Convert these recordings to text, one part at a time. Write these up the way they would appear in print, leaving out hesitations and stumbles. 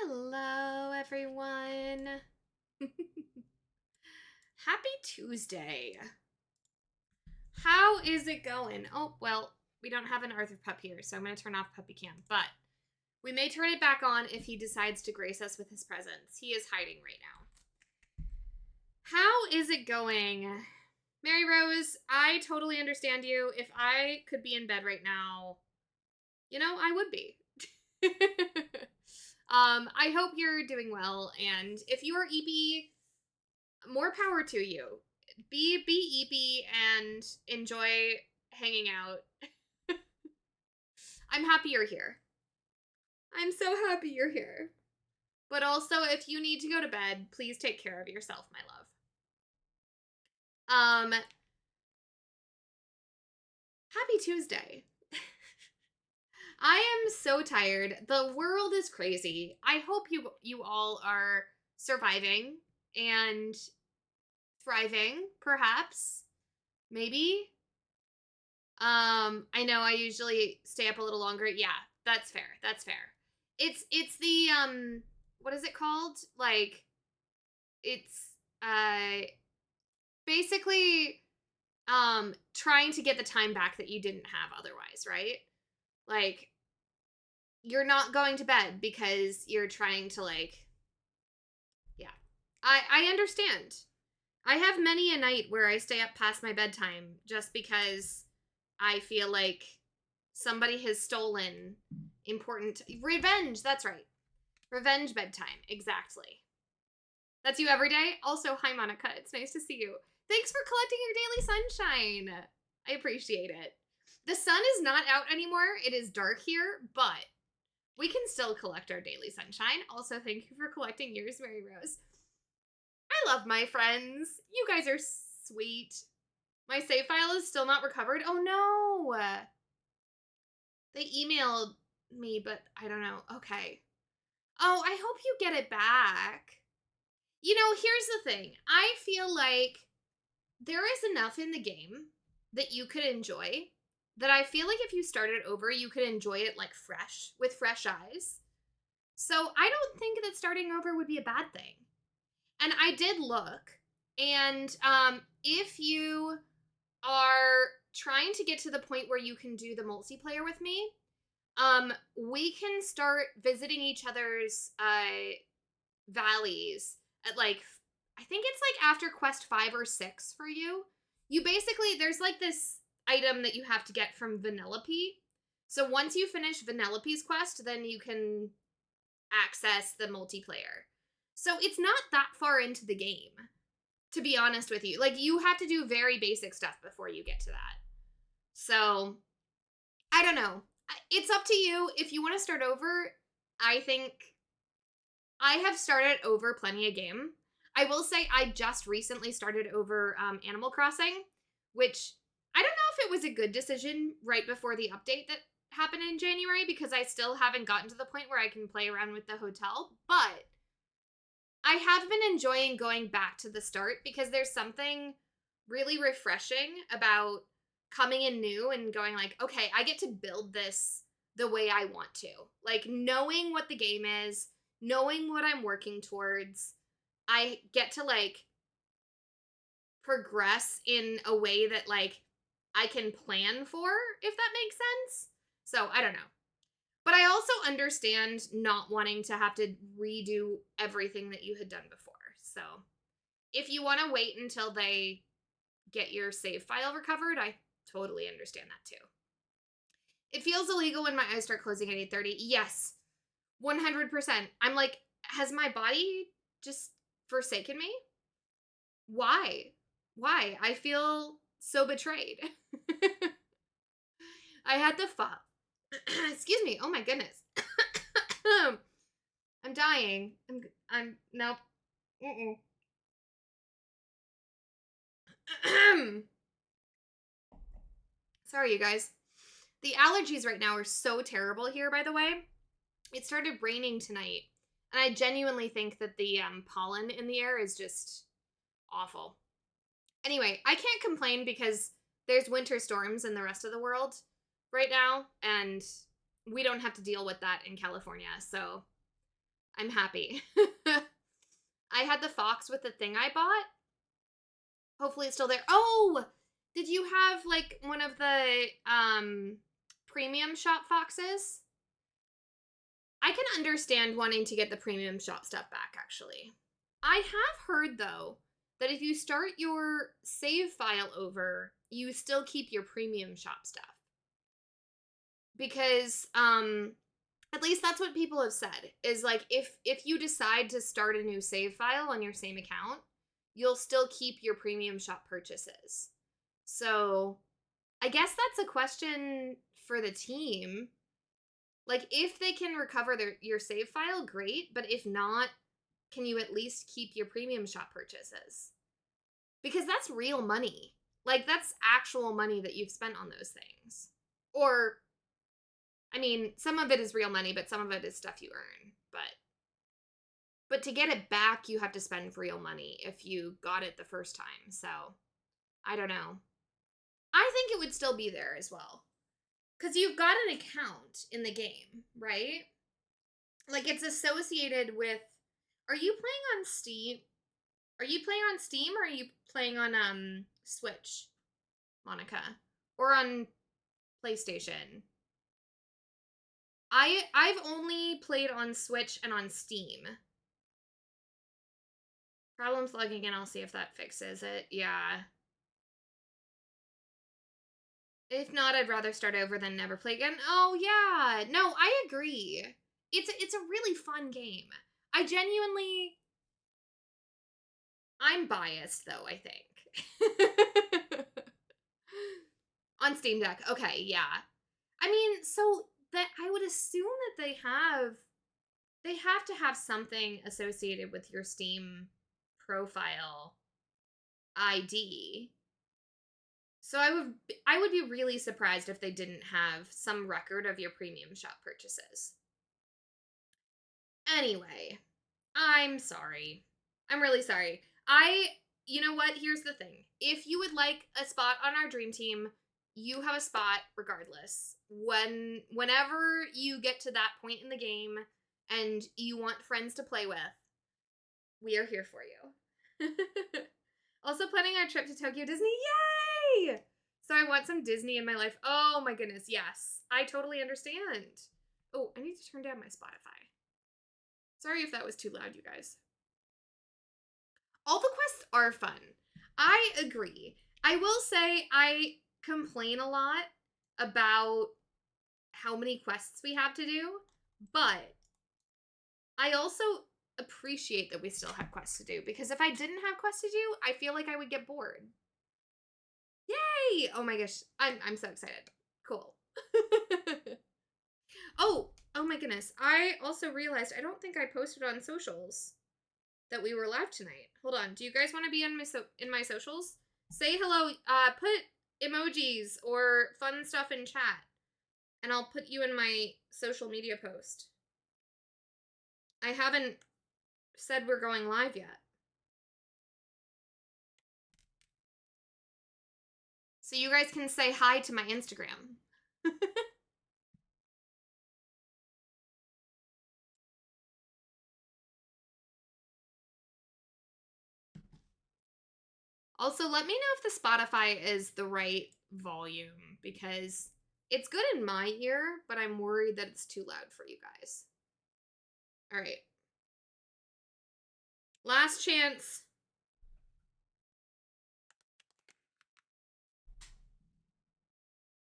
Hello, everyone. Happy Tuesday. How is it going? Oh, well, we don't have an Arthur pup here, so I'm going to turn off puppy cam, but we may turn it back on if he decides to grace us with his presence. He is hiding right now. How is it going? Mary Rose, I totally understand you. If I could be in bed right now, I would be. I hope you're doing well, and if you are EB, more power to you. Be EB and enjoy hanging out. I'm happy you're here. I'm so happy you're here. But also, if you need to go to bed, please take care of yourself, my love. Happy Tuesday. I am so tired. The world is crazy. I hope you all are surviving and thriving, perhaps. Maybe. I know I usually stay up a little longer. Yeah, that's fair. That's fair. It's the what is it called? Like it's basically trying to get the time back that you didn't have otherwise, right? Like you're not going to bed because you're trying to yeah. I understand. I have many a night where I stay up past my bedtime just because I feel like somebody has stolen important revenge. That's right. Revenge bedtime. Exactly. That's you every day. Also, hi Monica. It's nice to see you. Thanks for collecting your daily sunshine. I appreciate it. The sun is not out anymore. It is dark here, but we can still collect our daily sunshine. Also, thank you for collecting yours, Mary Rose. I love my friends. You guys are sweet. My save file is still not recovered. Oh no. They emailed me, but I don't know. Okay. Oh, I hope you get it back. Here's the thing. I feel like there is enough in the game that you could enjoy that I feel like if you started over, you could enjoy it like fresh, with fresh eyes. So I don't think that starting over would be a bad thing. And I did look, and if you are trying to get to the point where you can do the multiplayer with me, we can start visiting each other's valleys at I think it's after quest 5 or 6 for you. You basically, there's this item that you have to get from Vanellope. So once you finish Vanellope's quest, then you can access the multiplayer. So it's not that far into the game, to be honest with you. You have to do very basic stuff before you get to that. So, I don't know. It's up to you. If you want to start over, I think I have started over plenty of game. I will say I just recently started over Animal Crossing, which I don't know if it was a good decision right before the update that happened in January, because I still haven't gotten to the point where I can play around with the hotel, but I have been enjoying going back to the start because there's something really refreshing about coming in new and going okay, I get to build this the way I want to. Knowing what the game is, knowing what I'm working towards, I get to progress in a way that I can plan for, if that makes sense. So, I don't know. But I also understand not wanting to have to redo everything that you had done before. So if you want to wait until they get your save file recovered, I totally understand that too. It feels illegal when my eyes start closing at 8:30. Yes, 100%. I'm has my body just forsaken me? Why? Why? I feel so betrayed. I had the excuse me. Oh my goodness. I'm dying. Nope. Sorry, you guys. The allergies right now are so terrible here, by the way. It started raining tonight, and I genuinely think that the pollen in the air is just awful. Anyway, I can't complain because there's winter storms in the rest of the world right now, and we don't have to deal with that in California, so I'm happy. I had the fox with the thing I bought. Hopefully it's still there. Oh, did you have like one of the premium shop foxes? I can understand wanting to get the premium shop stuff back, actually. I have heard, though, that if you start your save file over, you still keep your premium shop stuff. Because, at least that's what people have said, is like, if you decide to start a new save file on your same account, you'll still keep your premium shop purchases. So, I guess that's a question for the team. Like, if they can recover your save file, great. But if not, can you at least keep your premium shop purchases? Because that's real money. Like, that's actual money that you've spent on those things. Or, I mean, some of it is real money, but some of it is stuff you earn. But to get it back, you have to spend real money if you got it the first time. So, I don't know. I think it would still be there as well. Because you've got an account in the game, right? Like, it's associated with... Are you playing on Steam? Are you playing on Steam or are you playing on Switch, Monica? Or on PlayStation? I've only played on Switch and on Steam. Problems logging in, I'll see if that fixes it. Yeah. If not, I'd rather start over than never play again. Oh, yeah. No, I agree. It's a really fun game. I'm biased, though, I think. On Steam Deck. Okay, yeah. I mean, so that I would assume that they have to have something associated with your Steam profile ID. So I would be really surprised if they didn't have some record of your premium shop purchases. Anyway, I'm sorry. I'm really sorry. You know what? Here's the thing. If you would like a spot on our dream team, you have a spot regardless. Whenever you get to that point in the game and you want friends to play with, we are here for you. Also planning our trip to Tokyo Disney. Yay! So I want some Disney in my life. Oh my goodness, yes. I totally understand. Oh, I need to turn down my Spotify. Sorry if that was too loud, you guys. All the quests are fun. I agree. I will say I complain a lot about how many quests we have to do, but I also appreciate that we still have quests to do, because if I didn't have quests to do, I feel like I would get bored. Yay! Oh my gosh, I'm so excited. Cool. Oh my goodness. I also realized I don't think I posted on socials that we were live tonight. Hold on. Do you guys want to be in my socials? Say hello. Put emojis or fun stuff in chat, and I'll put you in my social media post. I haven't said we're going live yet. So you guys can say hi to my Instagram. Also, let me know if the Spotify is the right volume, because it's good in my ear, but I'm worried that it's too loud for you guys. All right. Last chance.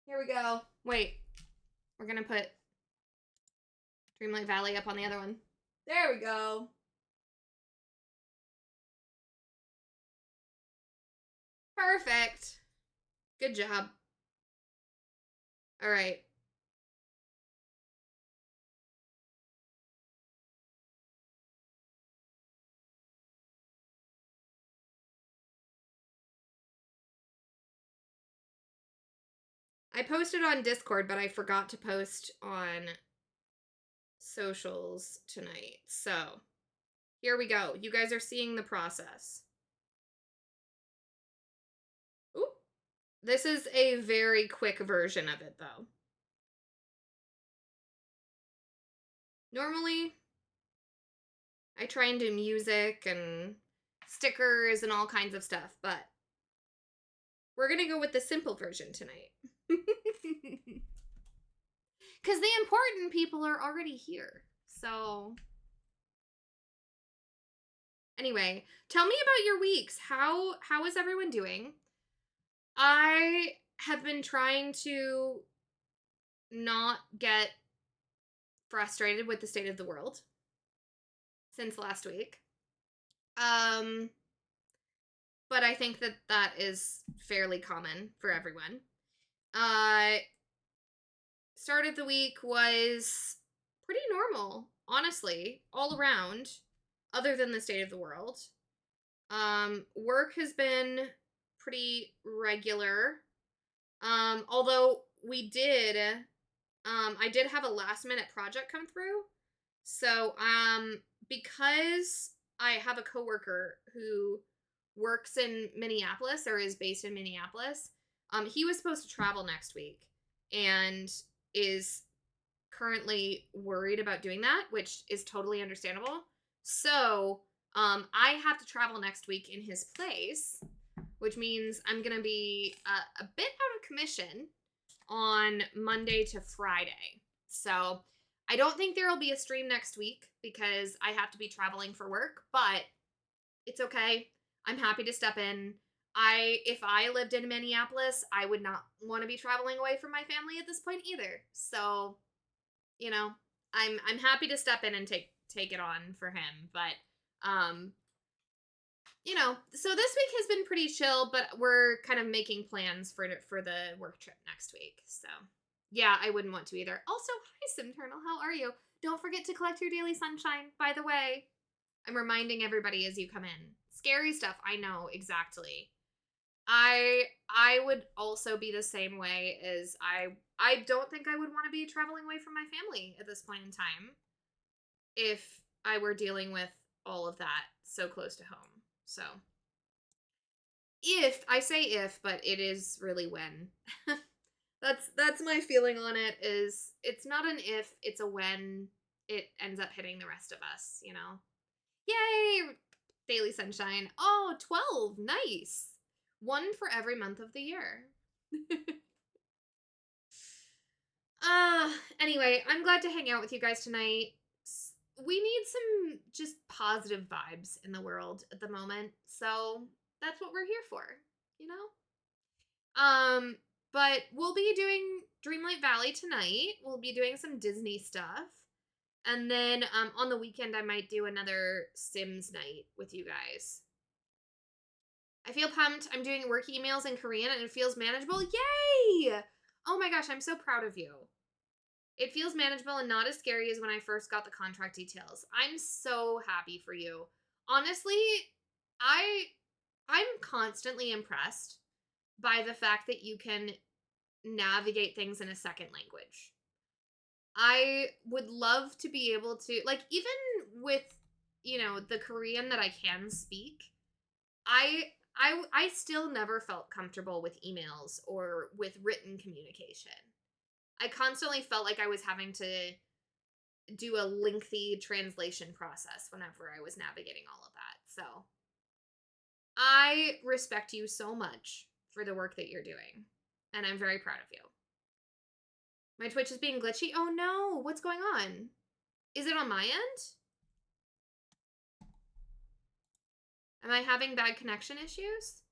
Here we go. Wait. We're going to put Dreamlight Valley up on the other one. There we go. Perfect. Good job. All right. I posted on Discord, but I forgot to post on socials tonight. So, here we go. You guys are seeing the process. Ooh. This is a very quick version of it, though. Normally, I try and do music and stickers and all kinds of stuff, but we're gonna go with the simple version tonight. Because the important people are already here. So, anyway, tell me about your weeks. How is everyone doing? I have been trying to not get frustrated with the state of the world since last week. Um, but I think that that is fairly common for everyone. Start of the week was pretty normal, honestly, all around, other than the state of the world. Work has been pretty regular. Although I did have a last minute project come through. So, because I have a coworker who works in Minneapolis or is based in Minneapolis, he was supposed to travel next week and is currently worried about doing that, which is totally understandable. So, I have to travel next week in his place, which means I'm going to be a bit out of commission on Monday to Friday. So, I don't think there will be a stream next week because I have to be traveling for work, but it's okay. I'm happy to step in. If I lived in Minneapolis, I would not want to be traveling away from my family at this point either. So, you know, I'm happy to step in and take it on for him, but you know, so this week has been pretty chill, but we're kind of making plans for the work trip next week. So, yeah, I wouldn't want to either. Also, hi Simternal, how are you? Don't forget to collect your daily sunshine, by the way. I'm reminding everybody as you come in. Scary stuff, I know, exactly. I would also be the same way as I don't think I would want to be traveling away from my family at this point in time if I were dealing with all of that so close to home. So, I say if, but it is really when. That's my feeling on it. Is it's not an if, it's a when it ends up hitting the rest of us, you know. Yay! Daily sunshine. Oh, 12. Nice. One for every month of the year. Anyway, I'm glad to hang out with you guys tonight. We need some just positive vibes in the world at the moment. So that's what we're here for, you know? But we'll be doing Dreamlight Valley tonight. We'll be doing some Disney stuff. And then on the weekend, I might do another Sims night with you guys. I feel pumped. I'm doing work emails in Korean and it feels manageable. Yay! Oh my gosh, I'm so proud of you. It feels manageable and not as scary as when I first got the contract details. I'm so happy for you. Honestly, I'm constantly impressed by the fact that you can navigate things in a second language. I would love to be able to, like, even with, you know, the Korean that I can speak, I still never felt comfortable with emails or with written communication. I constantly felt like I was having to do a lengthy translation process whenever I was navigating all of that. So I respect you so much for the work that you're doing, and I'm very proud of you. My Twitch is being glitchy. Oh no, what's going on? Is it on my end? Am I having bad connection issues?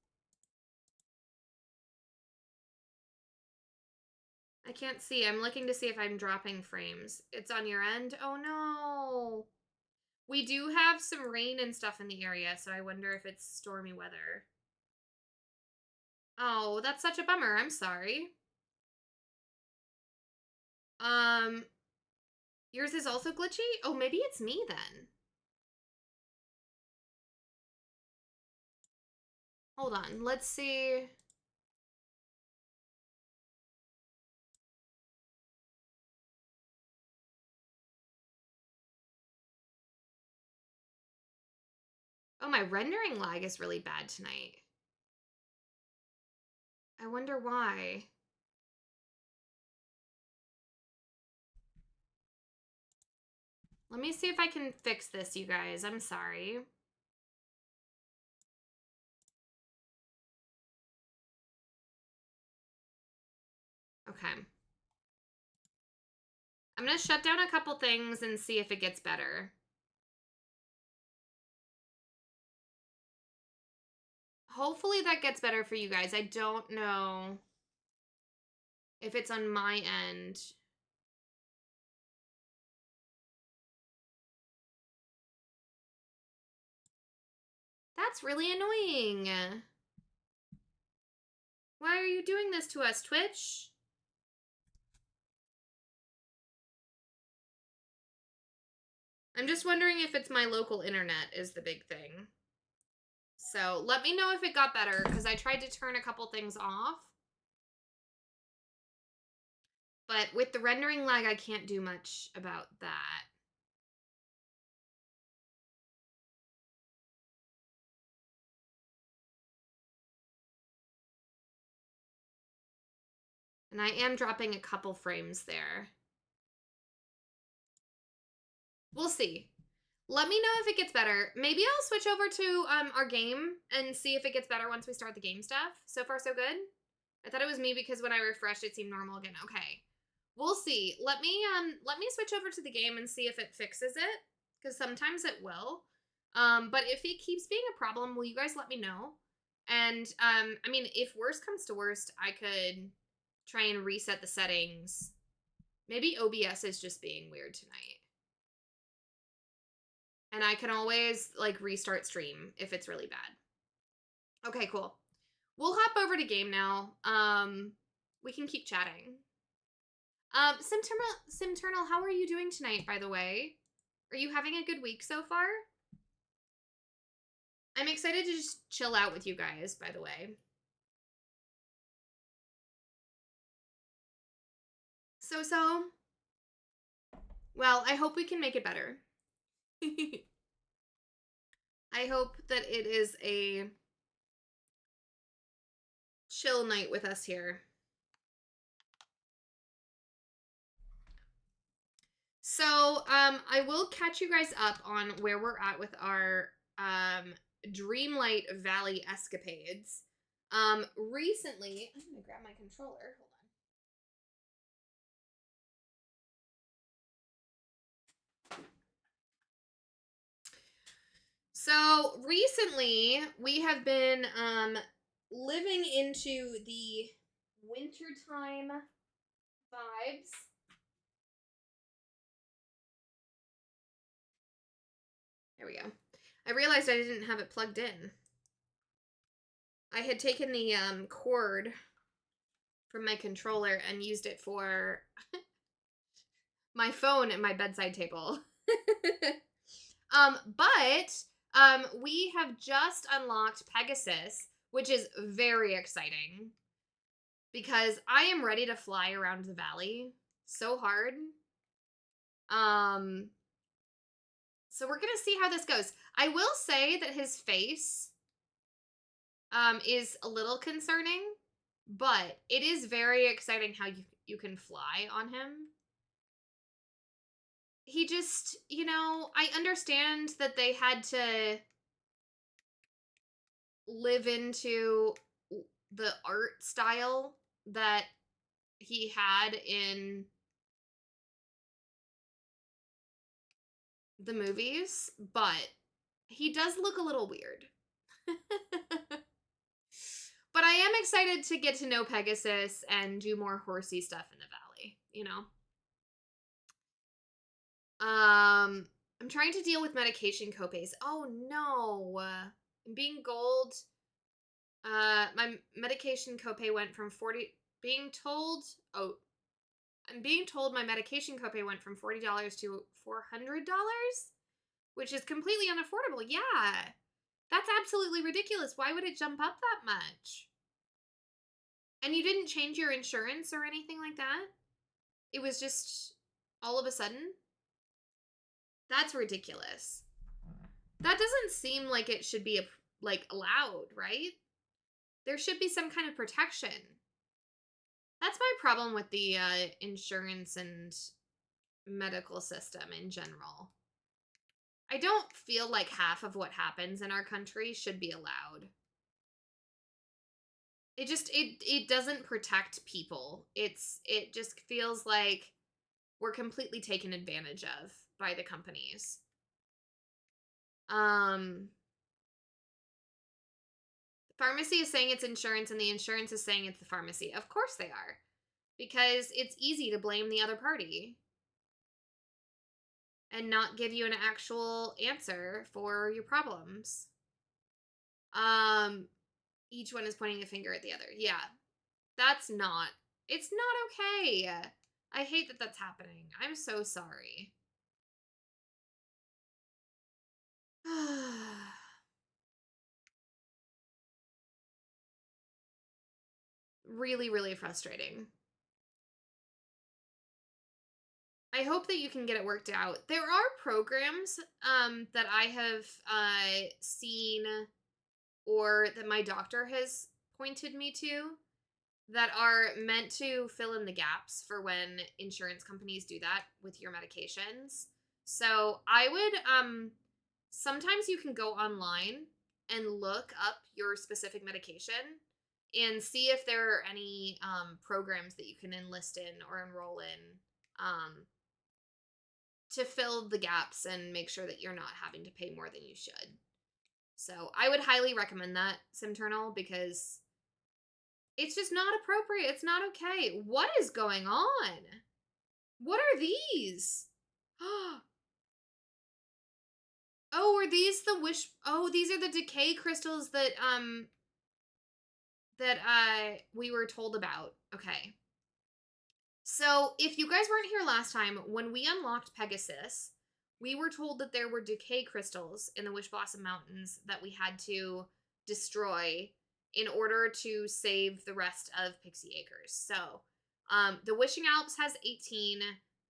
I can't see. I'm looking to see if I'm dropping frames. It's on your end? Oh no. We do have some rain and stuff in the area, so I wonder if it's stormy weather. Oh, that's such a bummer. I'm sorry. Yours is also glitchy? Oh, maybe it's me then. Hold on. Let's see. Oh, my rendering lag is really bad tonight. I wonder why. Let me see if I can fix this, you guys. I'm sorry. Okay. I'm going to shut down a couple things and see if it gets better. Hopefully that gets better for you guys. I don't know if it's on my end. That's really annoying. Why are you doing this to us, Twitch? I'm just wondering if it's my local internet is the big thing. So let me know if it got better, because I tried to turn a couple things off. But with the rendering lag, I can't do much about that. And I am dropping a couple frames there. We'll see. Let me know if it gets better. Maybe I'll switch over to our game and see if it gets better once we start the game stuff. So far, so good. I thought it was me because when I refreshed, it seemed normal again. Okay. We'll see. Let me switch over to the game and see if it fixes it, because sometimes it will. But if it keeps being a problem, will you guys let me know? And I mean, if worst comes to worst, I could try and reset the settings. Maybe OBS is just being weird tonight. And I can always like restart stream if it's really bad. Okay, cool. We'll hop over to game now. We can keep chatting. Simternal, how are you doing tonight, by the way? Are you having a good week so far? I'm excited to just chill out with you guys, by the way. So. Well, I hope we can make it better. I hope that it is a chill night with us here. So, I will catch you guys up on where we're at with our Dreamlight Valley escapades. Recently, I'm gonna grab my controller. Hold on. So recently, we have been living into the wintertime vibes. There we go. I realized I didn't have it plugged in. I had taken the cord from my controller and used it for my phone at my bedside table. But we have just unlocked Pegasus, which is very exciting because I am ready to fly around the valley so hard. So we're gonna see how this goes. I will say that his face is a little concerning, but it is very exciting how you can fly on him. He just, you know, I understand that they had to live into the art style that he had in the movies, but he does look a little weird. But I am excited to get to know Pegasus and do more horsey stuff in the valley, you know? I'm trying to deal with medication copays. Oh my medication copay went from I'm being told my medication copay went from $40 to $400, which is completely unaffordable. Yeah, that's absolutely ridiculous. Why would it jump up that much? And you didn't change your insurance or anything like that? It was just all of a sudden? That's ridiculous. That doesn't seem like it should be allowed, right? There should be some kind of protection. That's my problem with the insurance and medical system in general. I don't feel like half of what happens in our country should be allowed. It doesn't protect people. It just feels like we're completely taken advantage of by the companies. Um Pharmacy is saying it's insurance and the insurance is saying it's the pharmacy. Of course they are. Because it's easy to blame the other party and not give you an actual answer for your problems. Um each one is pointing a finger at the other. Yeah. That's not. It's not okay. I hate that that's happening. I'm so sorry. Really, really frustrating. I hope that you can get it worked out. There are programs that I have seen or that my doctor has pointed me to that are meant to fill in the gaps for when insurance companies do that with your medications. So I would sometimes you can go online and look up your specific medication and see if there are any programs that you can enlist in or enroll in to fill the gaps and make sure that you're not having to pay more than you should. So I would highly recommend that, Simternal, because it's just not appropriate. It's not okay. What is going on? What are these? Oh, are these the wish? Oh, these are the decay crystals that we were told about. Okay. So, if you guys weren't here last time, when we unlocked Pegasus, we were told that there were decay crystals in the Wish Blossom Mountains that we had to destroy in order to save the rest of Pixie Acres. So, the Wishing Alps has 18,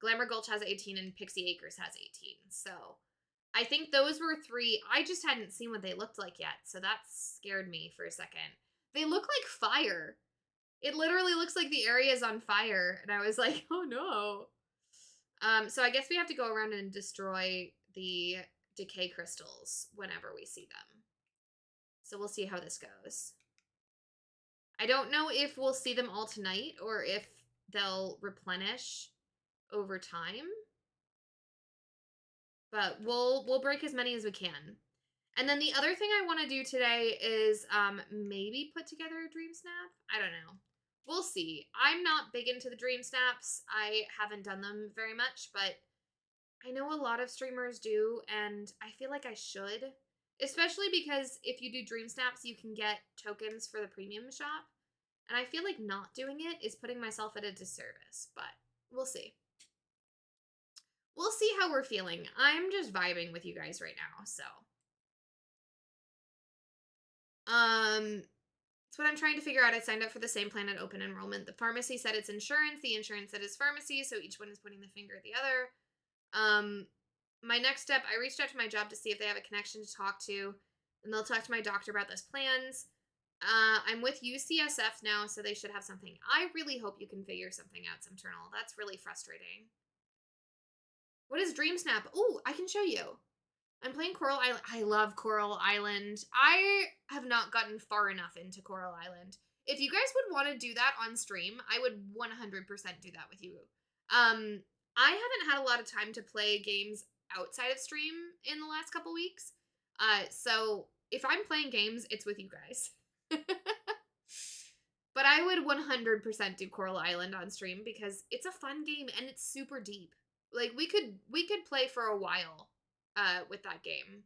Glamour Gulch has 18, and Pixie Acres has 18. So, I think those were 3. I just hadn't seen what they looked like yet, so that scared me for a second. They look like fire. It literally looks like the area is on fire, and I was like, oh no. So I guess we have to go around and destroy the decay crystals whenever we see them. So we'll see how this goes. I don't know if we'll see them all tonight or if they'll replenish over time. But we'll break as many as we can. And then the other thing I want to do today is maybe put together a dream snap. I don't know. We'll see. I'm not big into the dream snaps. I haven't done them very much, but I know a lot of streamers do, and I feel like I should. Especially because if you do dream snaps, you can get tokens for the premium shop. And I feel like not doing it is putting myself at a disservice, but we'll see. We'll see how we're feeling. I'm just vibing with you guys right now, so. That's what I'm trying to figure out. I signed up for the same plan at open enrollment. The pharmacy said it's insurance. The insurance said it's pharmacy. So each one is pointing the finger at the other. My next step, I reached out to my job to see if they have a connection to talk to. And they'll talk to my doctor about those plans. I'm with UCSF now, so they should have something. I really hope you can figure something out, Simternal. That's really frustrating. What is Dreamsnap? Oh, I can show you. I'm playing Coral Island. I love Coral Island. I have not gotten far enough into Coral Island. If you guys would want to do that on stream, I would 100% do that with you. I haven't had a lot of time to play games outside of stream in the last couple weeks. So if I'm playing games, it's with you guys. But I would 100% do Coral Island on stream because it's a fun game and it's super deep. Like we could play for a while with that game.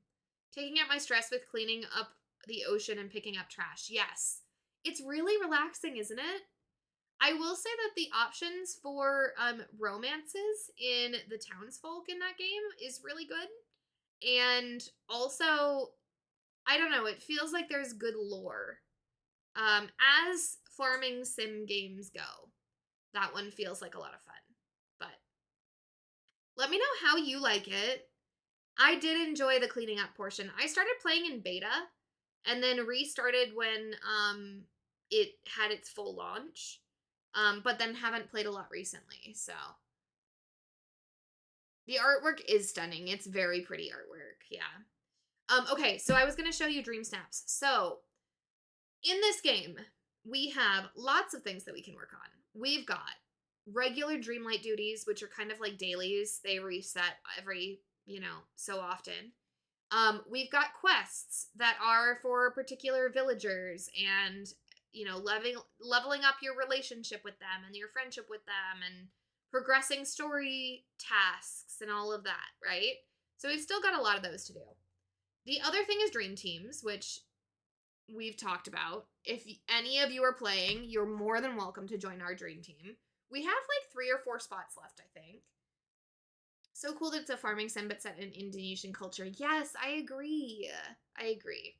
Taking out my stress with cleaning up the ocean and picking up trash. Yes. It's really relaxing, isn't it? I will say that the options for romances in the townsfolk in that game is really good. And also, I don't know, it feels like there's good lore. As farming sim games go, that one feels like a lot of fun. But let me know how you like it. I did enjoy the cleaning up portion. I started playing in beta and then restarted when it had its full launch. But then haven't played a lot recently, so The artwork is stunning. It's very pretty artwork. Yeah. Okay, so I was gonna show you Dreamsnaps. So in this game, we have lots of things that we can work on. We've got regular Dreamlight duties, which are kind of like dailies. They reset every, so often. We've got quests that are for particular villagers and, leveling up your relationship with them and your friendship with them and progressing story tasks and all of that, right? So we've still got a lot of those to do. The other thing is dream teams, which we've talked about. If any of you are playing, you're more than welcome to join our dream team. We have like 3 or 4 spots left, I think. So cool that it's a farming sim but set in Indonesian culture. Yes, I agree. I agree.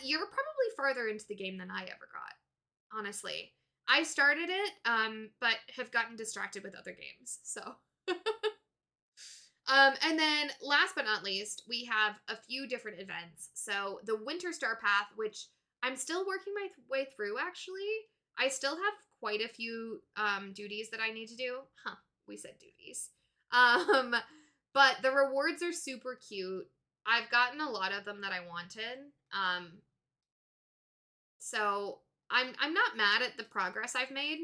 You're probably farther into the game than I ever got, honestly. I started it, but have gotten distracted with other games. So, and then last but not least, we have a few different events. So the Winter Star Path, which I'm still working my way through. Actually, I still have quite a few duties that I need to do. Huh? We said duties. But the rewards are super cute. I've gotten a lot of them that I wanted. So I'm not mad at the progress I've made.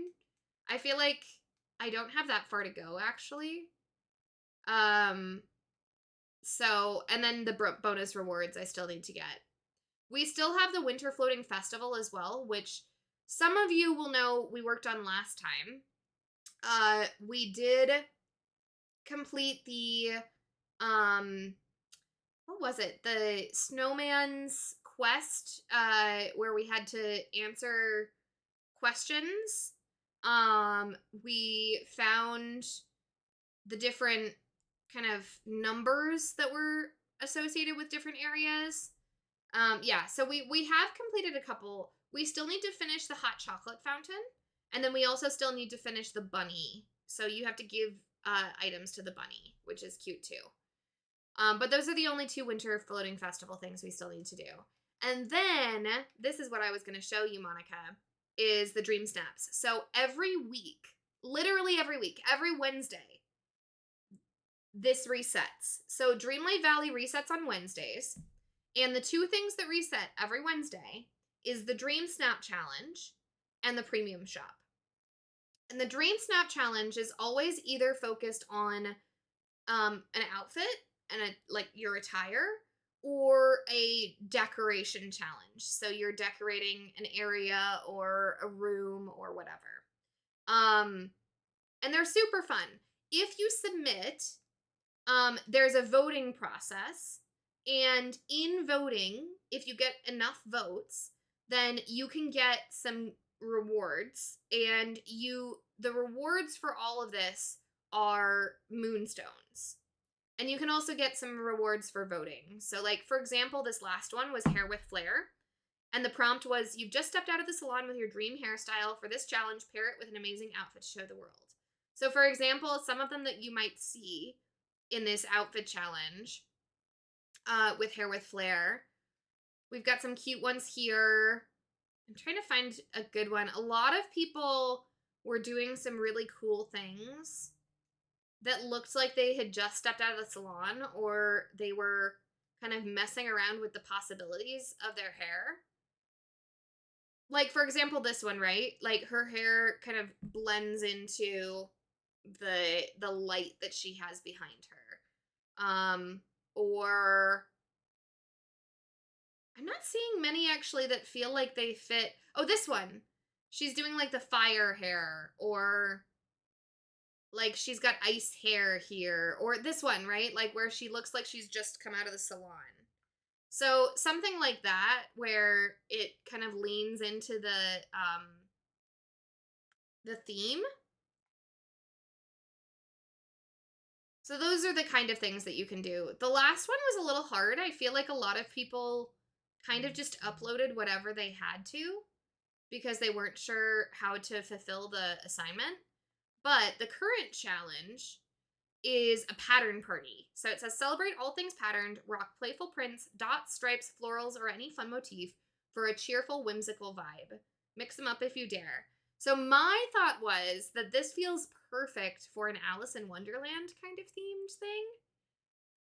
I feel like I don't have that far to go actually. So and then the bonus rewards I still need to get. We still have the Winter Floating Festival as well, which some of you will know we worked on last time. We did complete the what was it? The Snowman's quest, where we had to answer questions. We found the different kind of numbers that were associated with different areas. Yeah, so we have completed a couple. We still need to finish the hot chocolate fountain, and then we also still need to finish the bunny. So you have to give items to the bunny, which is cute too. But those are the only 2 Winter Floating Festival things we still need to do. And then, this is what I was going to show you, Monica, is the Dreamsnaps. So every week, literally every week, every Wednesday, this resets. So Dreamlight Valley resets on Wednesdays. And the 2 things that reset every Wednesday is the Dreamsnap Challenge and the Premium Shop. And the Dreamsnap Challenge is always either focused on an outfit and like your attire, or a decoration challenge. So you're decorating an area or a room or whatever. And they're super fun. If you submit, there's a voting process, and in voting, if you get enough votes, then you can get some rewards, and the rewards for all of this are moonstones. And you can also get some rewards for voting. So, like, for example, this last one was Hair with Flair. And the prompt was, you've just stepped out of the salon with your dream hairstyle. For this challenge, pair it with an amazing outfit to show the world. So, for example, some of them that you might see in this outfit challenge with Hair with Flair. We've got some cute ones here. I'm trying to find a good one. A lot of people were doing some really cool things that looked like they had just stepped out of the salon, or they were kind of messing around with the possibilities of their hair. Like, for example, this one, right? Like, her hair kind of blends into the light that she has behind her. Or I'm not seeing many actually that feel like they fit. Oh, this one. She's doing like the fire hair, or like she's got ice hair here, or this one, right? Like where she looks like she's just come out of the salon. So something like that where it kind of leans into the theme. So those are the kind of things that you can do. The last one was a little hard. I feel like a lot of people kind of just uploaded whatever they had to because they weren't sure how to fulfill the assignment. But the current challenge is a pattern party. So it says celebrate all things patterned, rock playful prints, dots, stripes, florals, or any fun motif for a cheerful, whimsical vibe. Mix them up if you dare. So my thought was that this feels perfect for an Alice in Wonderland kind of themed thing.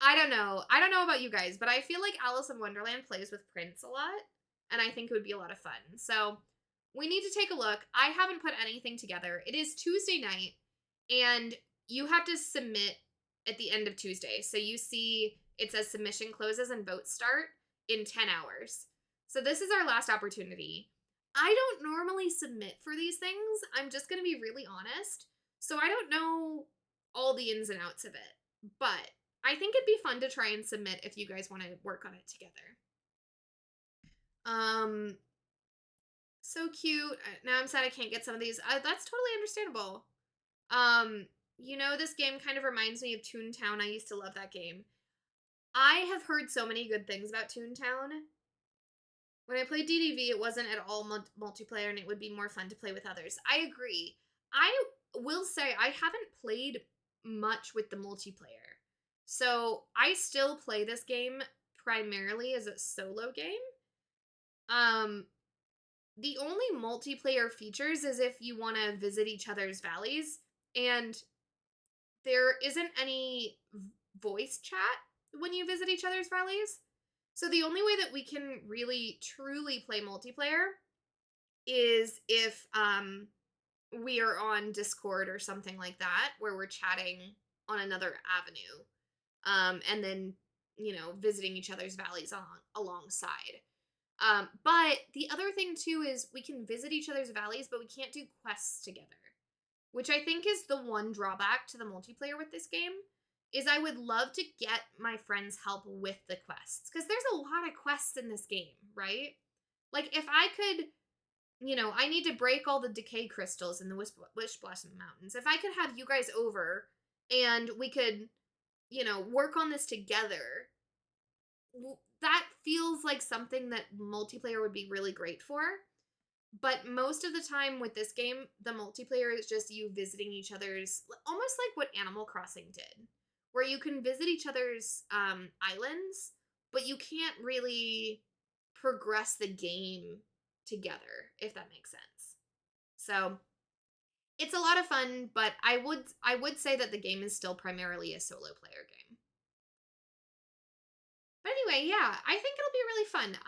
I don't know. I don't know about you guys, but I feel like Alice in Wonderland plays with Prince a lot, and I think it would be a lot of fun. So we need to take a look. I haven't put anything together. It is Tuesday night, and you have to submit at the end of Tuesday. So you see it says submission closes and votes start in 10 hours. So this is our last opportunity. I don't normally submit for these things. I'm just going to be really honest. So I don't know all the ins and outs of it, but I think it'd be fun to try and submit if you guys want to work on it together. So cute. Now I'm sad I can't get some of these. That's totally understandable. This game kind of reminds me of Toontown. I used to love that game. I have heard so many good things about Toontown. When I played DDV, it wasn't at all multiplayer, and it would be more fun to play with others. I agree. I will say I haven't played much with the multiplayer. So I still play this game primarily as a solo game. The only multiplayer features is if you want to visit each other's valleys, and there isn't any voice chat when you visit each other's valleys. So the only way that we can really truly play multiplayer is if we are on Discord or something like that, where we're chatting on another avenue, and then visiting each other's valleys alongside. But the other thing too is we can visit each other's valleys, but we can't do quests together, which I think is the one drawback to the multiplayer with this game. Is I would love to get my friends' help with the quests, because there's a lot of quests in this game, right? Like if I could, I need to break all the decay crystals in the Wish Blossom Mountains. If I could have you guys over and we could, work on this together, that feels like something that multiplayer would be really great for. But most of the time with this game, the multiplayer is just you visiting each other's, almost like what Animal Crossing did, where you can visit each other's islands, but you can't really progress the game together, if that makes sense. So it's a lot of fun, but I would say that the game is still primarily a solo player game. But anyway, yeah, I think it'll be really fun.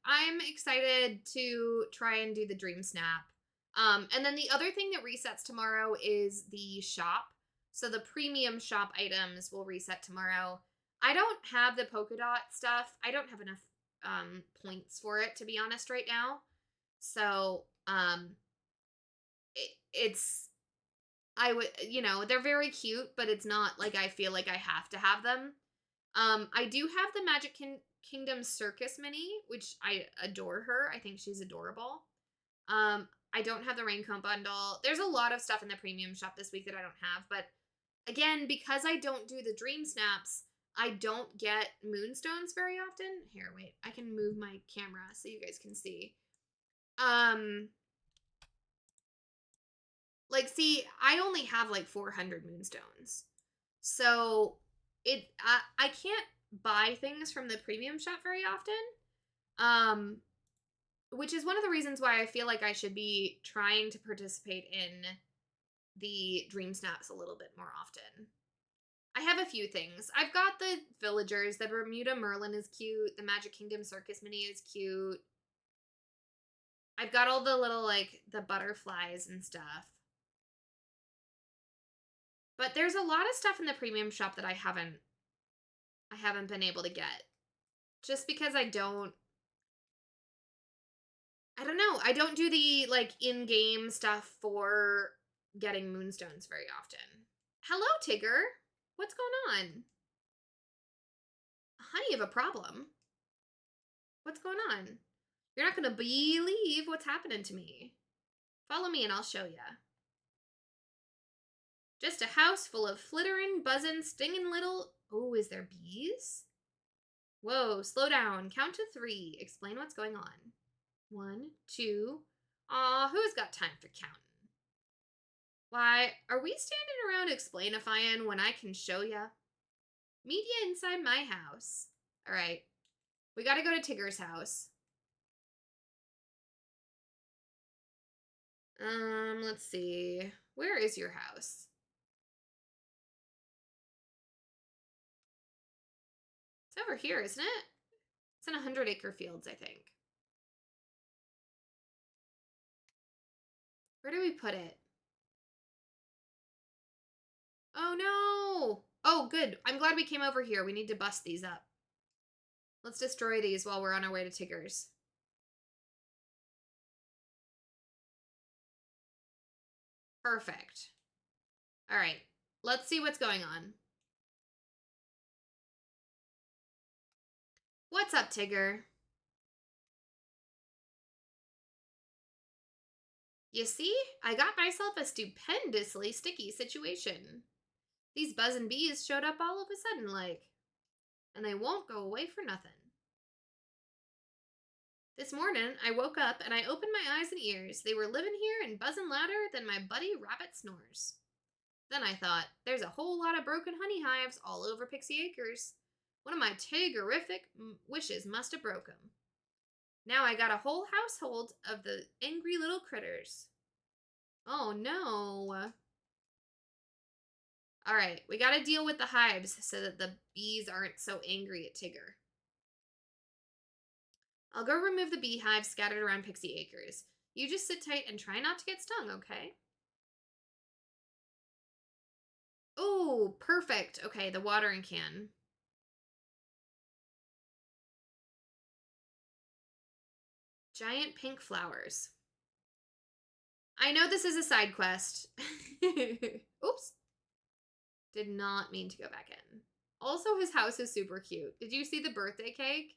I'm excited to try and do the Dream Snap. And then the other thing that resets tomorrow is the shop. So the premium shop items will reset tomorrow. I don't have the polka dot stuff. I don't have enough points for it, to be honest, right now. So they're very cute, but it's not like I feel like I have to have them. I do have the Magic Kingdom Circus Mini, which I adore her. I think she's adorable. I don't have the Raincoat Bundle. There's a lot of stuff in the premium shop this week that I don't have, but again, because I don't do the Dreamsnaps, I don't get Moonstones very often. Here, wait, I can move my camera so you guys can see. See, I only have like 400 Moonstones. So I can't buy things from the premium shop very often. Which is one of the reasons why I feel like I should be trying to participate in the Dreamsnaps a little bit more often. I have a few things. I've got the villagers. The Bermuda Merlin is cute. The Magic Kingdom Circus Mini is cute. I've got all the little, the butterflies and stuff. But there's a lot of stuff in the premium shop that I haven't been able to get. Just because I don't know. I don't do the, in-game stuff for getting Moonstones very often. Hello, Tigger. What's going on? Honey, you have a problem. What's going on? You're not going to believe what's happening to me. Follow me and I'll show ya. Just a house full of flittering, buzzing, stinging little... Oh, is there bees? Whoa, slow down. Count to 3. Explain what's going on. 1, 2. Aw, who's got time for counting? Why, are we standing around explainifying when I can show ya? Meet ya inside my house. Alright. We gotta go to Tigger's house. Let's see. Where is your house? It's over here, isn't it? It's in 100-acre fields, I think. Where do we put it? Oh no! Oh, good. I'm glad we came over here. We need to bust these up. Let's destroy these while we're on our way to Tigger's. Perfect. All right. Let's see what's going on. What's up, Tigger? You see, I got myself a stupendously sticky situation. These buzzin' bees showed up all of a sudden, like, and they won't go away for nothing. This morning, I woke up and I opened my eyes and ears. They were living here and buzzing louder than my buddy rabbit snores. Then I thought, there's a whole lot of broken honey hives all over Pixie Acres. One of my Tiggerific wishes must have broke 'em. Now I got a whole household of the angry little critters. Oh no. All right, we gotta deal with the hives so that the bees aren't so angry at Tigger. I'll go remove the beehives scattered around Pixie Acres. You just sit tight and try not to get stung, okay? Oh, perfect. Okay, the watering can. Giant pink flowers. I know this is a side quest. Oops. Did not mean to go back in. Also, his house is super cute. Did you see the birthday cake?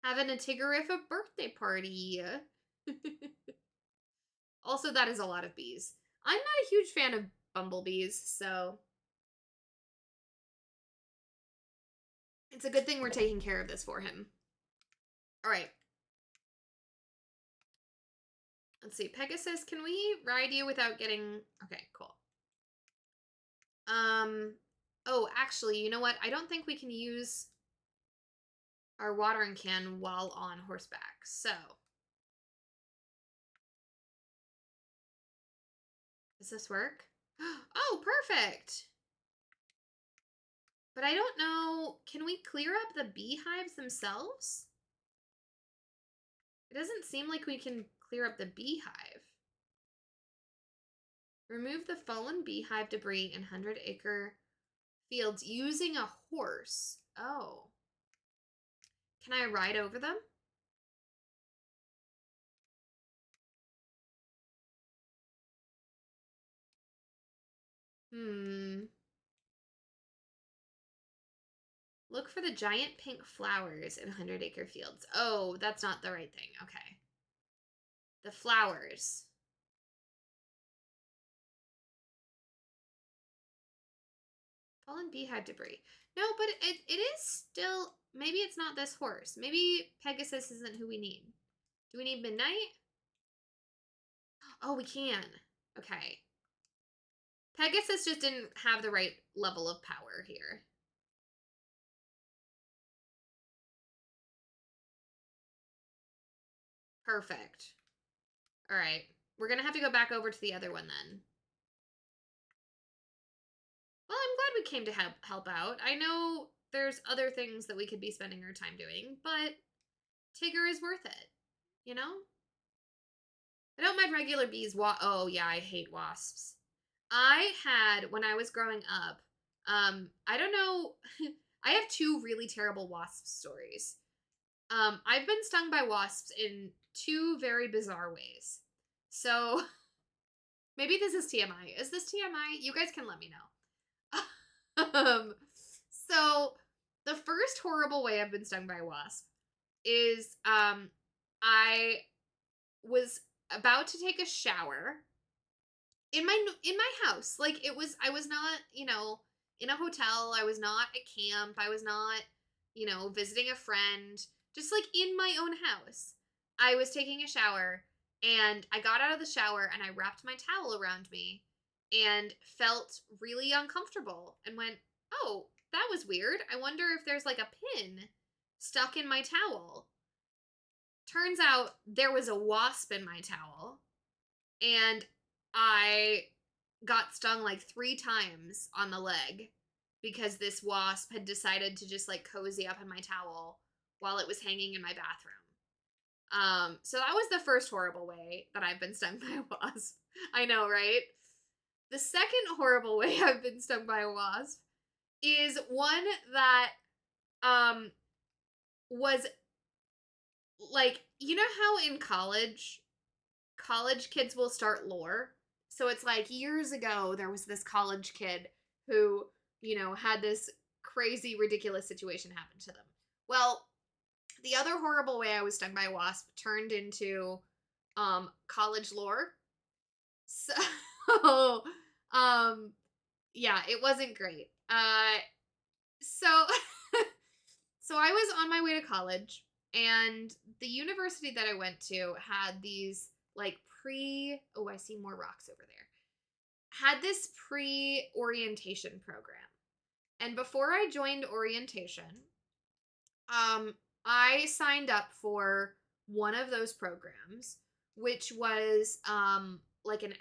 Having a Tiggerific birthday party. Also, that is a lot of bees. I'm not a huge fan of bumblebees, so it's a good thing we're taking care of this for him. All right. Let's see. Pegasus, can we ride you without getting... Okay, cool. Oh, actually, you know what? I don't think we can use our watering can while on horseback, so... Does this work? Oh, perfect! But I don't know, can we clear up the beehives themselves? It doesn't seem like we can clear up the beehive. Remove the fallen beehive debris in 100-acre fields using a horse. Oh. Can I ride over them? Look for the giant pink flowers in 100-acre fields. Oh, that's not the right thing. Okay. The flowers. Fallen beehive debris. No, but it is still... Maybe it's not this horse. Maybe Pegasus isn't who we need. Do we need Midnight? Oh, we can. Okay. Pegasus just didn't have the right level of power here. Perfect. All right. We're going to have to go back over to the other one then. Well, I'm glad we came to help out. I know there's other things that we could be spending our time doing, but Tigger is worth it, you know? I don't mind regular bees. Oh, yeah, I hate wasps. I had, when I was growing up, I don't know, I have two really terrible wasp stories. I've been stung by wasps in two very bizarre ways. So, maybe this is TMI. Is this TMI? You guys can let me know. So, the first horrible way I've been stung by a wasp is, I was about to take a shower in my house. Like, I was not, in a hotel. I was not at camp. I was not, visiting a friend. Just like in my own house. I was taking a shower and I got out of the shower and I wrapped my towel around me and felt really uncomfortable and went, oh, that was weird. I wonder if there's like a pin stuck in my towel. Turns out there was a wasp in my towel. and I got stung like 3 times on the leg because this wasp had decided to just like cozy up in my towel while it was hanging in my bathroom. So that was the first horrible way that I've been stung by a wasp. I know, right? The second horrible way I've been stung by a wasp is one that um was like, you know how in college kids will start lore. So it's like years ago, there was this college kid who, had this crazy, ridiculous situation happen to them. Well, the other horrible way I was stung by a wasp turned into college lore. So, um, yeah, it wasn't great. So, so I was on my way to college, and the university that I went to had these like I see more rocks over there. Had this pre-orientation program. And before I joined orientation, I signed up for one of those programs, which was like an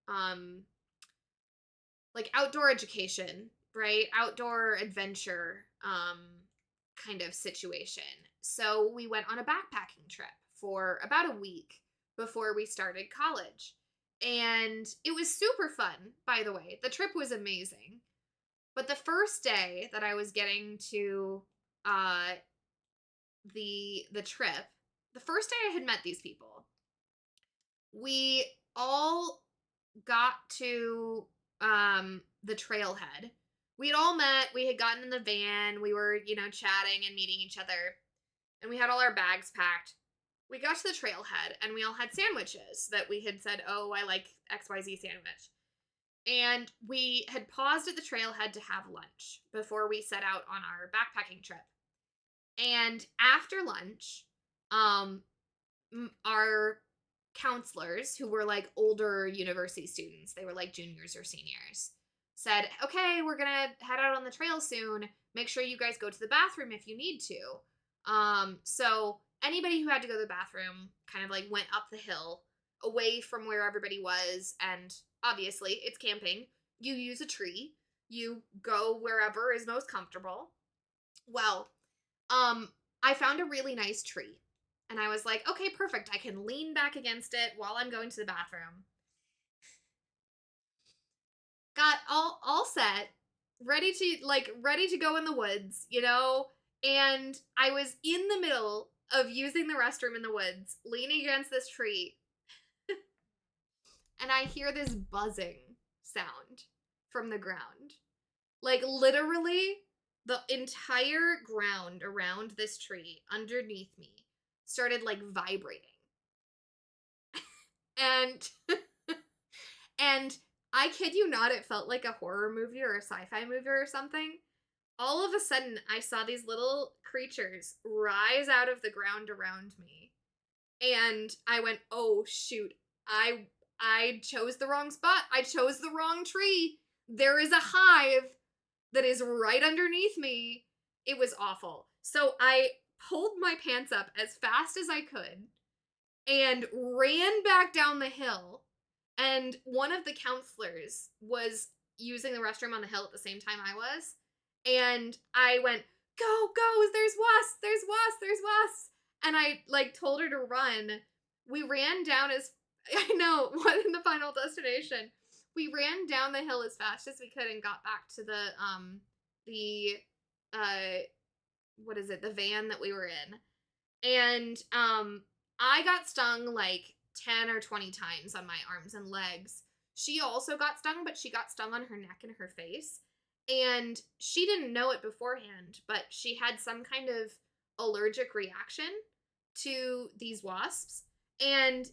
um outdoor education, right? Outdoor adventure kind of situation. So we went on a backpacking trip for about a week before we started college. And it was super fun, by the way. The trip was amazing. But the first day that I was getting to uh the trip, the first day I had met these people, we all got to the trailhead. We had all met, we had gotten in the van, we were, chatting and meeting each other, and we had all our bags packed. We got to the trailhead and we all had sandwiches that we had said, "Oh, I like XYZ sandwich." And we had paused at the trailhead to have lunch before we set out on our backpacking trip. And after lunch, um our counselors, who were like older university students, they were like juniors or seniors, said, "Okay, we're gonna head out on the trail soon. Make sure you guys go to the bathroom if you need to." So anybody who had to go to the bathroom kind of like went up the hill away from where everybody was, and obviously it's camping. You use a tree. You go wherever is most comfortable. Well, I found a really nice tree. And I was like, "Okay, perfect. I can lean back against it while I'm going to the bathroom." Got all set, ready to go in the woods, And I was in the middle of using the restroom in the woods, leaning against this tree, and I hear this buzzing sound from the ground. Like literally the entire ground around this tree underneath me started like vibrating. And and I kid you not, it felt like a horror movie or a sci-fi movie or something. All of a sudden, I saw these little creatures rise out of the ground around me. And I went, "Oh shoot. I chose the wrong spot. I chose the wrong tree. There is a hive that is right underneath me." It was awful. So I pulled my pants up as fast as I could and ran back down the hill. And one of the counselors was using the restroom on the hill at the same time I was. And I went, "Go, go, there's wasps, there's wasps, there's wasps." And I like told her to run. We ran down as I know, what in the final destination. We ran down the hill as fast as we could and got back to the uh what is it, the van that we were in. And I got stung like 10 or 20 times on my arms and legs. She also got stung, but she got stung on her neck and her face. And she didn't know it beforehand, but she had some kind of allergic reaction to these wasps. And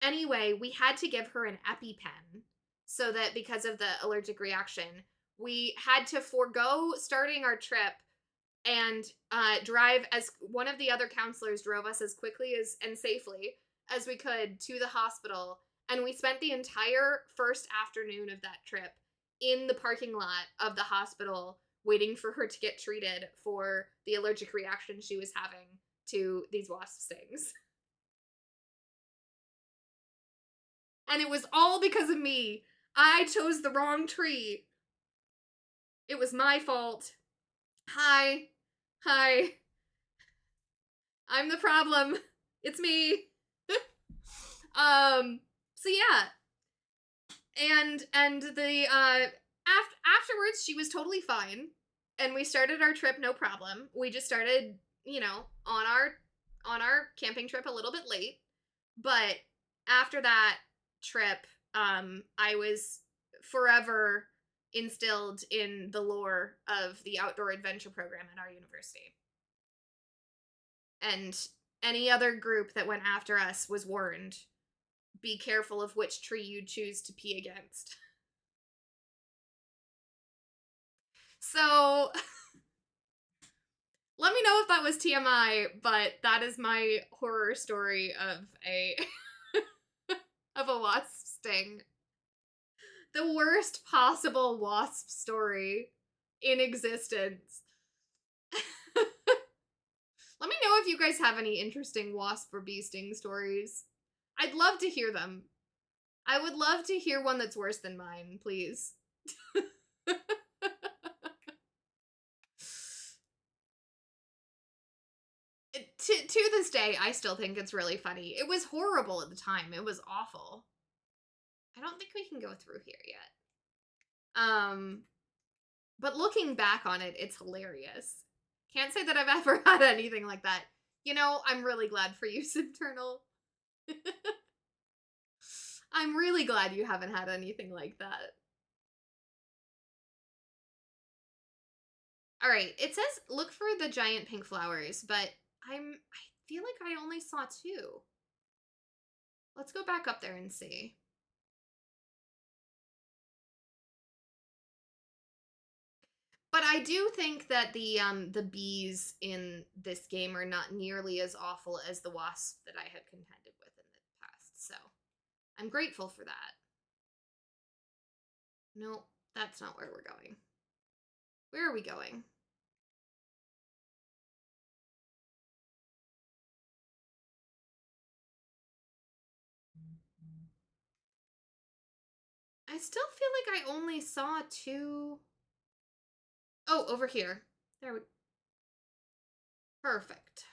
anyway, we had to give her an EpiPen so that because of the allergic reaction, we had to forego starting our trip and drive as one of the other counselors drove us as quickly as and safely as we could to the hospital. And we spent the entire first afternoon of that trip in the parking lot of the hospital waiting for her to get treated for the allergic reaction she was having to these wasp stings. And it was all because of me. I chose the wrong tree. It was my fault. Hi. Hi. I'm the problem. It's me. So yeah. And the afterwards she was totally fine. And we started our trip no problem. We just started, on our camping trip a little bit late. But after that trip, I was forever instilled in the lore of the outdoor adventure program at our university. And any other group that went after us was warned, be careful of which tree you choose to pee against. So let me know if that was TMI, but that is my horror story of a of a wasp sting. The worst possible wasp story in existence. Let me know if you guys have any interesting wasp or bee sting stories. I'd love to hear them. I would love to hear one that's worse than mine, please. To this day, I still think it's really funny. It was horrible at the time. It was awful. I don't think we can go through here yet. But looking back on it, it's hilarious. Can't say that I've ever had anything like that. I'm really glad for you, Subternal. I'm really glad you haven't had anything like that. All right, it says look for the giant pink flowers, but I feel like I only saw 2. Let's go back up there and see. But I do think that the bees in this game are not nearly as awful as the wasps that I have contended with in the past. So, I'm grateful for that. No, that's not where we're going. Where are we going? I still feel like I only saw 2. Oh, over here. There we Perfect.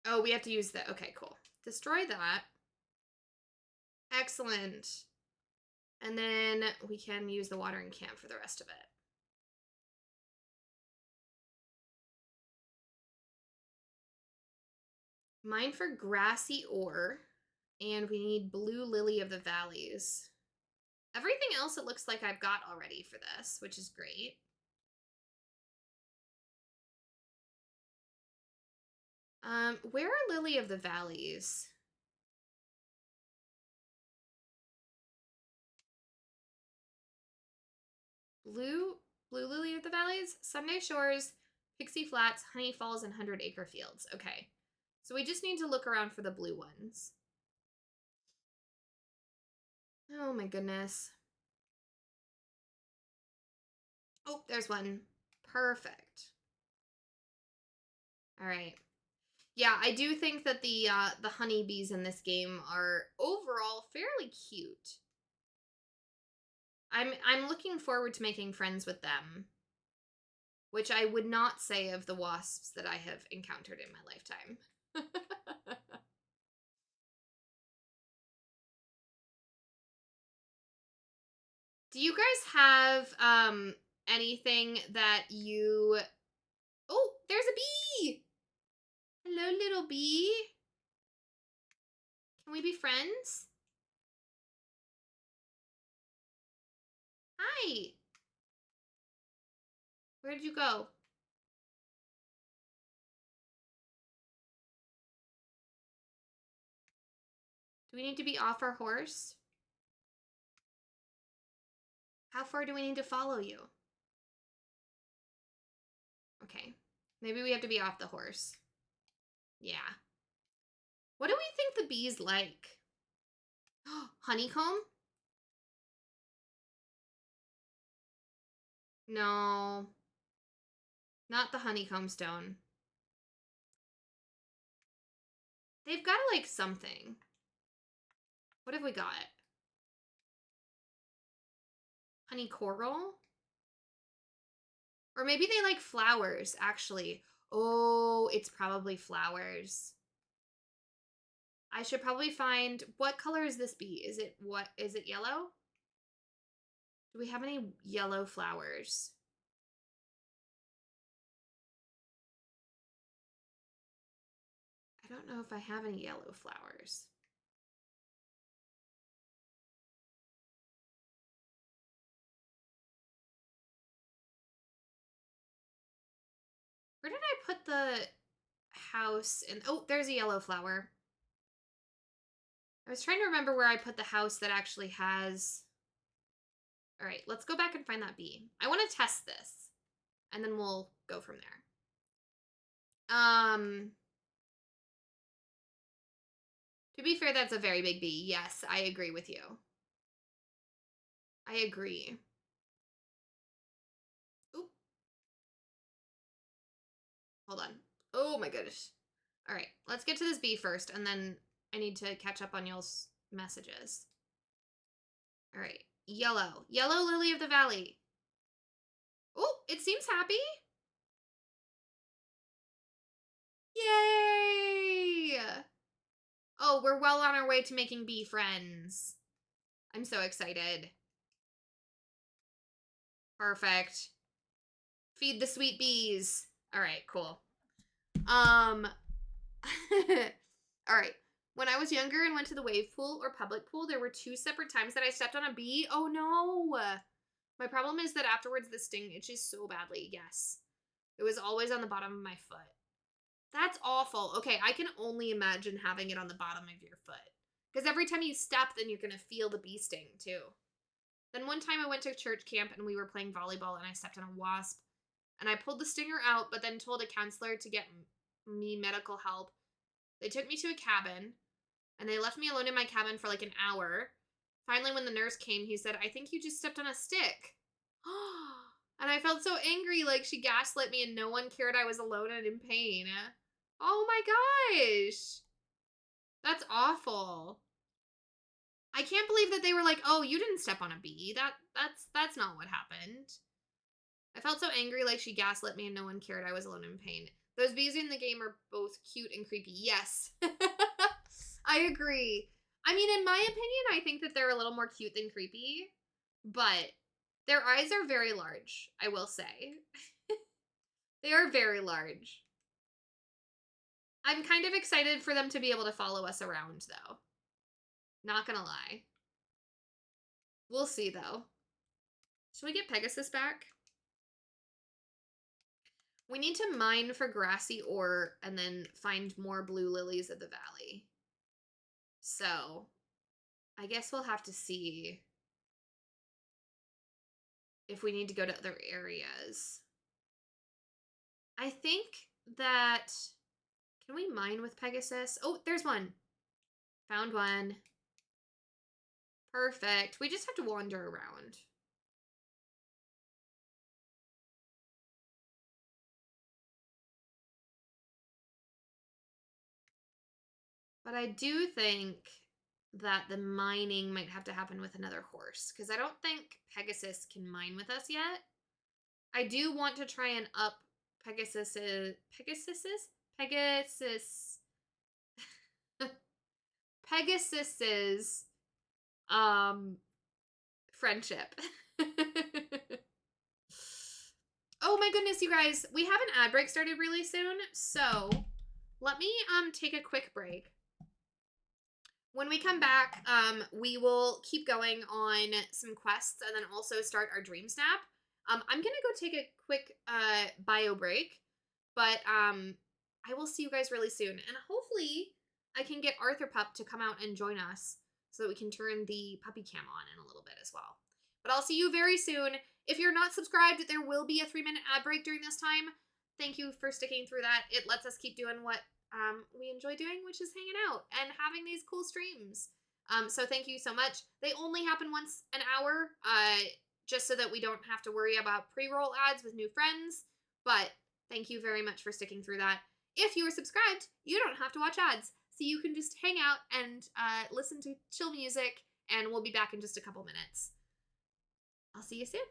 Oh, we have to use that. Okay, cool. Destroy that. Excellent. And then we can use the watering can for the rest of it. Mine for grassy ore. And we need blue lily of the valleys. Everything else it looks like I've got already for this, which is great. Where are lily of the valleys? Blue lily of the valleys? Sunday Shores, Pixie Flats, Honey Falls, and 100 Acre Fields. Okay. So we just need to look around for the blue ones. Oh my goodness. Oh, there's one. Perfect. All right. Yeah, I do think that the honeybees in this game are overall fairly cute. I'm looking forward to making friends with them, which I would not say of the wasps that I have encountered in my lifetime. Do you guys have anything that you Oh, there's a bee. Hello, little bee. Can we be friends? Hi. Where did you go? Do we need to be off our horse? How far do we need to follow you? Okay. Maybe we have to be off the horse. Yeah. What do we think the bees like? Honeycomb? No. Not the honeycomb stone. They've got to like something. What have we got? Honey coral? Or maybe they like flowers, actually. Oh, it's probably flowers. I should probably find, what color is this bee? Is it yellow? Do we have any yellow flowers? I don't know if I have any yellow flowers. Where did I put the house in? Oh, there's a yellow flower. I was trying to remember where I put the house that actually has... All right, let's go back and find that bee. I want to test this, and then we'll go from there. To be fair, that's a very big bee. Yes, I agree with you. I agree. Oop. Hold on. Oh my goodness. All right, let's get to this bee first, and then I need to catch up on y'all's messages. All right, yellow. Yellow lily of the valley. Oh, it seems happy. Yay! Oh, we're well on our way to making bee friends. I'm so excited. Perfect. Feed the sweet bees. All right, cool. All right. When I was younger and went to the wave pool or public pool, there were 2 separate times that I stepped on a bee. Oh no. My problem is that afterwards the sting itches so badly. Yes. It was always on the bottom of my foot. That's awful. Okay, I can only imagine having it on the bottom of your foot. Because every time you step, then you're going to feel the bee sting too. Then one time I went to church camp and we were playing volleyball and I stepped on a wasp. And I pulled the stinger out, but then told a counselor to get me medical help. They took me to a cabin, and they left me alone in my cabin for like an hour. Finally, when the nurse came, he said, "I think you just stepped on a stick." And I felt so angry, like she gaslit me and no one cared I was alone and in pain. Oh my gosh. That's awful. I can't believe that they were like, "Oh, you didn't step on a bee. That's not what happened." I felt so angry, like she gaslit me and no one cared I was alone in pain. Those bees in the game are both cute and creepy. Yes. I agree. I mean, in my opinion, I think that they're a little more cute than creepy, but their eyes are very large, I will say. They are very large. I'm kind of excited for them to be able to follow us around, though. Not gonna lie. We'll see, though. Should we get Pegasus back? We need to mine for grassy ore and then find more blue lilies of the valley. So, I guess we'll have to see if we need to go to other areas. I think that... Can we mine with Pegasus? Oh, there's one. Found one. Perfect. We just have to wander around. But I do think that the mining might have to happen with another horse, because I don't think Pegasus can mine with us yet. I do want to try and up Pegasus's friendship. Oh my goodness, you guys, we have an ad break started really soon, so let me take a quick break. When we come back, we will keep going on some quests and then also start our Dreamsnap. I'm gonna go take a quick bio break, but I will see you guys really soon, and hopefully I can get Arthur Pup to come out and join us so that we can turn the puppy cam on in a little bit as well. But I'll see you very soon. If you're not subscribed, there will be a 3-minute ad break during this time. Thank you for sticking through that. It lets us keep doing what we enjoy doing, which is hanging out and having these cool streams. So thank you so much. They only happen once an hour, just so that we don't have to worry about pre-roll ads with new friends. But thank you very much for sticking through that. If you are subscribed, you don't have to watch ads. so you can just hang out and listen to chill music, and we'll be back in just a couple minutes. I'll see you soon.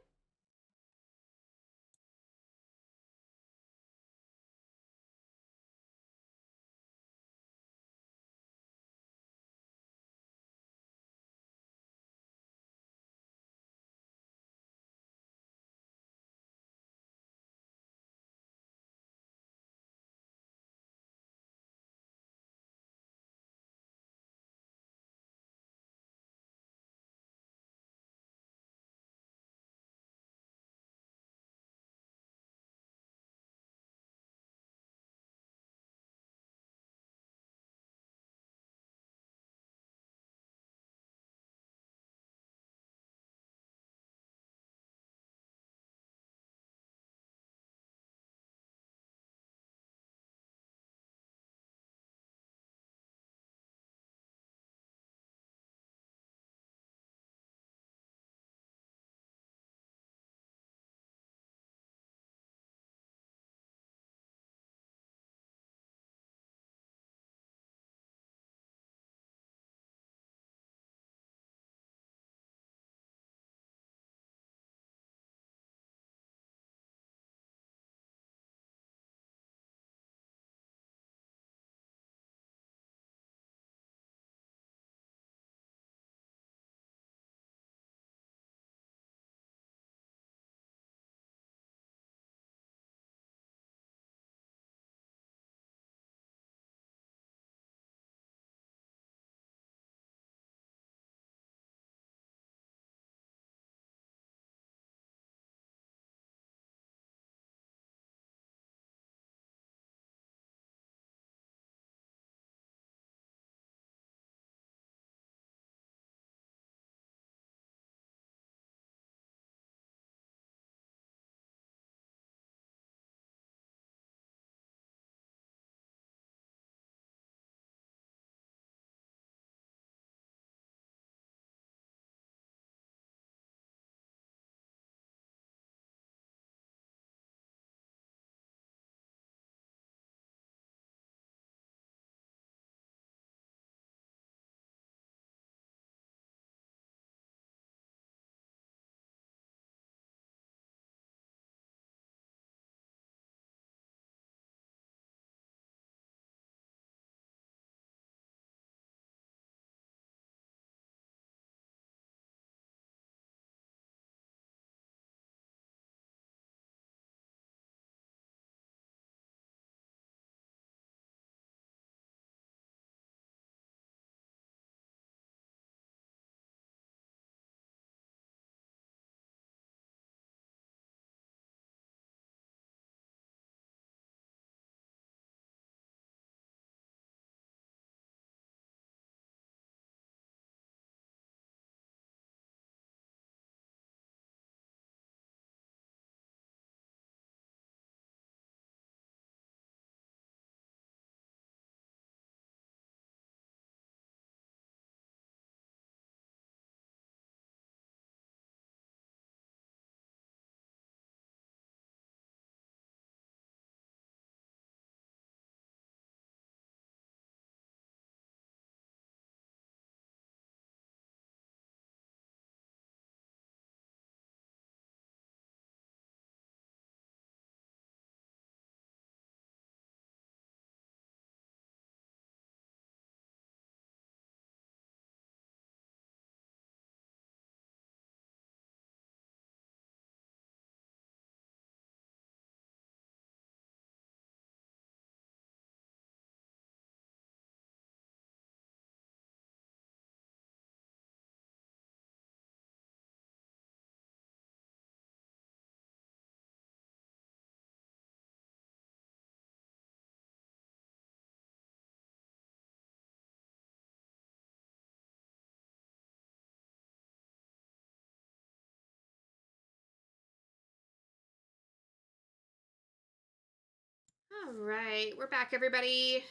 All right, we're back, everybody.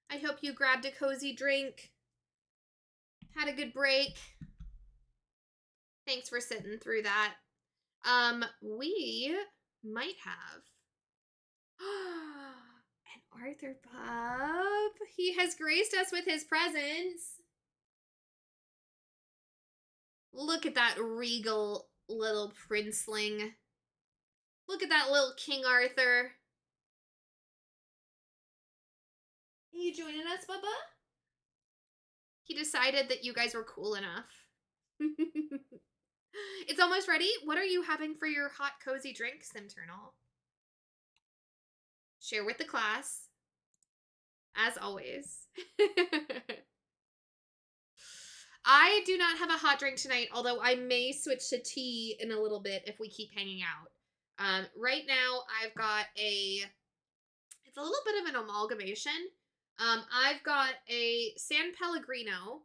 I hope you grabbed a cozy drink, had a good break. Thanks for sitting through that. We might have an Arthur Pup. He has graced us with his presence. Look at that regal little princeling. Look at that little King Arthur. Are you joining us, Bubba? He decided that you guys were cool enough. It's almost ready. What are you having for your hot, cozy drink, Simternal? Share with the class. As always. I do not have a hot drink tonight, although I may switch to tea in a little bit if we keep hanging out. Right now, I've got it's a little bit of an amalgamation. I've got a San Pellegrino,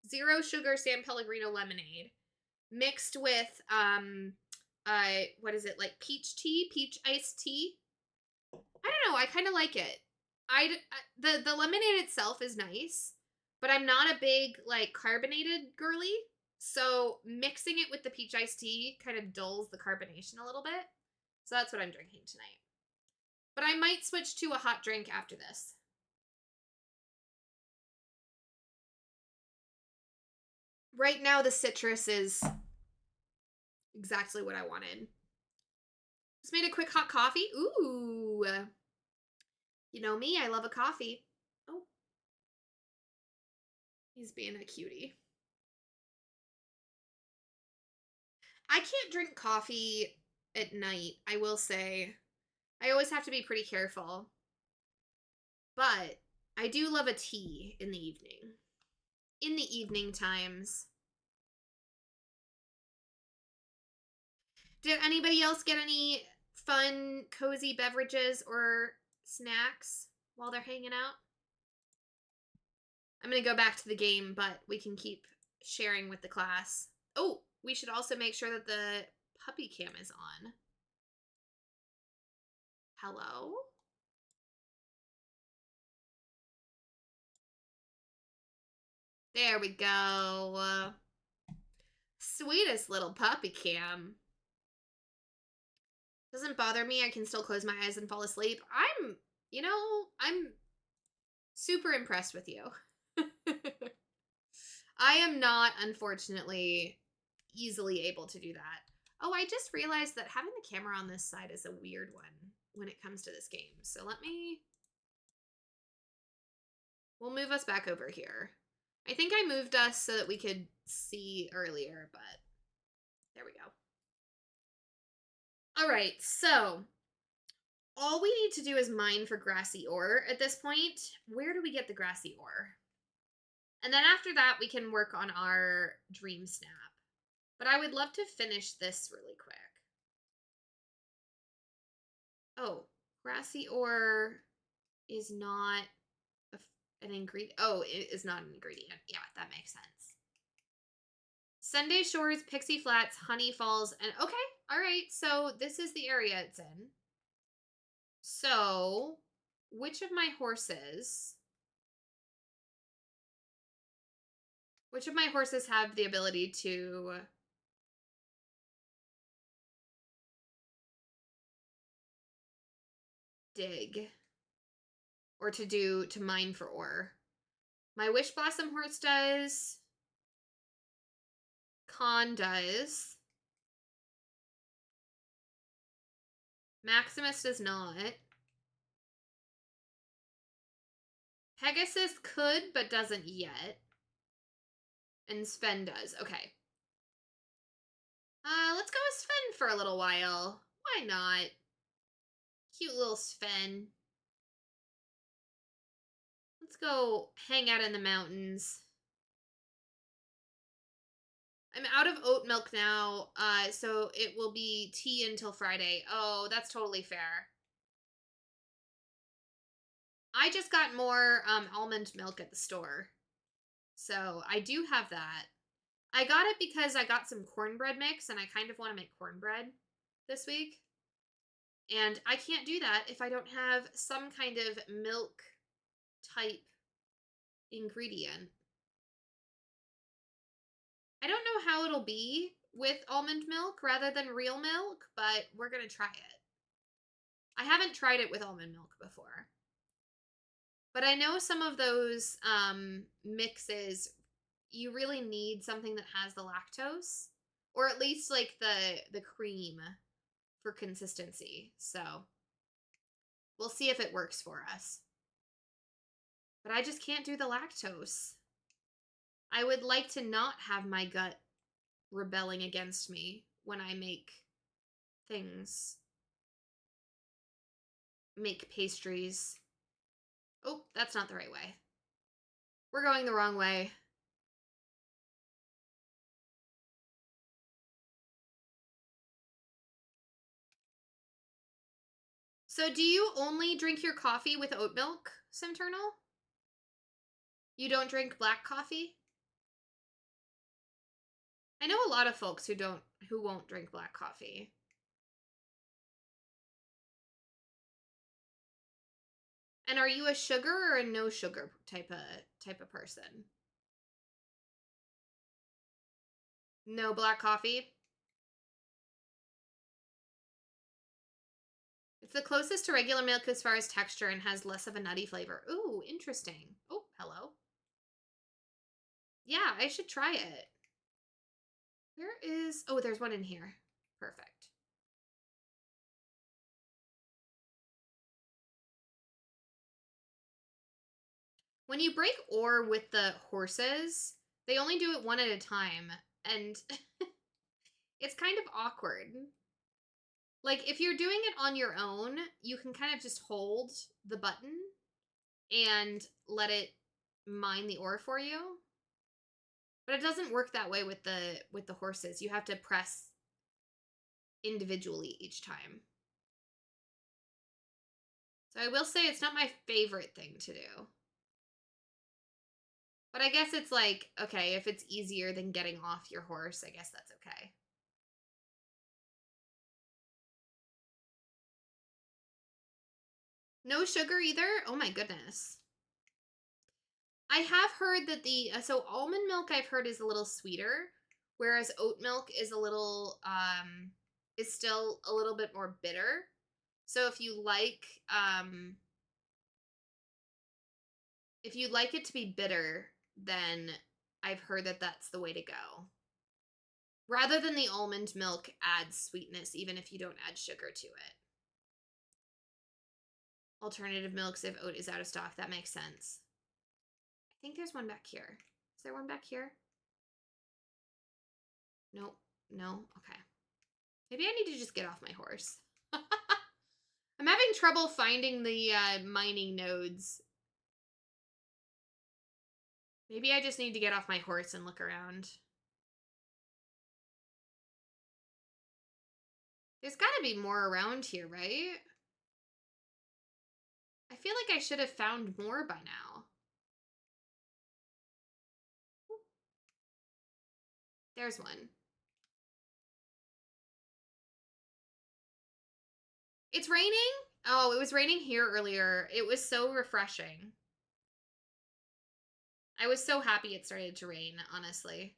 0 sugar San Pellegrino lemonade, mixed with, what is it, like peach tea, peach iced tea? I don't know, I kind of like it. The lemonade itself is nice, but I'm not a big, like, carbonated girly, so mixing it with the peach iced tea kind of dulls the carbonation a little bit. So that's what I'm drinking tonight. But I might switch to a hot drink after this. Right now, the citrus is exactly what I wanted. Just made a quick hot coffee. Ooh. You know me, I love a coffee. Oh. He's being a cutie. I can't drink coffee at night, I will say. I always have to be pretty careful. But I do love a tea in the evening. In the evening times. Did anybody else get any fun, cozy beverages or snacks while they're hanging out? I'm going to go back to the game, but we can keep sharing with the class. Oh, we should also make sure that the puppy cam is on. Hello? There we go. Sweetest little puppy cam. Doesn't bother me. I can still close my eyes and fall asleep. I'm super impressed with you. I am not, unfortunately, easily able to do that. Oh, I just realized that having the camera on this side is a weird one when it comes to this game. So we'll move us back over here. I think I moved us so that we could see earlier, but there we go. All right, so all we need to do is mine for grassy ore at this point. Where do we get the grassy ore? And then after that, we can work on our dream snap. But I would love to finish this really quick. Oh, grassy ore is not an ingredient. Oh, it is not an ingredient. Yeah, that makes sense. Sunday Shores, Pixie Flats, Honey Falls, and okay, all right. So this is the area it's in. So, which of my horses have the ability to dig or to mine for ore? My Wish Blossom horse does. Con does. Maximus does not. Pegasus could, but doesn't yet. And Sven does. Okay. Let's go with Sven for a little while. Why not? Cute little Sven. Let's go hang out in the mountains. I'm out of oat milk now, so it will be tea until Friday. Oh, that's totally fair. I just got more almond milk at the store. So I do have that. I got it because I got some cornbread mix and I kind of want to make cornbread this week. And I can't do that if I don't have some kind of milk type ingredient. I don't know how it'll be with almond milk rather than real milk, but we're going to try it. I haven't tried it with almond milk before. But I know some of those mixes, you really need something that has the lactose, or at least like the cream for consistency. So we'll see if it works for us. But I just can't do the lactose. I would like to not have my gut rebelling against me when I make things, make pastries. Oh, that's not the right way. We're going the wrong way. So do you only drink your coffee with oat milk, Simternal? You don't drink black coffee? I know a lot of folks who won't drink black coffee. And are you a sugar or a no sugar type of person? No black coffee? It's the closest to regular milk as far as texture and has less of a nutty flavor. Ooh, interesting. Oh, hello. Yeah, I should try it. Where is... Oh, there's one in here. Perfect. When you break ore with the horses, they only do it one at a time. And it's kind of awkward. Like, if you're doing it on your own, you can kind of just hold the button and let it mine the ore for you. But it doesn't work that way with the horses. You have to press individually each time. So I will say it's not my favorite thing to do. But I guess it's like, okay, if it's easier than getting off your horse, I guess that's okay. No sugar either? Oh my goodness. I have heard that so almond milk I've heard is a little sweeter, whereas oat milk is a little, is still a little bit more bitter. So if you like it to be bitter, then I've heard that that's the way to go. Rather than the almond milk adds sweetness, even if you don't add sugar to it. Alternative milks if oat is out of stock. That makes sense. I think there's one back here. Is there one back here? Nope. No? Okay. Maybe I need to just get off my horse. I'm having trouble finding the mining nodes. Maybe I just need to get off my horse and look around. There's got to be more around here, right? I feel like I should have found more by now. There's one. It's raining? Oh, it was raining here earlier. It was so refreshing. I was so happy it started to rain, honestly.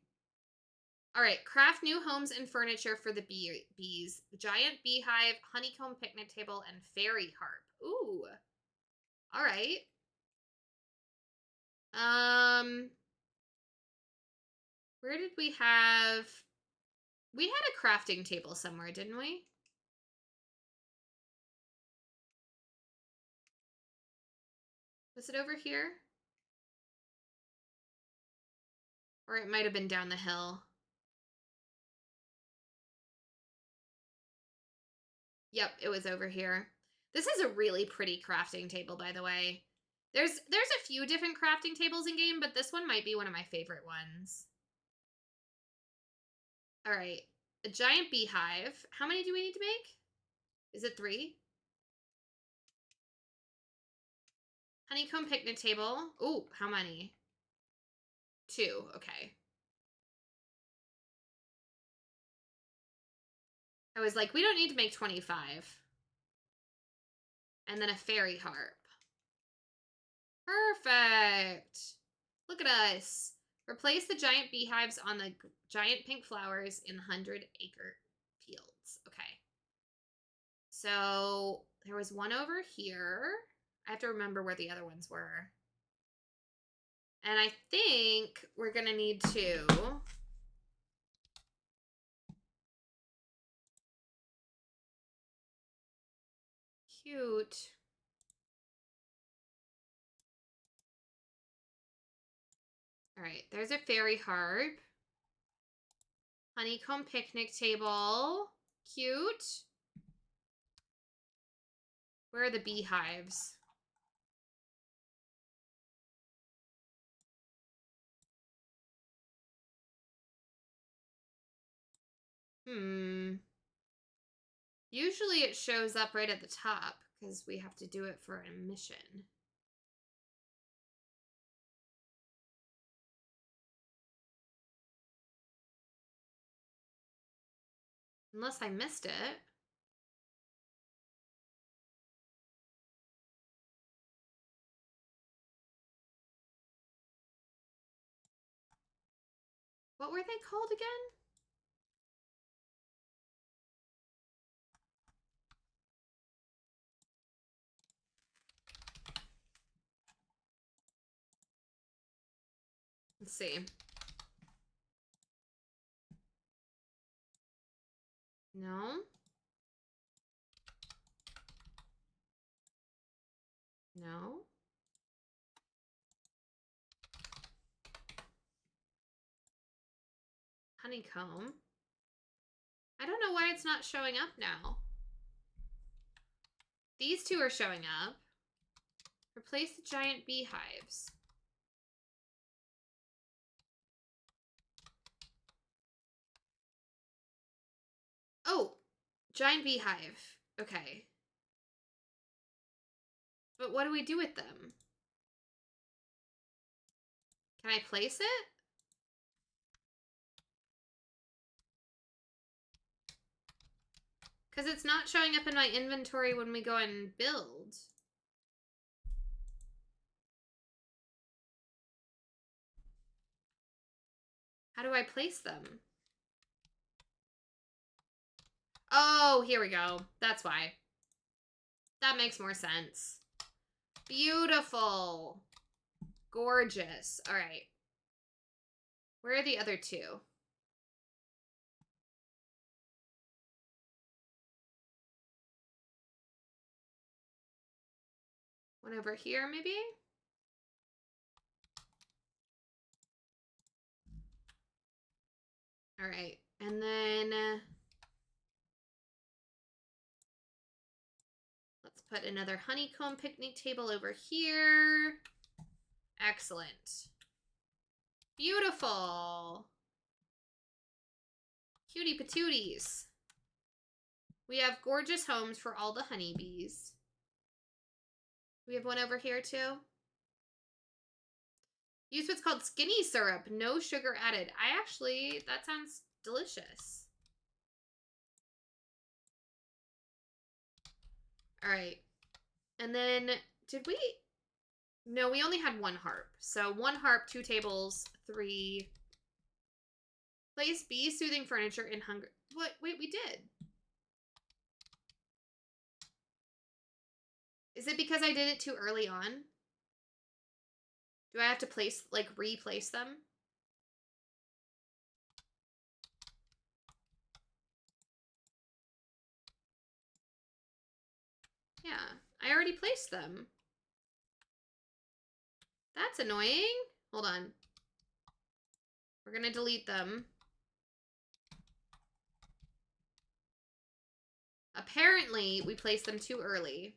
All right, craft new homes and furniture for the bees. Giant beehive, honeycomb picnic table, and fairy harp. Ooh. All right. Where did we have... We had a crafting table somewhere, didn't we? Was it over here? Or it might have been down the hill. Yep, it was over here. This is a really pretty crafting table, by the way. There's a few different crafting tables in game, but this one might be one of my favorite ones. All right, a giant beehive. How many do we need to make? Is it 3? Honeycomb picnic table. Ooh, how many? 2, okay. I was like, we don't need to make 25. And then a fairy harp. Perfect. Look at us. Replace the giant beehives on the giant pink flowers in 100-acre fields. Okay. So there was one over here. I have to remember where the other ones were. And I think we're gonna need to cute. All right, there's a fairy harp. Honeycomb picnic table. Cute. Where are the beehives? Usually it shows up right at the top because we have to do it for a mission. Unless I missed it. What were they called again? Let's see. No. No. Honeycomb. I don't know why it's not showing up now. These two are showing up. Replace the giant beehives. Oh, giant beehive. Okay. But what do we do with them? Can I place it? Because it's not showing up in my inventory when we go and build. How do I place them? Oh, here we go. That's why. That makes more sense. Beautiful. Gorgeous. All right. Where are the other two? One over here, maybe? All right. And then let's put another honeycomb picnic table over here. Excellent. Beautiful. Cutie patooties. We have gorgeous homes for all the honeybees. We have one over here too. Use what's called skinny syrup. No sugar added. That sounds delicious. All right. And then no, we only had one harp. So one harp, 2 tables, 3. Place bee soothing furniture in hunger. What? Wait, we did. Is it because I did it too early on? Do I have to replace them? Yeah, I already placed them. That's annoying. Hold on. We're gonna delete them. Apparently, we placed them too early.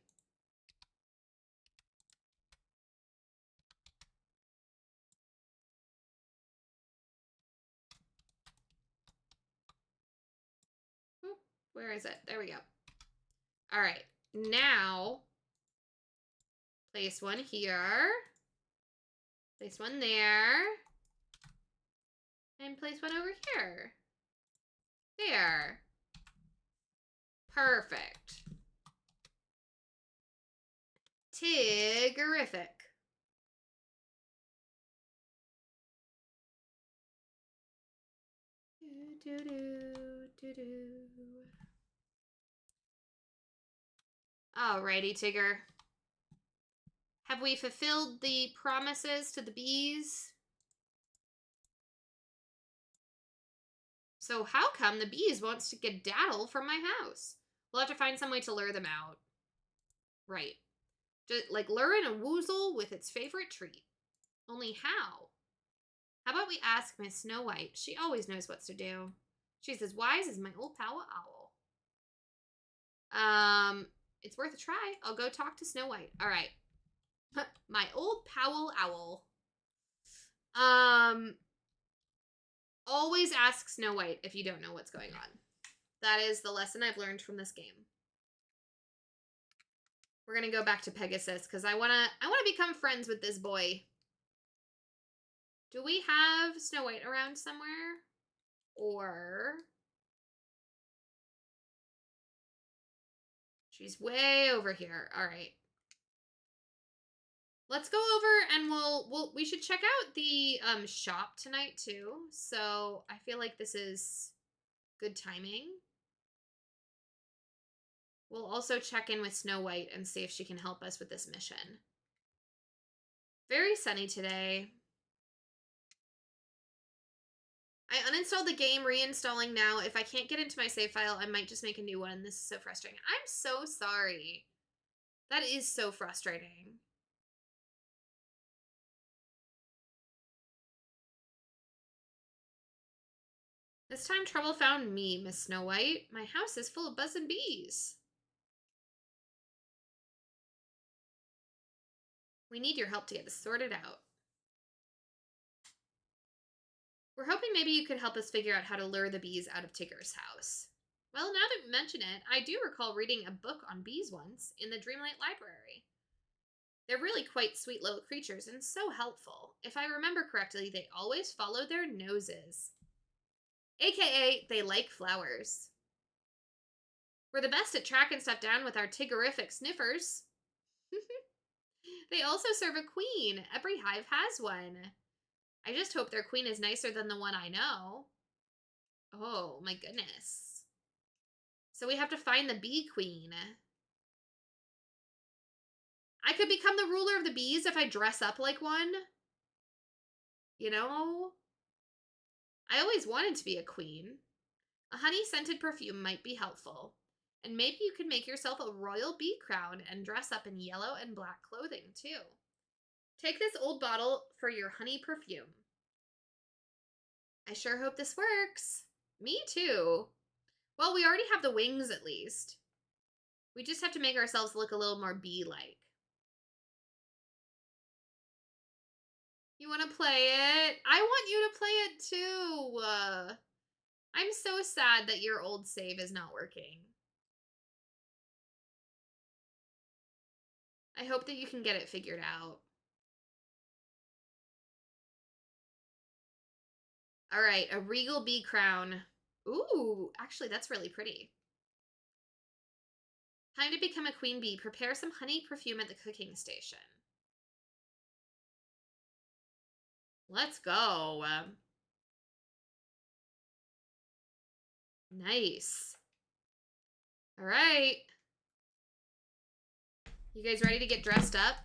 Oop, where is it? There we go. All right, now place one here. Place one there. And place one over here. There. Perfect. Tigerific. Alrighty, Tigger. Have we fulfilled the promises to the bees? So how come the bees wants to get daddle from my house? We'll have to find some way to lure them out. Right. Just like luring a woozle with its favorite treat. Only how? How about we ask Miss Snow White? She always knows what to do. She's as wise as my old pal Owl. It's worth a try. I'll go talk to Snow White. All right. My old pal Owl. Always ask Snow White if you don't know what's going on. That is the lesson I've learned from this game. We're gonna go back to Pegasus because I wanna become friends with this boy. Do we have Snow White around somewhere? Or she's way over here. All right. Let's go over and we should check out the shop tonight too. So I feel like this is good timing. We'll also check in with Snow White and see if she can help us with this mission. Very sunny today. I uninstalled the game, reinstalling now. If I can't get into my save file, I might just make a new one. This is so frustrating. I'm so sorry. That is so frustrating. This time trouble found me, Miss Snow White. My house is full of buzzing bees. We need your help to get this sorted out. We're hoping maybe you could help us figure out how to lure the bees out of Tigger's house. Well, now that you mention it, I do recall reading a book on bees once in the Dreamlight Library. They're really quite sweet little creatures and so helpful. If I remember correctly, they always follow their noses. AKA, they like flowers. We're the best at tracking stuff down with our Tiggerific sniffers. They also serve a queen. Every hive has one. I just hope their queen is nicer than the one I know. Oh, my goodness. So we have to find the bee queen. I could become the ruler of the bees if I dress up like one. You know? I always wanted to be a queen. A honey-scented perfume might be helpful. And maybe you could make yourself a royal bee crown and dress up in yellow and black clothing, too. Take this old bottle for your honey perfume. I sure hope this works. Me too. Well, we already have the wings, at least. We just have to make ourselves look a little more bee-like. You want to play it? I want you to play it too. I'm so sad that your old save is not working. I hope that you can get it figured out. All right, a regal bee crown. Ooh, actually, that's really pretty. Time to become a queen bee. Prepare some honey perfume at the cooking station. Let's go. Nice. All right. You guys ready to get dressed up?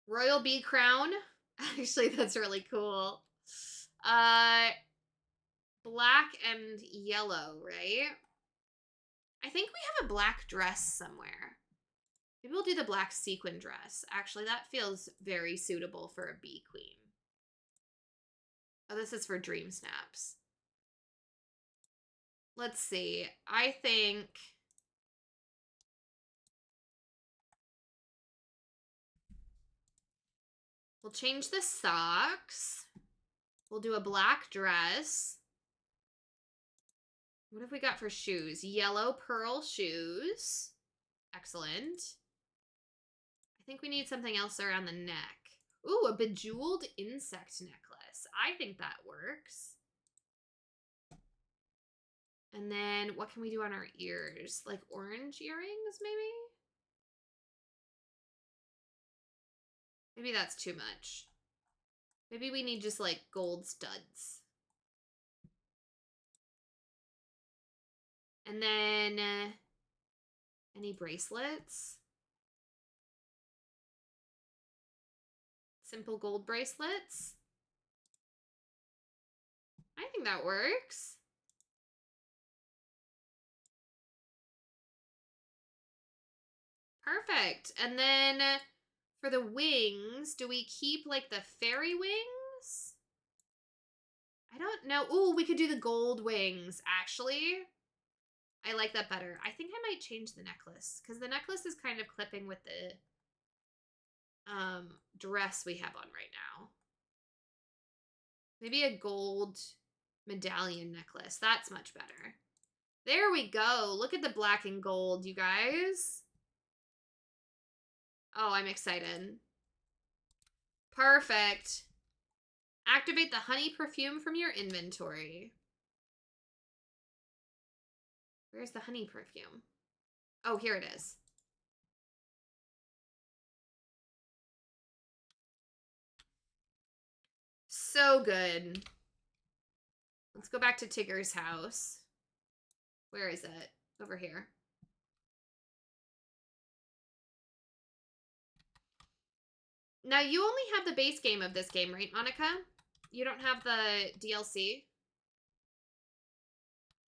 Royal bee crown. Actually, that's really cool. Black and yellow, right? I think we have a black dress somewhere. Maybe we'll do the black sequin dress. Actually, that feels very suitable for a bee queen. Oh, this is for Dreamsnaps. Let's see. I think we'll change the socks. We'll do a black dress. What have we got for shoes? Yellow pearl shoes. Excellent. I think we need something else around the neck. Ooh, a bejeweled insect necklace. I think that works. And then what can we do on our ears? Like orange earrings, maybe? Maybe that's too much. Maybe we need just like gold studs. And then any bracelets? Simple gold bracelets. I think that works. Perfect. And then for the wings, do we keep like the fairy wings? I don't know. Ooh, we could do the gold wings, actually. I like that better. I think I might change the necklace because the necklace is kind of clipping with the dress we have on right now. Maybe a gold medallion necklace. That's much better. There we go. Look at the black and gold, you guys. Oh, I'm excited. Perfect. Activate the honey perfume from your inventory. Where's the honey perfume? Oh, here it is. So good. Let's go back to Tigger's house. Where is it? Over here. Now, you only have the base game of this game, right, Monica? You don't have the DLC?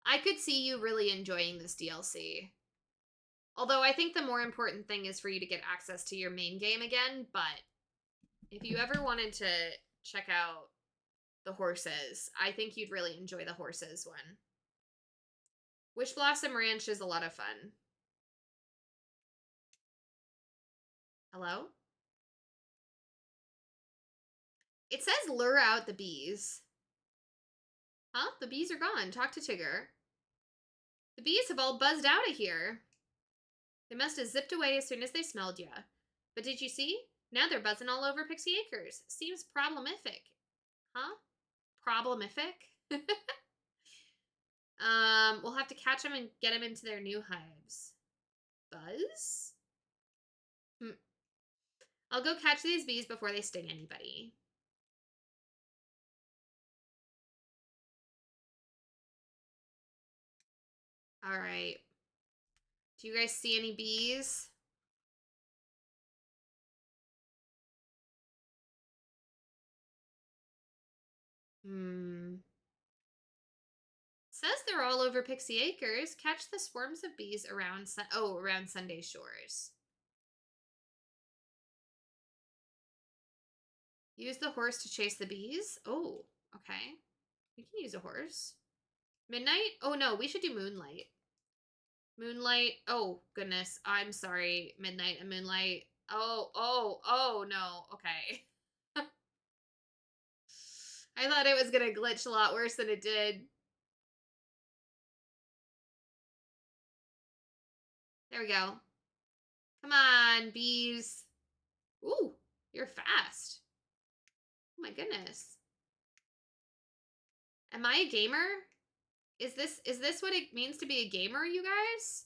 I could see you really enjoying this DLC. Although I think the more important thing is for you to get access to your main game again, but if you ever wanted to check out the horses, I think you'd really enjoy the horses one. Wish Blossom Ranch is a lot of fun. Hello? It says lure out the bees. Huh? The bees are gone. Talk to Tigger. The bees have all buzzed out of here. They must have zipped away as soon as they smelled ya. But did you see? Now they're buzzing all over Pixie Acres. Seems problematic. Huh? Problematic? We'll have to catch them and get them into their new hives. Buzz? I'll go catch these bees before they sting anybody. All right. Do you guys see any bees? Says they're all over Pixie Acres. Catch the swarms of bees around around Sunday Shores. Use the horse to chase the bees. Oh, okay. We can use a horse. Midnight? Oh no, we should do moonlight. Moonlight. Oh goodness. I'm sorry. Midnight and moonlight. Oh no. Okay. I thought it was gonna glitch a lot worse than it did. There we go. Come on, bees. Ooh, you're fast. Oh my goodness. Am I a gamer? Is this what it means to be a gamer, you guys?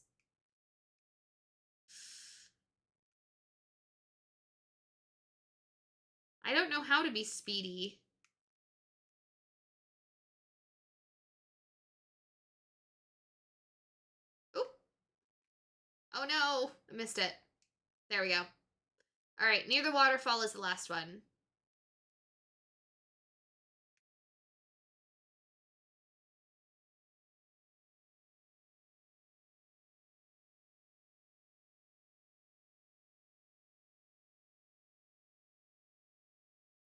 I don't know how to be speedy. Oop. Oh no, I missed it. There we go. All right, near the waterfall is the last one.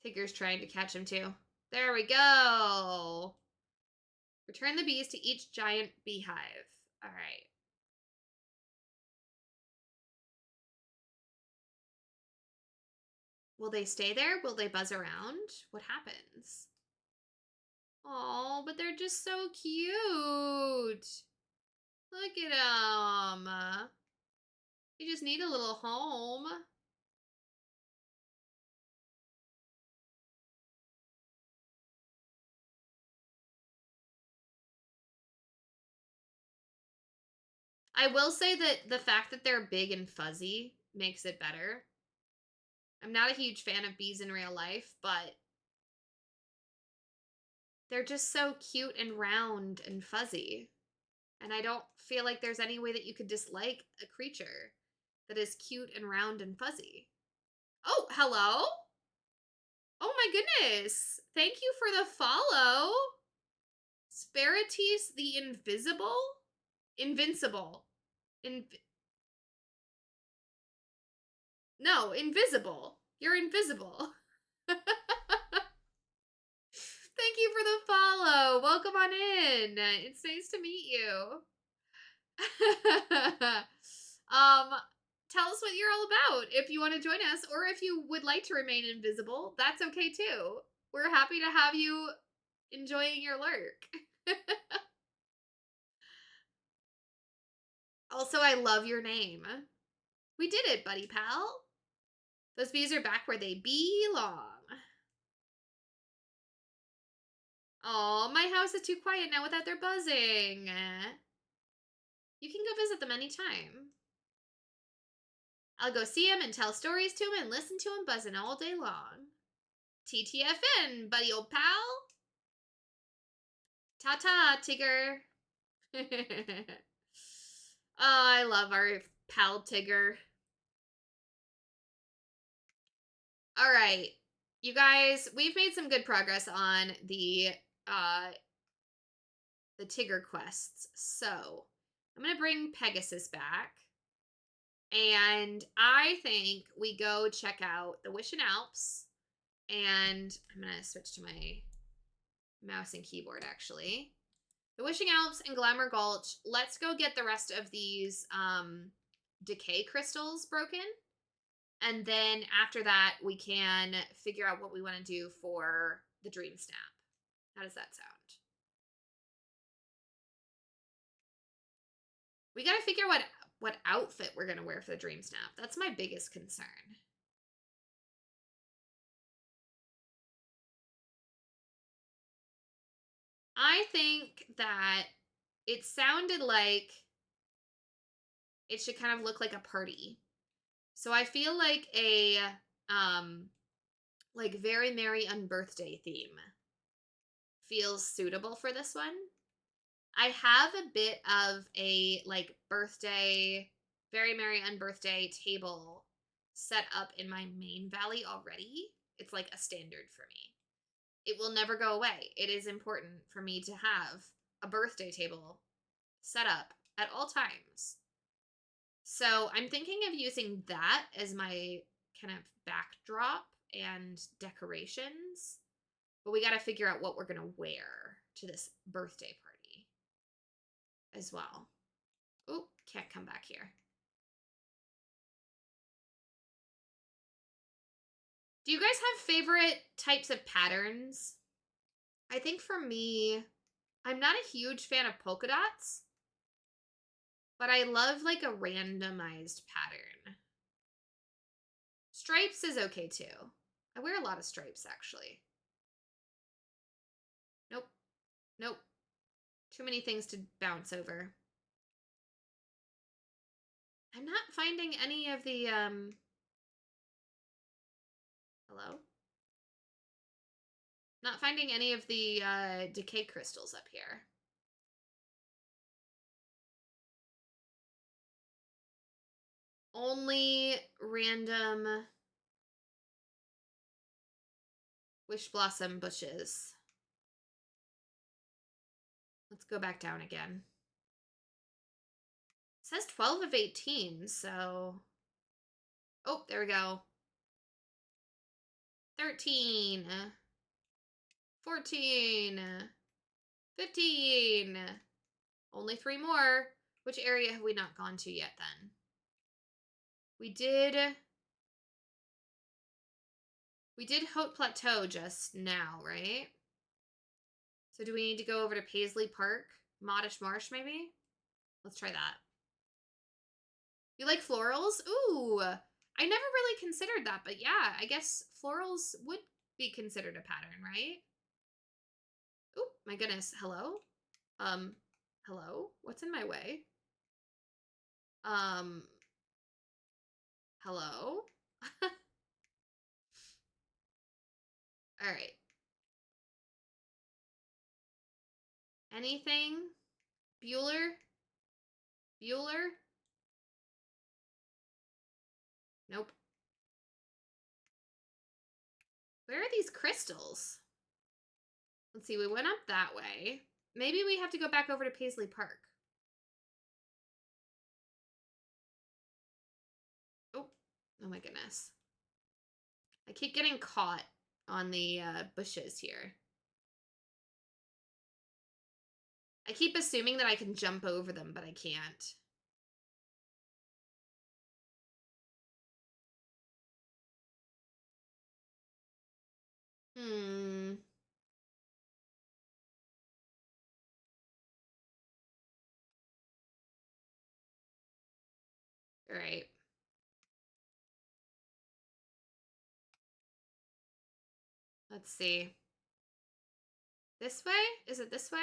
Tigger's trying to catch him too. There we go. Return the bees to each giant beehive. All right. Will they stay there? Will they buzz around? What happens? Oh, but they're just so cute. Look at them. They just need a little home. I will say that the fact that they're big and fuzzy makes it better. I'm not a huge fan of bees in real life, but they're just so cute and round and fuzzy. And I don't feel like there's any way that you could dislike a creature that is cute and round and fuzzy. Oh, hello? Oh my goodness. Thank you for the follow. Spirites the Invisible? Invincible. No, invisible. You're invisible. Thank you for the follow. Welcome on in. It's nice to meet you. um, tell us what you're all about. If you want to join us, or if you would like to remain invisible, that's okay too. We're happy to have you enjoying your lurk. Also, I love your name. We did it, buddy pal. Those bees are back where they belong. Oh, my house is too quiet now without their buzzing. You can go visit them anytime. I'll go see him and tell stories to him and listen to him buzzing all day long. TTFN, buddy old pal. Ta-ta, Tigger. Oh, I love our pal Tigger. All right, you guys, we've made some good progress on the Tigger quests. So I'm gonna bring Pegasus back, and I think we go check out the Wishing Alps. And I'm gonna switch to my mouse and keyboard actually. The Wishing Alps and Glamour Gulch. Let's go get the rest of these decay crystals broken. And then after that, we can figure out what we want to do for the Dream Snap. How does that sound? We got to figure out what outfit we're going to wear for the Dream Snap. That's my biggest concern. I think that it sounded like it should kind of look like a party. So I feel like a like very merry unbirthday theme feels suitable for this one. I have a bit of a like birthday, very merry unbirthday table set up in my main valley already. It's like a standard for me. It will never go away. It is important for me to have a birthday table set up at all times. So I'm thinking of using that as my kind of backdrop and decorations. But we got to figure out what we're going to wear to this birthday party as well. Oh, can't come back here. Do you guys have favorite types of patterns? I think for me, I'm not a huge fan of polka dots, but I love like a randomized pattern. Stripes is okay too. I wear a lot of stripes actually. Nope. Nope. Too many things to bounce over. I'm not finding any of the, hello? Not finding any of the decay crystals up here. Only random wish blossom bushes. Let's go back down again. It says 12 of 18, so... Oh, there we go. 13. 14. 15. Only 3 more. Which area have we not gone to yet, then? We did Haute Plateau just now, right? So do we need to go over to Paisley Park? Modish Marsh, maybe? Let's try that. You like florals? Ooh, I never really considered that, but yeah, I guess florals would be considered a pattern, right? Oh, my goodness. Hello? Hello? What's in my way? Hello? All right. Anything? Bueller? Bueller? Nope. Where are these crystals? Let's see, we went up that way. Maybe we have to go back over to Paisley Park. Oh, oh my goodness. I keep getting caught on the bushes here. I keep assuming that I can jump over them, but I can't. Hmm. All right. Let's see. This way? Is it this way?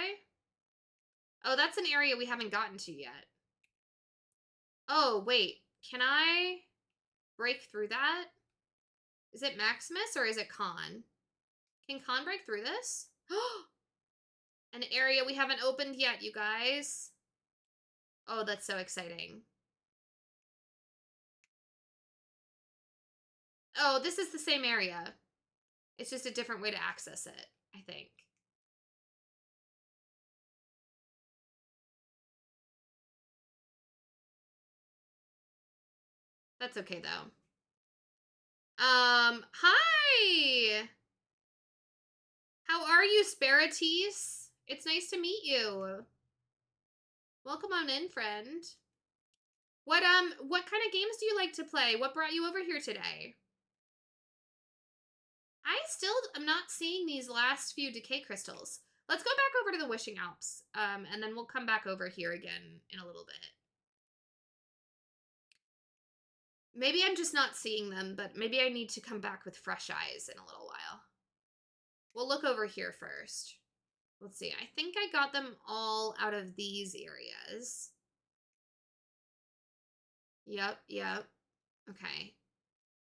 Oh, that's an area we haven't gotten to yet. Oh, wait. Can I break through that? Is it Maximus or is it Con? Can Con break through this? An area we haven't opened yet, you guys. Oh, that's so exciting. Oh, this is the same area. It's just a different way to access it, I think. That's okay, though. Hi! How are you, Sparatis? It's nice to meet you. Welcome on in, friend. What kind of games do you like to play? What brought you over here today? I still am not seeing these last few decay crystals. Let's go back over to the Wishing Alps, and then we'll come back over here again in a little bit. Maybe I'm just not seeing them, but maybe I need to come back with fresh eyes in a little while. We'll look over here first. Let's see. I think I got them all out of these areas. Yep, yep. Okay.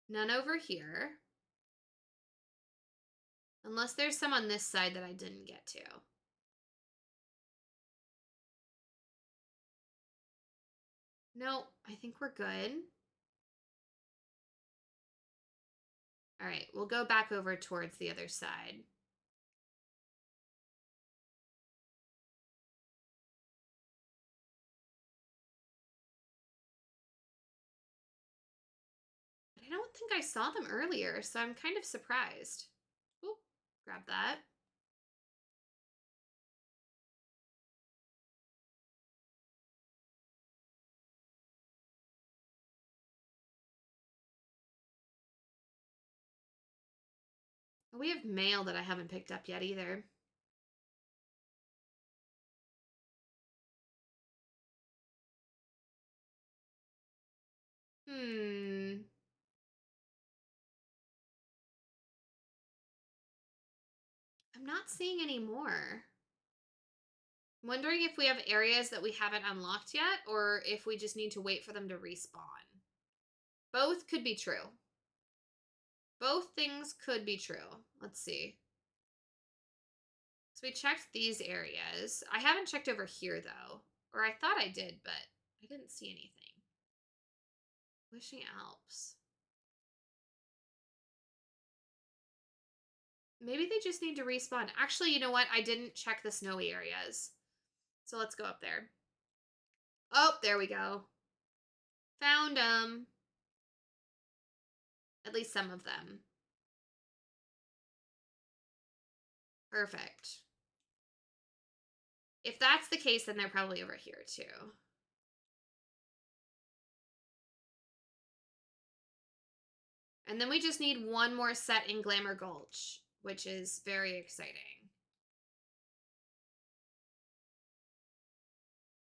None over here. Unless there's some on this side that I didn't get to. No, I think we're good. All right, we'll go back over towards the other side. But I don't think I saw them earlier, so I'm kind of surprised. Oop, grab that. We have mail that I haven't picked up yet either. Hmm. I'm not seeing any more. I'm wondering if we have areas that we haven't unlocked yet, or if we just need to wait for them to respawn. Both could be true. Both things could be true. Let's see. So we checked these areas. I haven't checked over here, though. Or I thought I did, but I didn't see anything. Wishing Alps. Maybe they just need to respawn. Actually, you know what? I didn't check the snowy areas. So let's go up there. Oh, there we go. Found them. At least some of them. Perfect. If that's the case, then they're probably over here too. And then we just need one more set in Glamour Gulch, which is very exciting.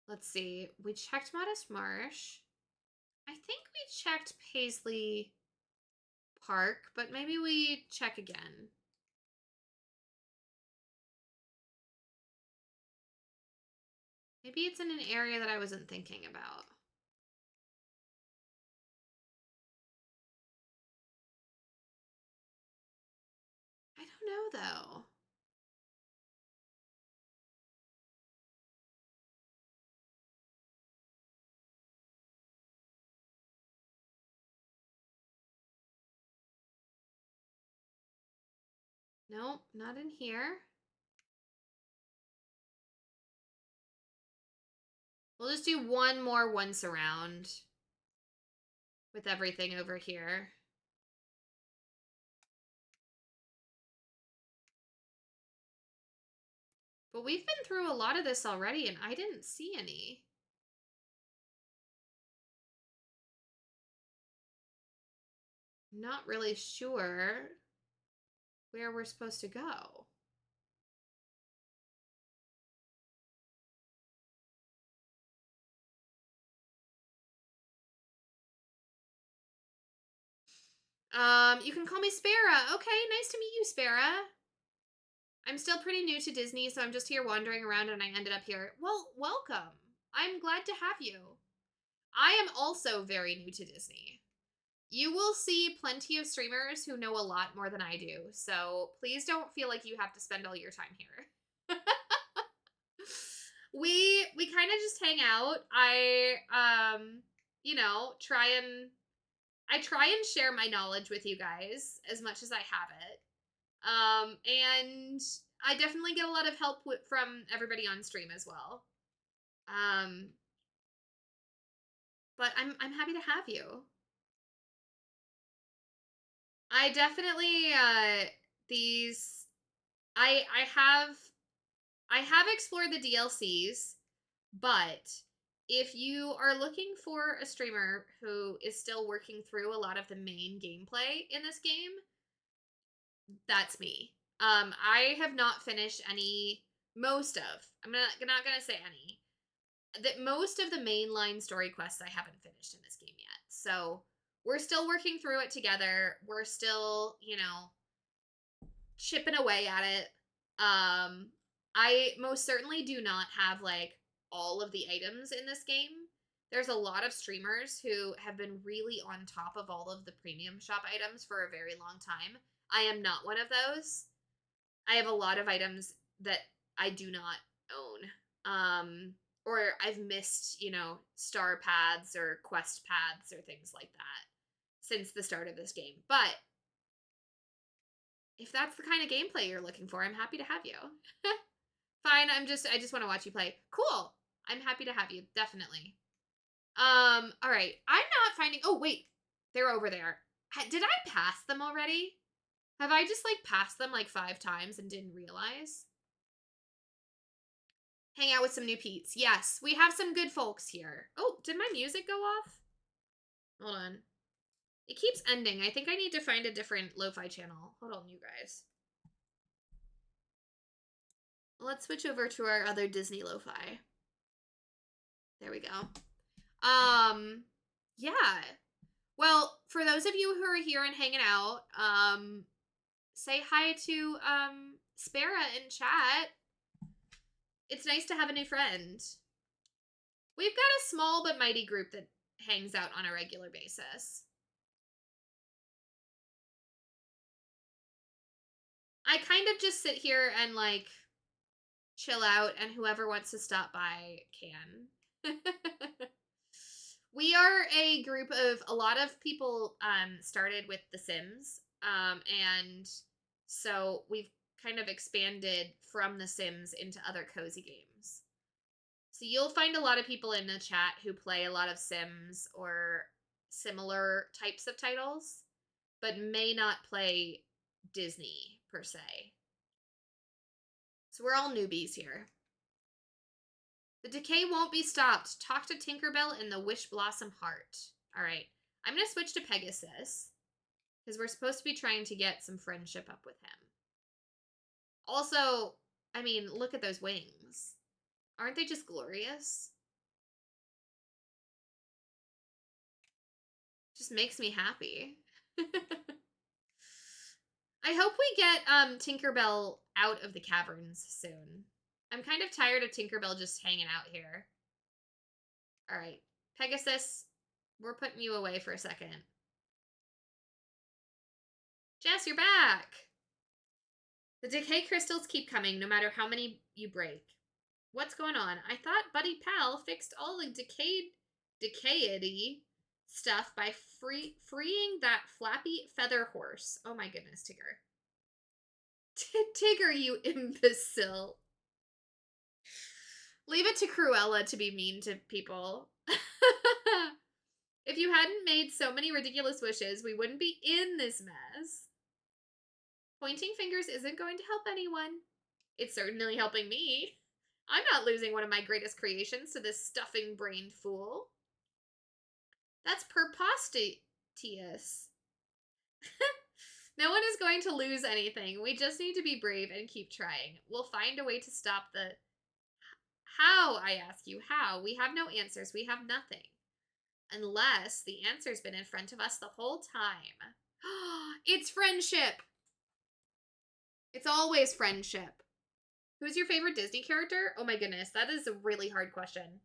Let's see. We checked Modest Marsh. I think we checked Paisley Park, but maybe we check again. Maybe it's in an area that I wasn't thinking about. I don't know, though. Nope, not in here. We'll just do one more once around with everything over here. But we've been through a lot of this already, and I didn't see any. Not really sure where we're supposed to go. You can call me Spara. Okay, nice to meet you, Spara. I'm still pretty new to Disney, so I'm just here wandering around and I ended up here. Well, welcome. I'm glad to have you. I am also very new to Disney. You will see plenty of streamers who know a lot more than I do, so please don't feel like you have to spend all your time here. we kind of just hang out. You know, try and share my knowledge with you guys as much as I have it. And I definitely get a lot of help from everybody on stream as well. But I'm happy to have you. I definitely these I have explored the DLCs, but if you are looking for a streamer who is still working through a lot of the main gameplay in this game, that's me. I have not finished most of. I'm not gonna say any. That most of the mainline story quests I haven't finished in this game yet. So we're still working through it together. We're still, you know, chipping away at it. I most certainly do not have like all of the items in this game. There's a lot of streamers who have been really on top of all of the premium shop items for a very long time. I am not one of those. I have a lot of items that I do not own. Or I've missed, you know, star paths or quest paths or things like that since the start of this game. But if that's the kind of gameplay you're looking for, I'm happy to have you. Fine, I just want to watch you play. Cool. I'm happy to have you, definitely. All right. I'm not finding. Oh, wait. They're over there. Did I pass them already? Have I just like passed them like 5 times and didn't realize? Hang out with some new peeps. Yes, we have some good folks here. Oh, did my music go off? Hold on. It keeps ending. I think I need to find a different lo-fi channel. Hold on, you guys. Let's switch over to our other Disney lo-fi. There we go. Yeah. Well, for those of you who are here and hanging out, say hi to Spara in chat. It's nice to have a new friend. We've got a small but mighty group that hangs out on a regular basis. I kind of just sit here and like chill out, and whoever wants to stop by can. We are a group of a lot of people started with The Sims, and so we've kind of expanded from The Sims into other cozy games. So you'll find a lot of people in the chat who play a lot of Sims or similar types of titles, but may not play Disney per se. So we're all newbies here. The decay won't be stopped. Talk to Tinkerbell in the Wish Blossom Heart. All right. I'm going to switch to Pegasus because we're supposed to be trying to get some friendship up with him. Also, I mean, look at those wings. Aren't they just glorious? Just makes me happy. I hope we get Tinkerbell out of the caverns soon. I'm kind of tired of Tinkerbell just hanging out here. All right, Pegasus, we're putting you away for a second. Jess, you're back! The decay crystals keep coming no matter how many you break. What's going on? I thought Buddy Pal fixed all the decayedy stuff by freeing that flappy feather horse. Oh my goodness, Tigger. Tigger, you imbecile. Leave it to Cruella to be mean to people. If you hadn't made so many ridiculous wishes, we wouldn't be in this mess. Pointing fingers isn't going to help anyone. It's certainly helping me. I'm not losing one of my greatest creations to this stuffing-brained fool. That's preposterous. No one is going to lose anything. We just need to be brave and keep trying. We'll find a way to stop the... How, I ask you, how? We have no answers. We have nothing. Unless the answer's been in front of us the whole time. It's friendship! It's always friendship. Who's your favorite Disney character? Oh my goodness, that is a really hard question.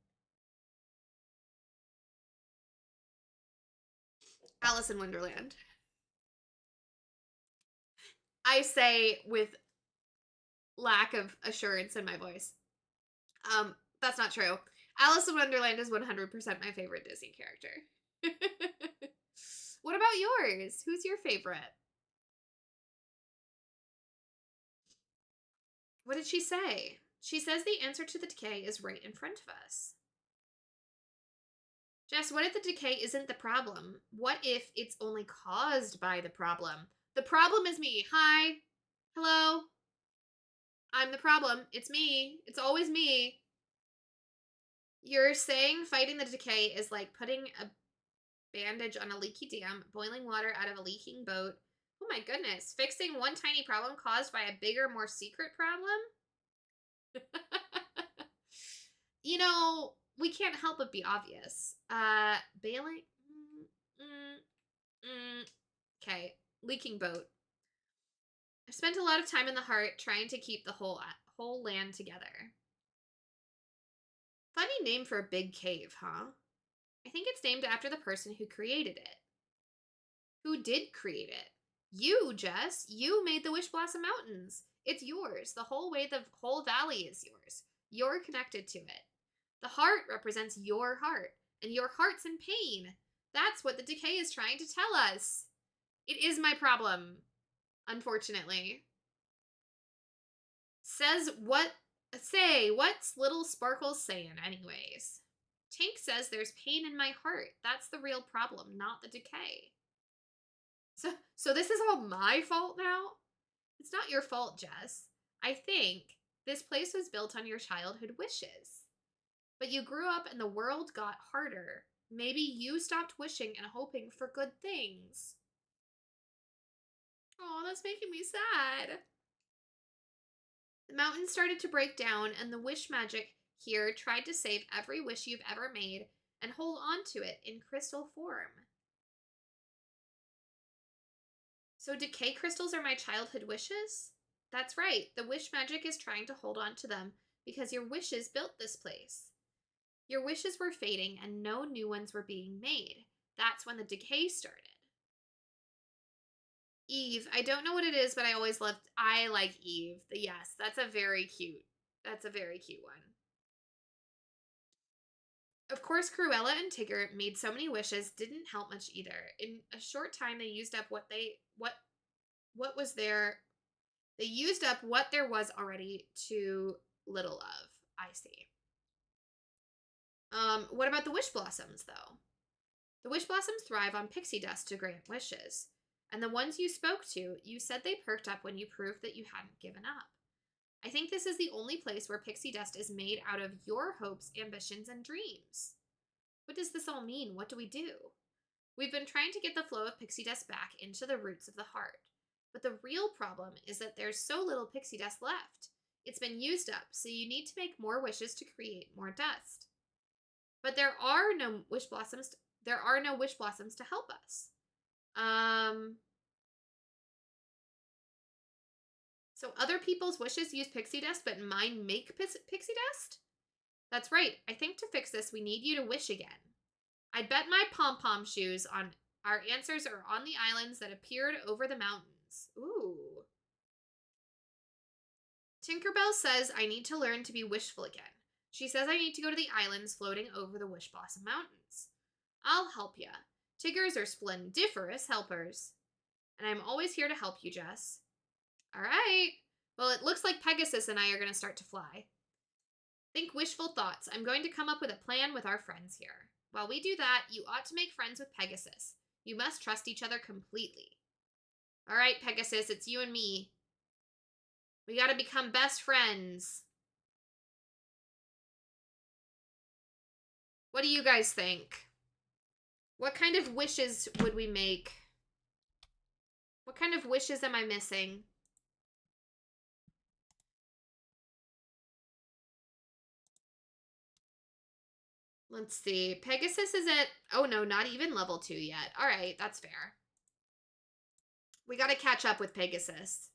Alice in Wonderland. I say with lack of assurance in my voice. That's not true. Alice in Wonderland is 100% my favorite Disney character. What about yours? Who's your favorite? What did she say? She says the answer to the decay is right in front of us. Jess, what if the decay isn't the problem? What if it's only caused by the problem? The problem is me. Hi. Hello. I'm the problem. It's me. It's always me. You're saying fighting the decay is like putting a bandage on a leaky dam, boiling water out of a leaking boat. Oh my goodness. Fixing one tiny problem caused by a bigger, more secret problem? You know, we can't help but be obvious. Bailing? Okay. Leaking boat. I've spent a lot of time in the heart trying to keep the whole land together. Funny name for a big cave, huh? I think it's named after the person who created it. Who did create it? You, Jess. You made the Wish Blossom Mountains. It's yours. The whole valley is yours. You're connected to it. The heart represents your heart, and your heart's in pain. That's what the decay is trying to tell us. It is my problem, unfortunately. What's little Sparkles saying anyways? Tank says there's pain in my heart. That's the real problem, not the decay. So this is all my fault now? It's not your fault, Jess. I think this place was built on your childhood wishes. But you grew up and the world got harder. Maybe you stopped wishing and hoping for good things. Oh, that's making me sad. The mountain started to break down, and the wish magic here tried to save every wish you've ever made and hold on to it in crystal form. So decay crystals are my childhood wishes? That's right. The wish magic is trying to hold on to them because your wishes built this place. Your wishes were fading and no new ones were being made. That's when the decay started. Eve. I don't know what it is, but I like Eve. Yes, that's a very cute one. Of course, Cruella and Tigger made so many wishes didn't help much either. In a short time, they used up what there was already too little of. I see. What about the wish blossoms, though? The wish blossoms thrive on pixie dust to grant wishes. And the ones you spoke to, you said they perked up when you proved that you hadn't given up. I think this is the only place where pixie dust is made out of your hopes, ambitions, and dreams. What does this all mean? What do we do? We've been trying to get the flow of pixie dust back into the roots of the heart. But the real problem is that there's so little pixie dust left. It's been used up, so you need to make more wishes to create more dust. But there are no wish blossoms to help us. So other people's wishes use pixie dust, but mine make pixie dust? That's right. I think to fix this, we need you to wish again. I'd bet my pom-pom shoes on our answers are on the islands that appeared over the mountains. Ooh. Tinkerbell says I need to learn to be wishful again. She says I need to go to the islands floating over the Wish Blossom Mountains. I'll help ya. Tiggers are splendiferous helpers. And I'm always here to help you, Jess. All right. Well, it looks like Pegasus and I are going to start to fly. Think wishful thoughts. I'm going to come up with a plan with our friends here. While we do that, you ought to make friends with Pegasus. You must trust each other completely. All right, Pegasus, it's you and me. We got to become best friends. What do you guys think? What kind of wishes would we make? What kind of wishes am I missing? Let's see. Pegasus is at... Oh, no, not even level 2 yet. All right, that's fair. We got to catch up with Pegasus.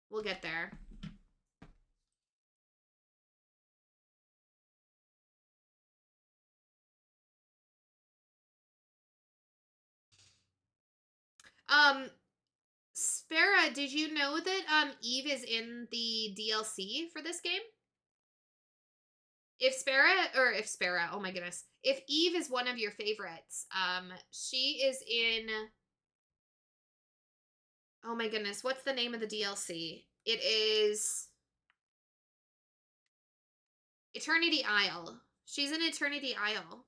We'll get there. Spara, did you know that Eve is in the DLC for this game? If Spara, oh my goodness. If Eve is one of your favorites, she is in... Oh my goodness, what's the name of the DLC? It is Eternity Isle. She's in Eternity Isle.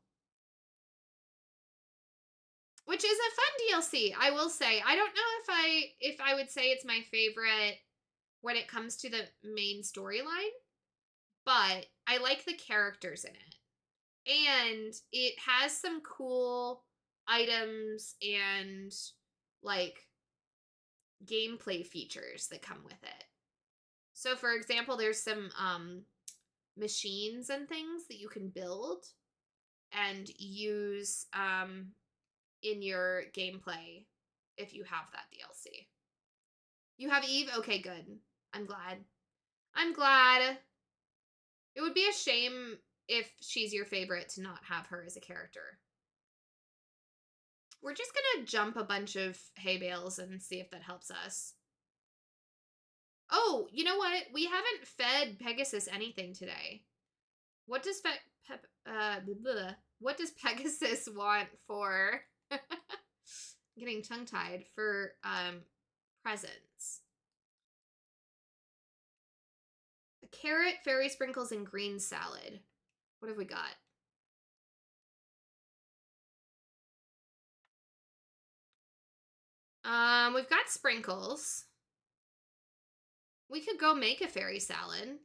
Which is a fun DLC, I will say. I don't know if I would say it's my favorite when it comes to the main storyline, but I like the characters in it. And it has some cool items and like gameplay features that come with it. So for example, there's some machines and things that you can build and use in your gameplay if you have that DLC. You have Eve? Okay, good. I'm glad. I'm glad. It would be a shame if she's your favorite to not have her as a character. We're just gonna jump a bunch of hay bales and see if that helps us. Oh, you know what? We haven't fed Pegasus anything today. What does what does Pegasus want for getting tongue-tied for presents? A carrot, fairy sprinkles, and green salad. What have we got? We've got sprinkles. We could go make a fairy salad.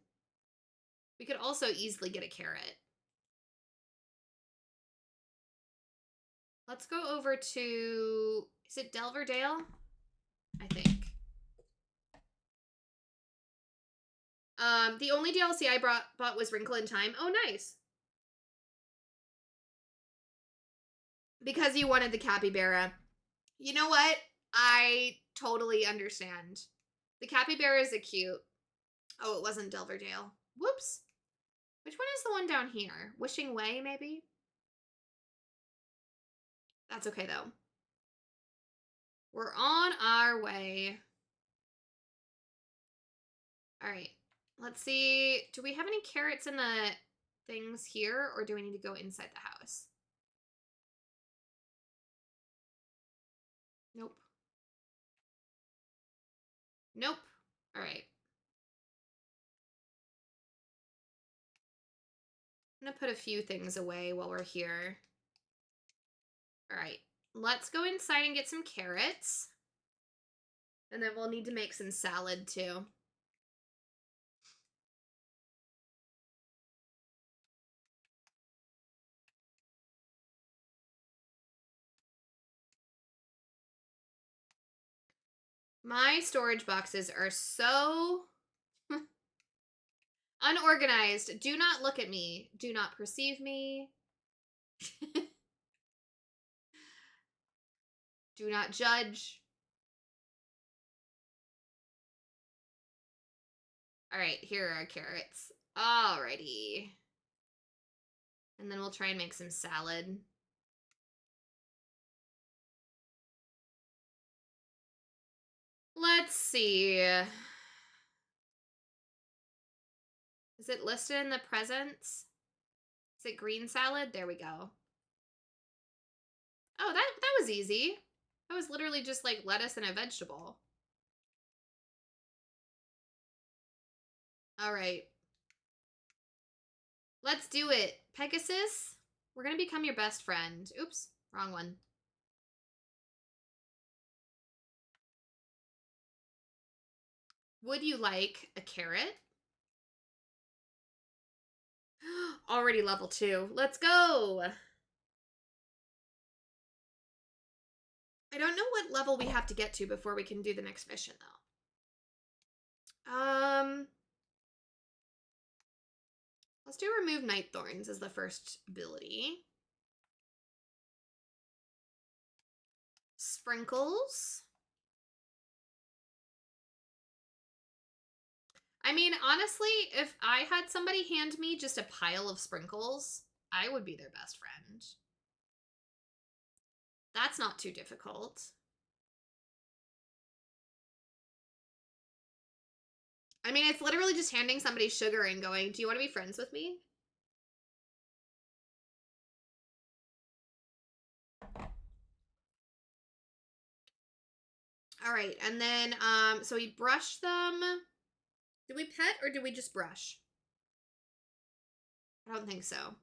We could also easily get a carrot. Let's go over to, is it Delverdale? I think. The only DLC I bought was Wrinkle in Time. Oh, nice. Because you wanted the capybara. You know what? I totally understand. The capybaras are cute. Oh, it wasn't Delverdale. Whoops. Which one is the one down here? Wishing Way, maybe? That's okay, though. We're on our way. All right. Let's see. Do we have any carrots in the things here, or do we need to go inside the house? Nope. Nope. All right. I'm gonna put a few things away while we're here. All right. Let's go inside and get some carrots. And then we'll need to make some salad too. My storage boxes are so unorganized. Do not look at me. Do not perceive me. Do not judge. All right, here are our carrots. Alrighty. And then we'll try and make some salad. Let's see. Is it listed in the presents? Is it green salad? There we go. Oh, that was easy. That was literally just like lettuce and a vegetable. All right. Let's do it. Pegasus, we're going to become your best friend. Oops, wrong one. Would you like a carrot? Already level 2. Let's go. I don't know what level we have to get to before we can do the next mission, though. Let's do remove night thorns as the first ability. Sprinkles. I mean, honestly, if I had somebody hand me just a pile of sprinkles, I would be their best friend. That's not too difficult. I mean, it's literally just handing somebody sugar and going, do you want to be friends with me? All right, and then, so we brush them. Did we pet or did we just brush? I don't think so.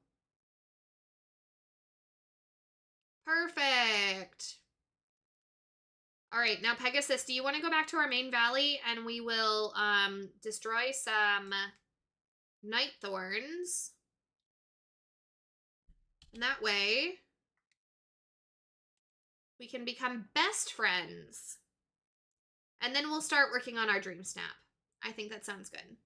Perfect. All right, now Pegasus, do you want to go back to our main valley and we will destroy some night thorns? And that way we can become best friends. And then we'll start working on our dream snap. I think that sounds good.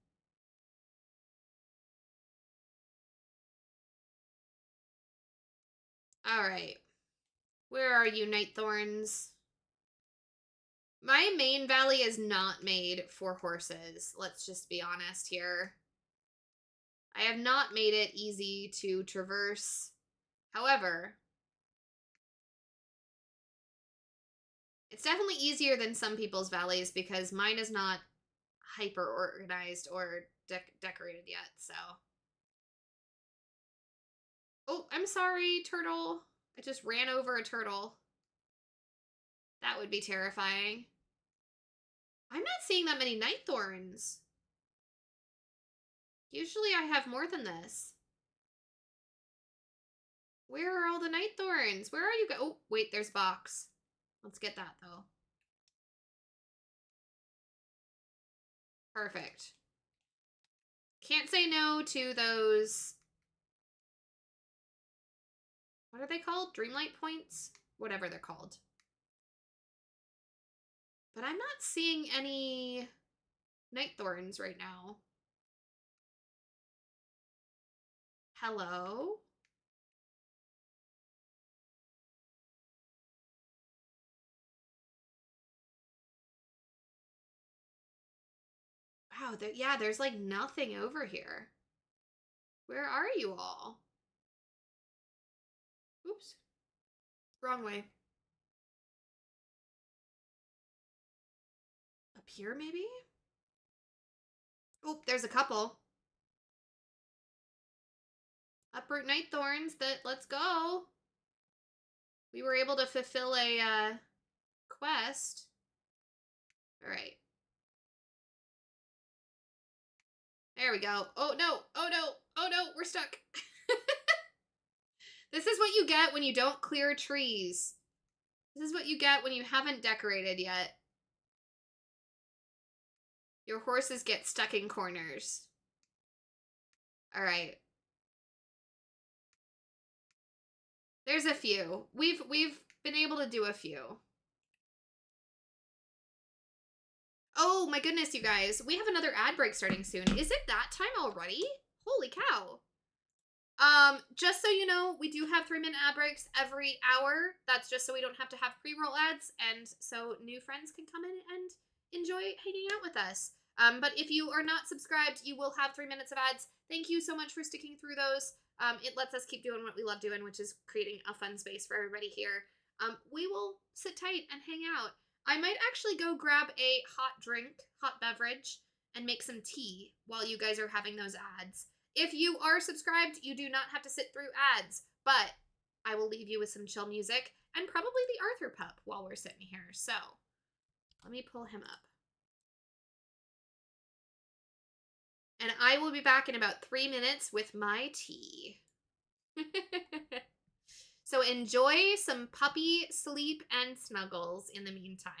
All right. Where are you, night thorns? My main valley is not made for horses. Let's just be honest here. I have not made it easy to traverse. However, it's definitely easier than some people's valleys because mine is not hyper organized or decorated yet, so. Oh, I'm sorry, turtle. I just ran over a turtle. That would be terrifying. I'm not seeing that many night thorns. Usually I have more than this. Where are all the night thorns? Where are you? Oh, wait, there's box. Let's get that, though. Perfect. Can't say no to those. What are they called? Dreamlight points? Whatever they're called. But I'm not seeing any night thorns right now. Hello? Wow, yeah, there's like nothing over here. Where are you all? Oops. Wrong way. Up here, maybe? Oh, there's a couple. Uproot night thorns that, let's go. We were able to fulfill a quest. All right. There we go. Oh no, oh no, oh no, we're stuck. This is what you get when you don't clear trees. This is what you get when you haven't decorated yet. Your horses get stuck in corners. All right. There's a few. We've been able to do a few. Oh my goodness, you guys. We have another ad break starting soon. Is it that time already? Holy cow. Just so you know, we do have 3-minute ad breaks every hour. That's just so we don't have to have pre-roll ads, and so new friends can come in and enjoy hanging out with us. But if you are not subscribed, you will have 3 minutes of ads. Thank you so much for sticking through those. It lets us keep doing what we love doing, which is creating a fun space for everybody here. We will sit tight and hang out. I might actually go grab a hot beverage, and make some tea while you guys are having those ads. If you are subscribed, you do not have to sit through ads, but I will leave you with some chill music and probably the Arthur pup while we're sitting here. So let me pull him up. And I will be back in about 3 minutes with my tea. So enjoy some puppy sleep and snuggles in the meantime.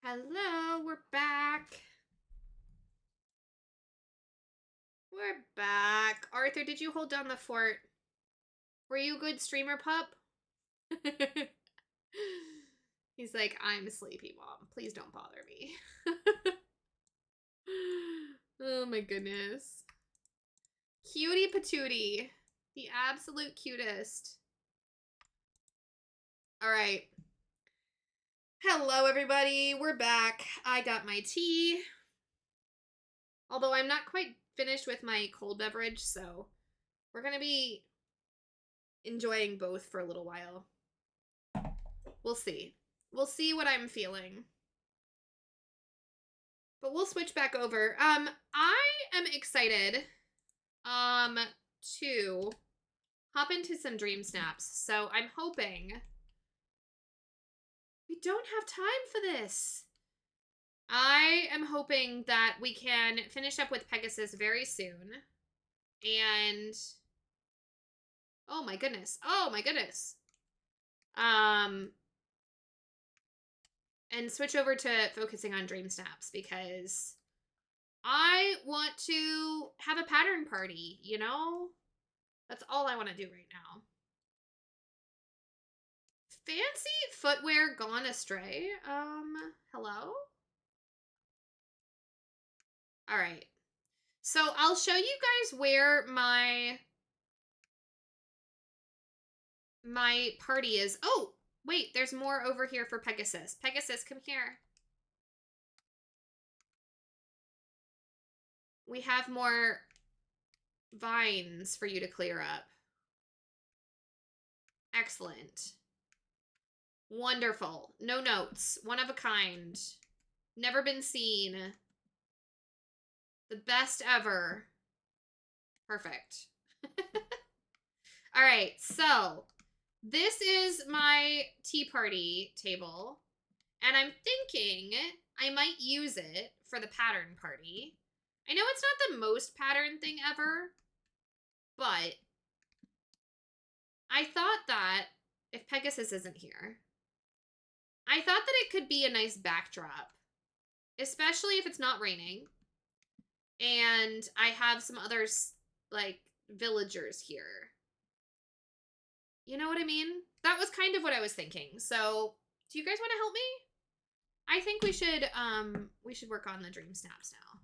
Hello, we're back. We're back. Arthur, did you hold down the fort? Were you a good streamer, pup? He's like, I'm sleepy, Mom. Please don't bother me. Oh my goodness. Cutie patootie. The absolute cutest. All right. Hello, everybody. We're back. I got my tea. Although I'm not quite finished with my cold beverage, so we're going to be enjoying both for a little while. We'll see. We'll see what I'm feeling. But we'll switch back over. I am excited to hop into some Dreamsnaps. So I'm hoping we don't have time for this. I am hoping that we can finish up with Pegasus very soon. And oh my goodness. Oh my goodness. And switch over to focusing on Dreamsnaps because I want to have a pattern party, you know? That's all I want to do right now. Fancy footwear gone astray? Hello? All right. So I'll show you guys where my party is. Oh, wait, there's more over here for Pegasus. Pegasus, come here. We have more vines for you to clear up. Excellent. Wonderful. No notes. One of a kind. Never been seen. The best ever. Perfect. All right, so this is my tea party table, and I'm thinking I might use it for the pattern party. I know it's not the most pattern thing ever, but I thought that if Pegasus isn't here, I thought that it could be a nice backdrop, especially if it's not raining, and I have some others, like, villagers here. You know what I mean? That was kind of what I was thinking. So, do you guys want to help me? I think we should work on the Dreamsnaps now.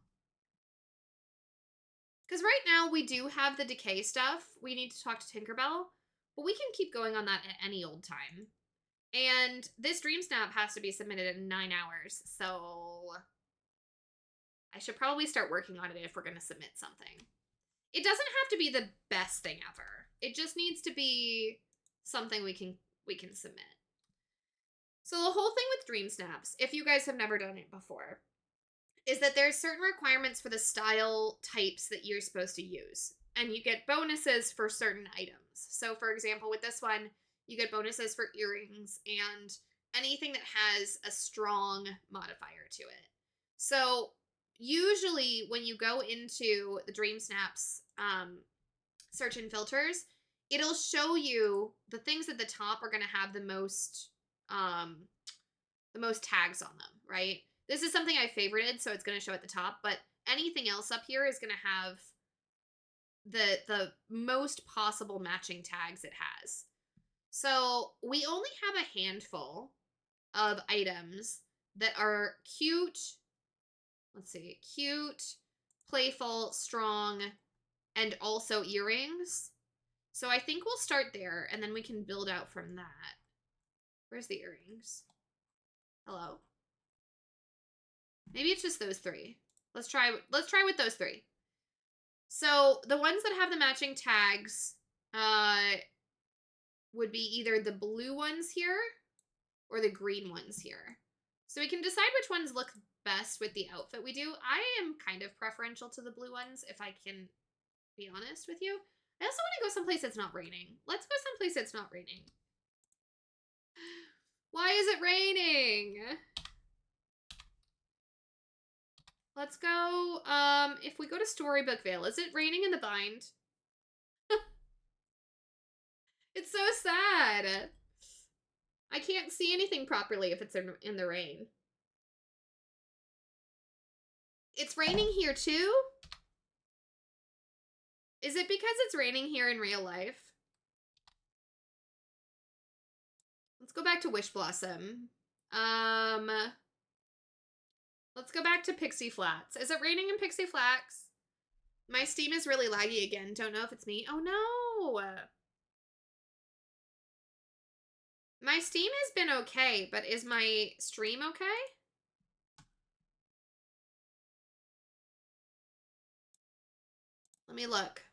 Because right now we do have the decay stuff. We need to talk to Tinkerbell, but we can keep going on that at any old time. And this Dreamsnap has to be submitted in 9 hours, so I should probably start working on it if we're going to submit something. It doesn't have to be the best thing ever. It just needs to be something we can submit. So the whole thing with Dreamsnaps, if you guys have never done it before, is that there's certain requirements for the style types that you're supposed to use. And you get bonuses for certain items. So for example, with this one, you get bonuses for earrings and anything that has a strong modifier to it. So usually when you go into the Dreamsnaps search and filters, it'll show you the things at the top are going to have the most tags on them, right? This is something I favorited, so it's going to show at the top, but anything else up here is going to have the most possible matching tags it has. So we only have a handful of items that are cute. Let's see, cute, playful, strong, and also earrings. So I think we'll start there, and then we can build out from that. Where's the earrings? Hello? Maybe it's just those three. Let's try with those three. So the ones that have the matching tags would be either the blue ones here or the green ones here. So we can decide which ones look best with the outfit we do. I am kind of preferential to the blue ones, if I can be honest with you. I also want to go someplace that's not raining. Let's go someplace that's not raining. Why is it raining? Let's go, if we go to Storybookvale, is it raining in the bind? It's so sad. I can't see anything properly if it's in the rain. It's raining here too? Is it because it's raining here in real life? Let's go back to Wish Blossom. Let's go back to Pixie Flats. Is it raining in Pixie Flats? My Steam is really laggy again. Don't know if it's me. Oh no! My Steam has been okay, but is my stream okay? Let me look.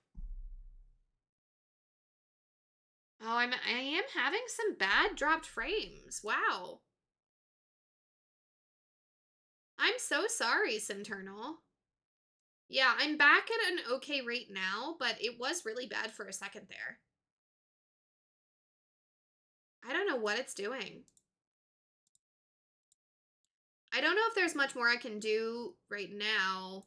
Oh, I am having some bad dropped frames. Wow. I'm so sorry, Simternal. Yeah, I'm back at an okay rate now, but it was really bad for a second there. I don't know what it's doing. I don't know if there's much more I can do right now.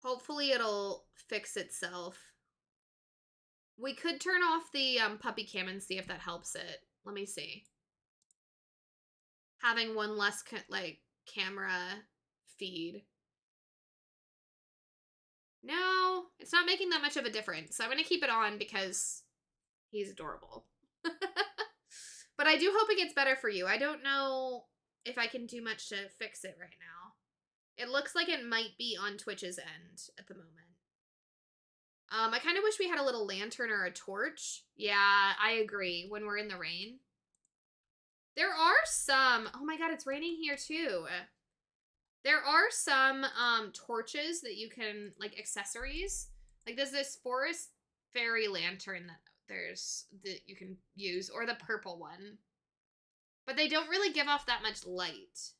Hopefully it'll fix itself. We could turn off the puppy cam and see if that helps it. Let me see. Having one less camera feed. No, it's not making that much of a difference. So I'm going to keep it on because he's adorable. But I do hope it gets better for you. I don't know if I can do much to fix it right now. It looks like it might be on Twitch's end at the moment. I kind of wish we had a little lantern or a torch. Yeah, I agree. When we're in the rain. There are some, oh my god, it's raining here too. There are some torches that you can, like accessories. Like there's this forest fairy lantern that you can use, or the purple one. But they don't really give off that much light.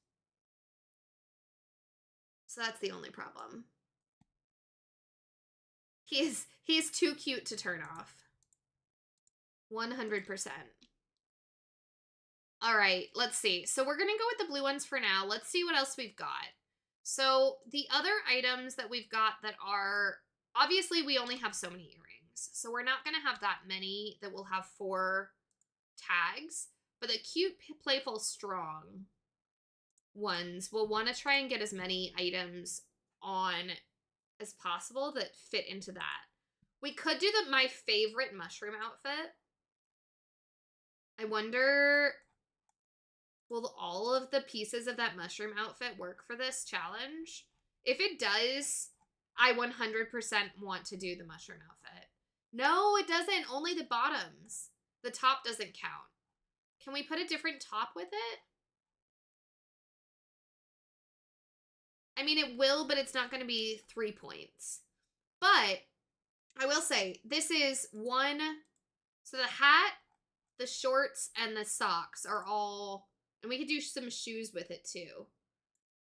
So that's the only problem. He's too cute to turn off. 100%. All right, let's see. So we're going to go with the blue ones for now. Let's see what else we've got. So the other items that we've got that are, obviously we only have so many earrings. So we're not going to have that many that will have 4 tags. But the cute, playful, strong ones, we'll want to try and get as many items on as possible that fit into that. We could do my favorite mushroom outfit. I wonder, will all of the pieces of that mushroom outfit work for this challenge? If it does, I 100% want to do the mushroom outfit. No, it doesn't. Only the bottoms. The top doesn't count. Can we put a different top with it? I mean, it will, but it's not going to be 3 points. But I will say, this is one. So the hat, the shorts, and the socks are all, and we could do some shoes with it too.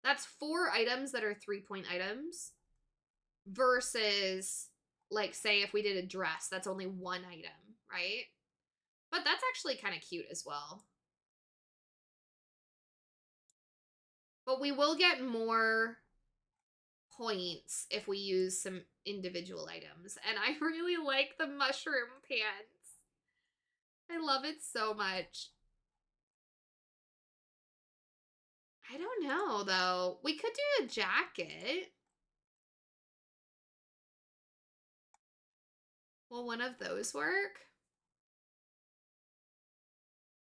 That's 4 items that are 3-point items versus, like, say if we did a dress, that's only 1 item, right? But that's actually kind of cute as well. But we will get more points if we use some individual items. And I really like the mushroom pants. I love it so much. I don't know, though. We could do a jacket. Will one of those work?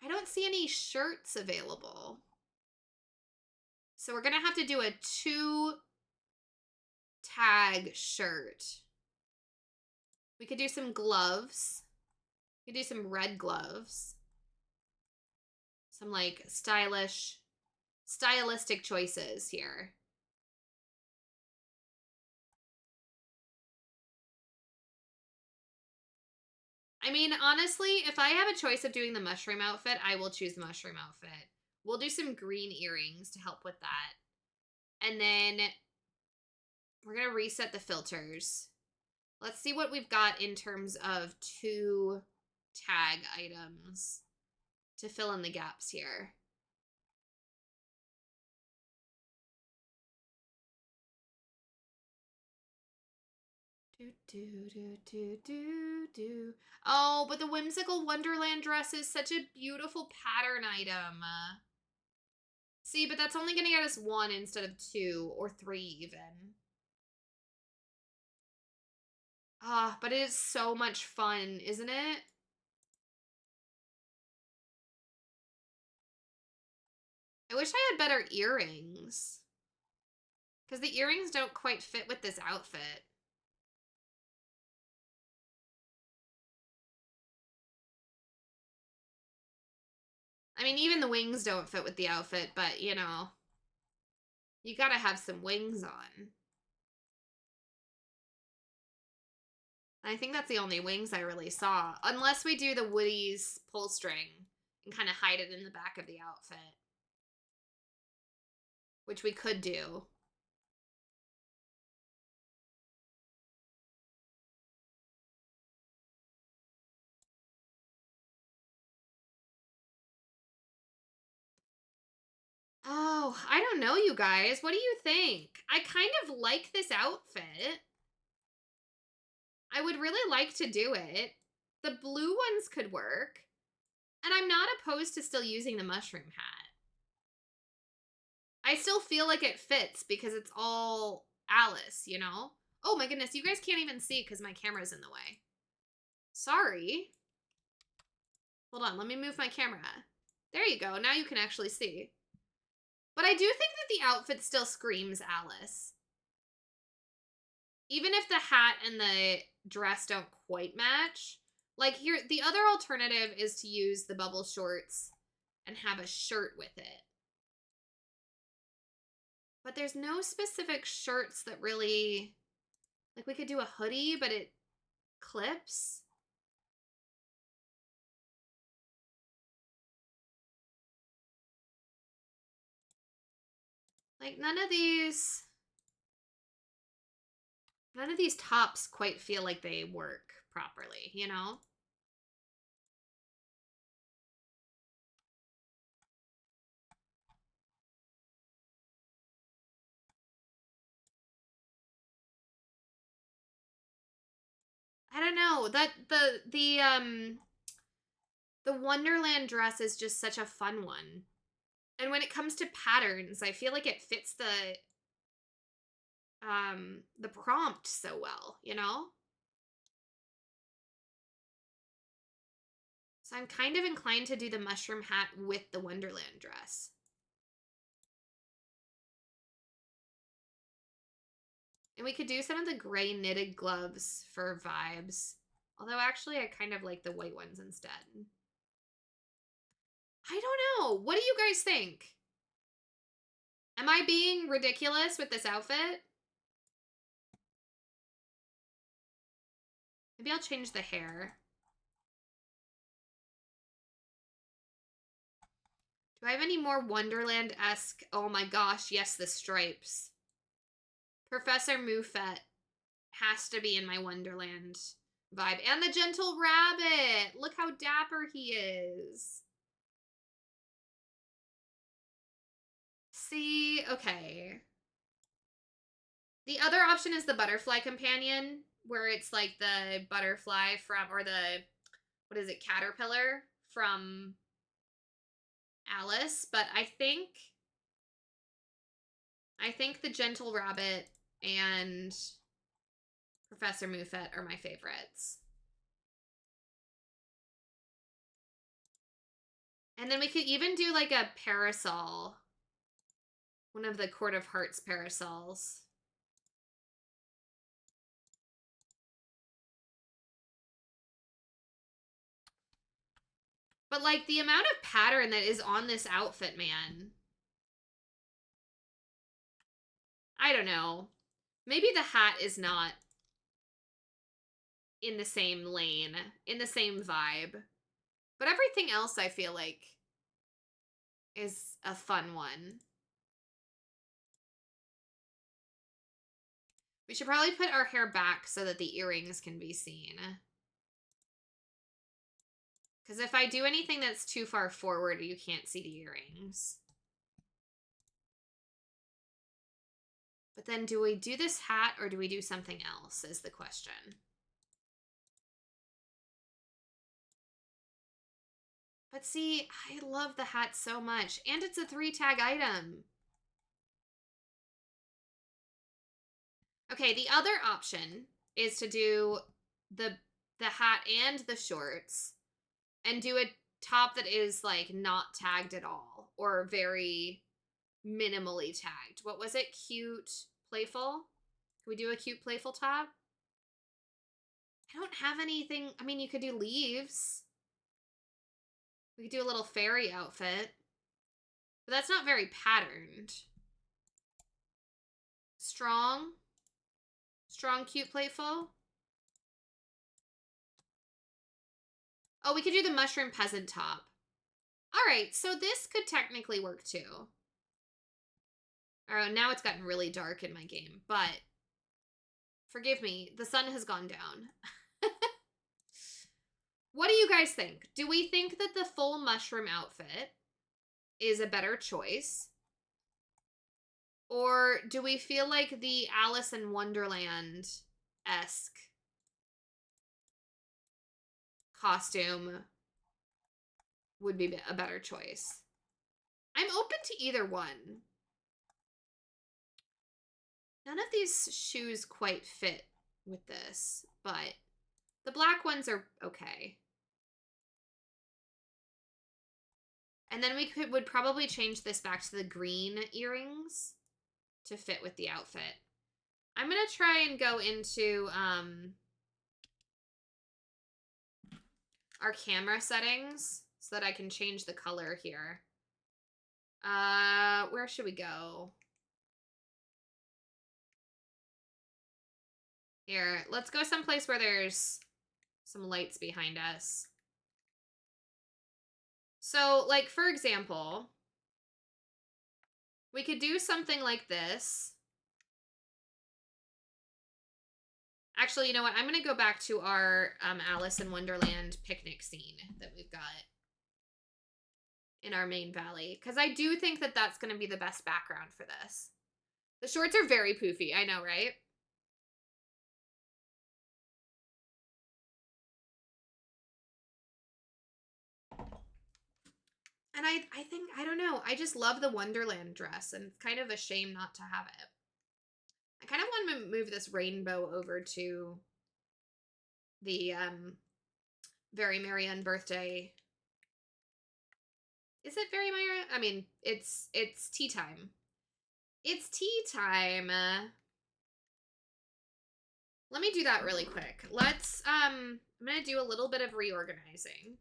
I don't see any shirts available. So we're going to have to do a 2-tag shirt. We could do some gloves. We could do some red gloves. Some, like, stylistic choices here. I mean, honestly, if I have a choice of doing the mushroom outfit, I will choose the mushroom outfit. We'll do some green earrings to help with that. And then we're going to reset the filters. Let's see what we've got in terms of 2-tag items to fill in the gaps here. Oh, but the Whimsical Wonderland dress is such a beautiful pattern item. See, but that's only going to get us 1 instead of 2 or 3 even. Ah, but it is so much fun, isn't it? I wish I had better earrings. Because the earrings don't quite fit with this outfit. I mean, even the wings don't fit with the outfit, but, you know, you gotta have some wings on. I think that's the only wings I really saw. Unless we do the Woody's pull string and kind of hide it in the back of the outfit. Which we could do. Oh, I don't know, you guys. What do you think? I kind of like this outfit. I would really like to do it. The blue ones could work. And I'm not opposed to still using the mushroom hat. I still feel like it fits because it's all Alice, you know? Oh my goodness, you guys can't even see because my camera's in the way. Sorry. Hold on, let me move my camera. There you go, now you can actually see. But I do think that the outfit still screams Alice. Even if the hat and the dress don't quite match. Like here, the other alternative is to use the bubble shorts and have a shirt with it. But there's no specific shirts that really, like we could do a hoodie, but it clips. Like none of these tops quite feel like they work properly, you know? I don't know. That the Wonderland dress is just such a fun one. And when it comes to patterns, I feel like it fits the prompt so well, you know? So I'm kind of inclined to do the mushroom hat with the Wonderland dress. And we could do some of the gray knitted gloves for vibes. Although actually I kind of like the white ones instead. I don't know. What do you guys think? Am I being ridiculous with this outfit? Maybe I'll change the hair. Do I have any more Wonderland-esque? Oh my gosh, yes, the stripes. Professor Moufette has to be in my Wonderland vibe. And the gentle rabbit. Look how dapper he is. See, okay. The other option is the butterfly companion, where it's like the butterfly from, or the, what is it, caterpillar from Alice. But I think the gentle rabbit and Professor Moufette are my favorites. And then we could even do like a parasol. One of the Court of Hearts parasols. But like the amount of pattern that is on this outfit, man. I don't know. Maybe the hat is not in the same lane, in the same vibe. But everything else I feel like is a fun one. We should probably put our hair back so that the earrings can be seen. Because if I do anything that's too far forward, you can't see the earrings. But then do we do this hat or do we do something else is the question. But see, I love the hat so much. And it's a 3-tag item. Okay, the other option is to do the hat and the shorts and do a top that is like not tagged at all or very minimally tagged. What was it? Cute, playful? Can we do a cute, playful top? I don't have anything. I mean, you could do leaves. We could do a little fairy outfit. But that's not very patterned. Strong. Strong, cute, playful. Oh, we could do the mushroom peasant top. All right, so this could technically work too. All right, now it's gotten really dark in my game, but forgive me, the sun has gone down. What do you guys think? Do we think that the full mushroom outfit is a better choice? Or do we feel like the Alice in Wonderland-esque costume would be a better choice? I'm open to either one. None of these shoes quite fit with this, but the black ones are okay. And then we would probably change this back to the green earrings to fit with the outfit. I'm going to try and go into our camera settings so that I can change the color here. Where should we go? Here, let's go someplace where there's some lights behind us. So, like, for example, we could do something like this. Actually, you know what? I'm going to go back to our Alice in Wonderland picnic scene that we've got in our main valley, because I do think that that's going to be the best background for this. The shorts are very poofy, I know, right? And I think, I don't know, I just love the Wonderland dress, and it's kind of a shame not to have it. I kind of want to move this rainbow over to the Very Merry Unbirthday. Is it Very Merry? I mean, it's tea time. It's tea time. Let me do that really quick. Let's, I'm going to do a little bit of reorganizing.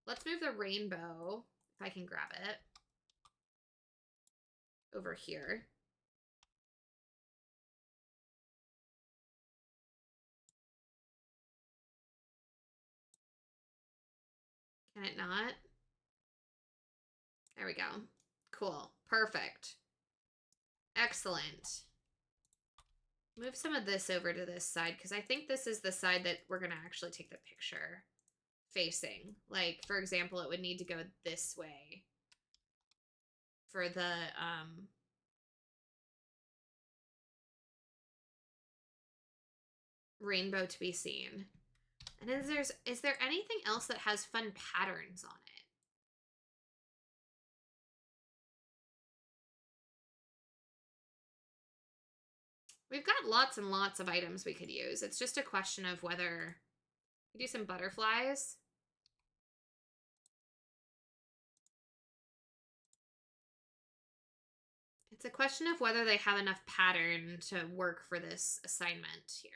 Let's move the rainbow, if I can grab it, over here. Can it not? There we go. Cool. Perfect. Excellent. Move some of this over to this side, because I think this is the side that we're going to actually take the picture facing. Like, for example, it would need to go this way for the rainbow to be seen. And is there anything else that has fun patterns on it? We've got lots and lots of items we could use. It's just a question of whether we do some butterflies. It's a question of whether they have enough pattern to work for this assignment here.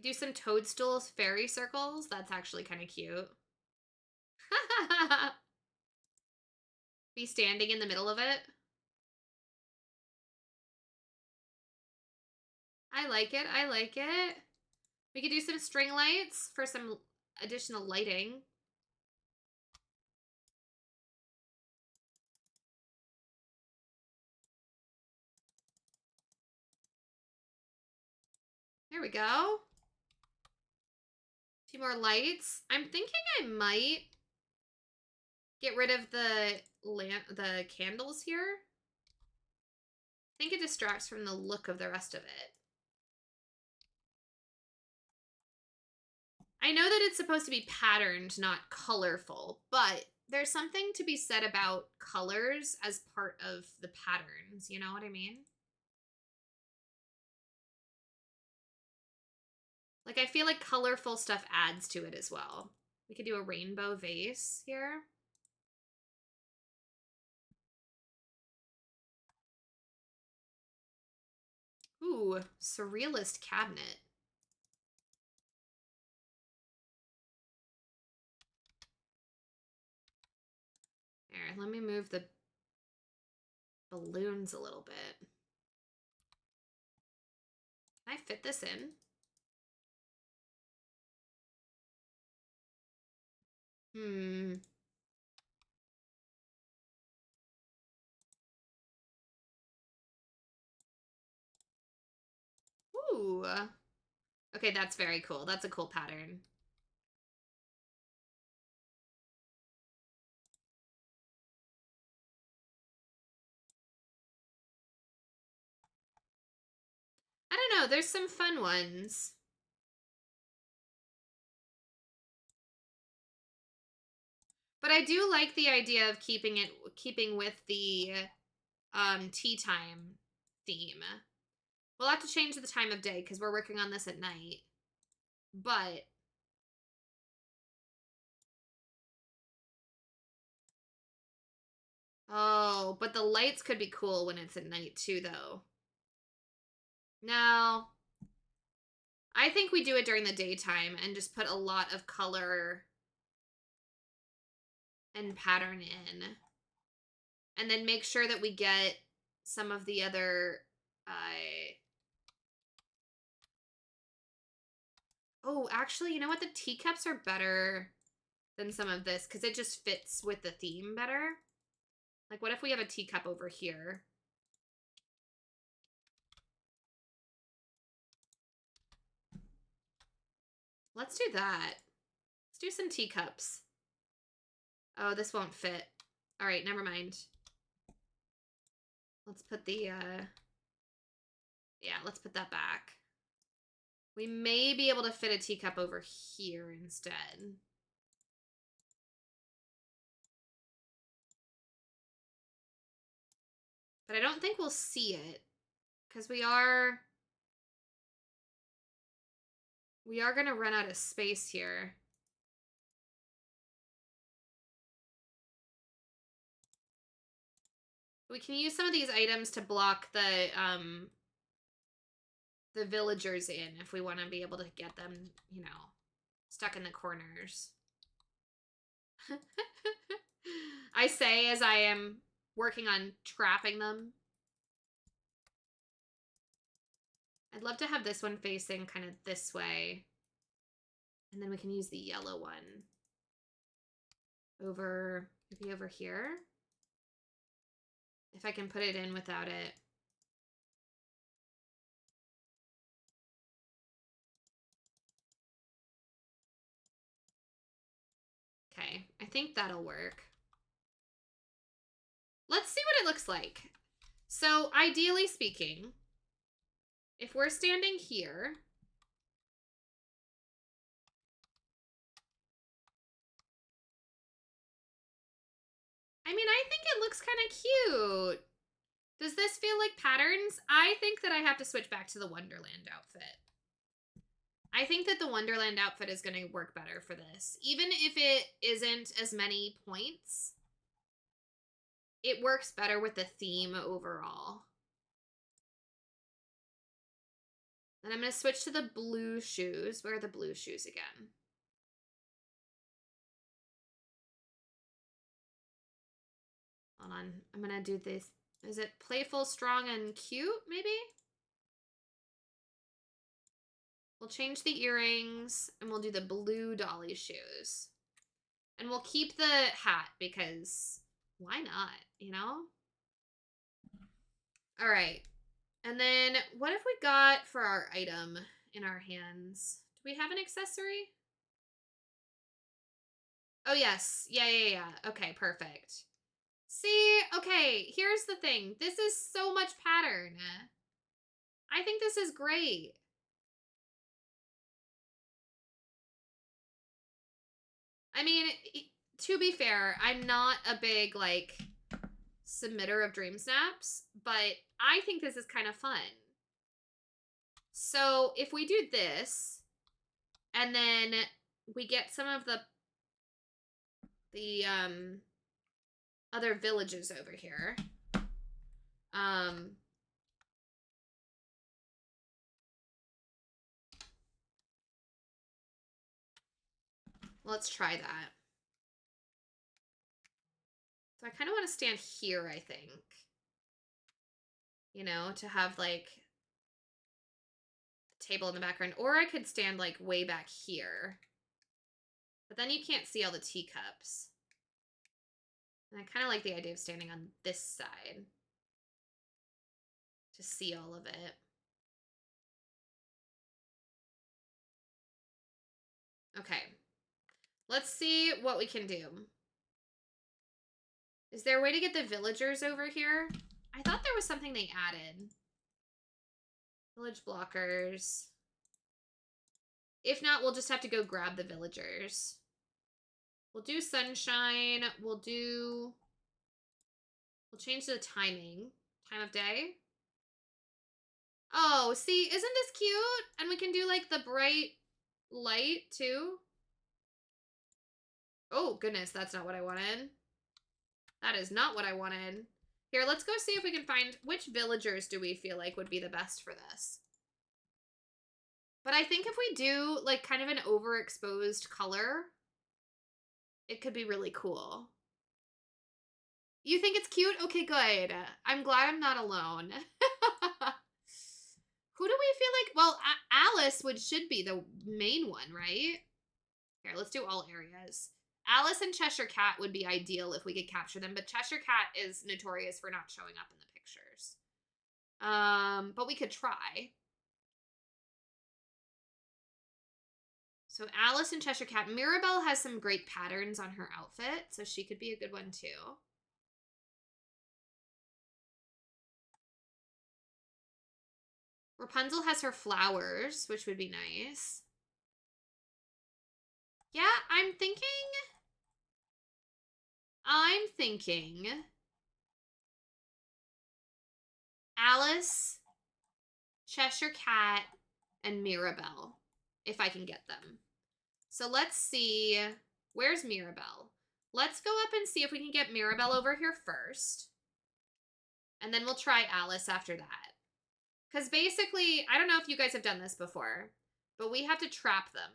Do some toadstools fairy circles. That's actually kind of cute. Be standing in the middle of it. I like it. I like it. We could do some string lights for some additional lighting. There we go. 2 more lights. I'm thinking I might get rid of the candles here. I think it distracts from the look of the rest of it. I know that it's supposed to be patterned, not colorful, but there's something to be said about colors as part of the patterns. You know what I mean? Like, I feel like colorful stuff adds to it as well. We could do a rainbow vase here. Ooh, surrealist cabinet. There, let me move the balloons a little bit. Can I fit this in? Ooh. Okay, that's very cool. That's a cool pattern. I don't know. There's some fun ones. But I do like the idea of keeping with the tea time theme. We'll have to change the time of day because we're working on this at night. but oh, but the lights could be cool when it's at night too, though. No. I think we do it during the daytime and just put a lot of color and pattern in. And then make sure that we get some of the other, oh, actually, you know what? The teacups are better than some of this because it just fits with the theme better. Like, what if we have a teacup over here? Let's do that. Let's do some teacups. Oh, this won't fit. All right, never mind. Let's put the, yeah, let's put that back. We may be able to fit a teacup over here instead. But I don't think we'll see it because we are going to run out of space here. We can use some of these items to block the villagers in if we want to be able to get them, you know, stuck in the corners. I say as I am working on trapping them. I'd love to have this one facing kind of this way. And then we can use the yellow one over, maybe over here. If I can put it in without it. Okay, I think that'll work. Let's see what it looks like. So ideally speaking, if we're standing here, I mean, I think it looks kind of cute. Does this feel like patterns? I think that I have to switch back to the Wonderland outfit. I think that the Wonderland outfit is going to work better for this. Even if it isn't as many points, it works better with the theme overall. Then I'm going to switch to the blue shoes. Where are the blue shoes again? Hold on. I'm going to do this. Is it playful, strong, and cute, maybe? We'll change the earrings, and we'll do the blue dolly shoes. And we'll keep the hat, because why not, you know? All right. And then what have we got for our item in our hands? Do we have an accessory? Oh, yes. Yeah. Okay, perfect. See, okay, here's the thing. This is so much pattern. I think this is great. I mean, to be fair, I'm not a big, like, submitter of Dreamsnaps, but I think this is kind of fun. So if we do this, and then we get some of the other villages over here. Let's try that. So I kind of want to stand here, I think. You know, to have like the table in the background. Or I could stand like way back here. But then you can't see all the teacups. And I kind of like the idea of standing on this side to see all of it. Okay. Let's see what we can do. Is there a way to get the villagers over here? I thought there was something they added. Village blockers. If not, we'll just have to go grab the villagers. We'll do sunshine. We'll change the timing. Time of day. Oh, see, isn't this cute? And we can do like the bright light too. Oh, goodness, that's not what I wanted. That is not what I wanted. Here, let's go see if we can find which villagers do we feel like would be the best for this. But I think if we do like kind of an overexposed color, it could be really cool. You think it's cute? Okay, good. I'm glad I'm not alone. Who do we feel like? Well, Alice should be the main one, right? Here, let's do all areas. Alice and Cheshire Cat would be ideal if we could capture them, but Cheshire Cat is notorious for not showing up in the pictures. But we could try. So Alice and Cheshire Cat. Mirabelle has some great patterns on her outfit, so she could be a good one too. Rapunzel has her flowers, which would be nice. Yeah, I'm thinking Alice, Cheshire Cat, and Mirabelle, if I can get them. So let's see. Where's Mirabelle? Let's go up and see if we can get Mirabelle over here first. And then we'll try Alice after that. Because basically, I don't know if you guys have done this before, but we have to trap them.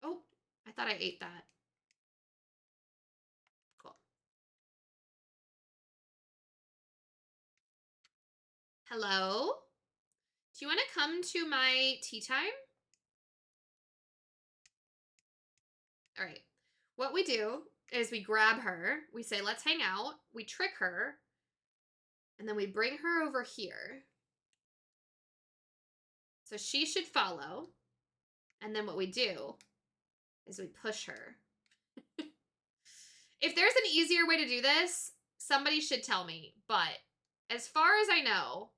Oh, I thought I ate that. Cool. Hello? Do you want to come to my tea time? All right. What we do is we grab her. We say, let's hang out. We trick her. And then we bring her over here. So she should follow. And then what we do is we push her. If there's an easier way to do this, somebody should tell me. But as far as I know,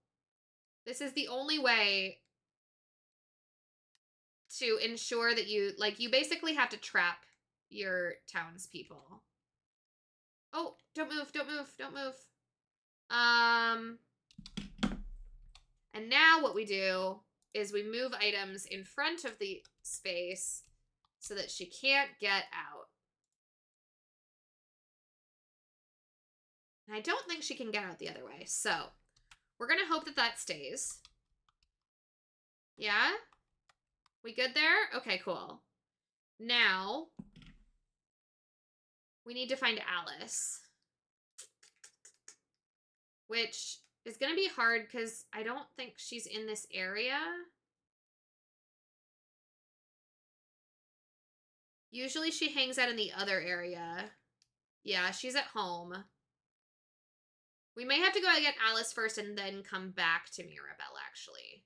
this is the only way to ensure that you basically have to trap your townspeople. Oh, don't move, don't move, don't move. And now what we do is we move items in front of the space so that she can't get out. And I don't think she can get out the other way. So we're going to hope that that stays. Yeah? We good there? Okay, cool. Now we need to find Alice, which is going to be hard because I don't think she's in this area. Usually she hangs out in the other area. Yeah, she's at home. We may have to go get Alice first and then come back to Mirabelle, actually.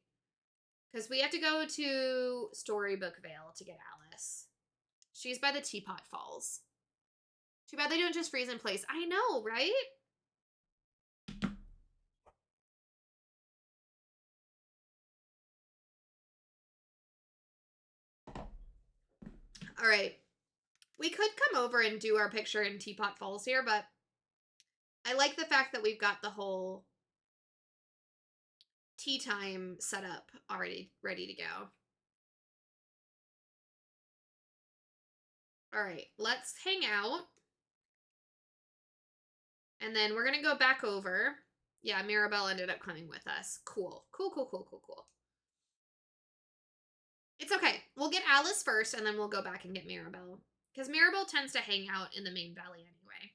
Because we have to go to Storybook Vale to get Alice. She's by the Teapot Falls. Too bad they don't just freeze in place. I know, right? All right. We could come over and do our picture in Teapot Falls here, but I like the fact that we've got the whole tea time set up already ready to go. All right, let's hang out. And then we're going to go back over. Yeah, Mirabelle ended up coming with us. Cool. Cool, cool, cool, cool, cool. It's okay. We'll get Alice first, and then we'll go back and get Mirabelle. Because Mirabelle tends to hang out in the main valley anyway.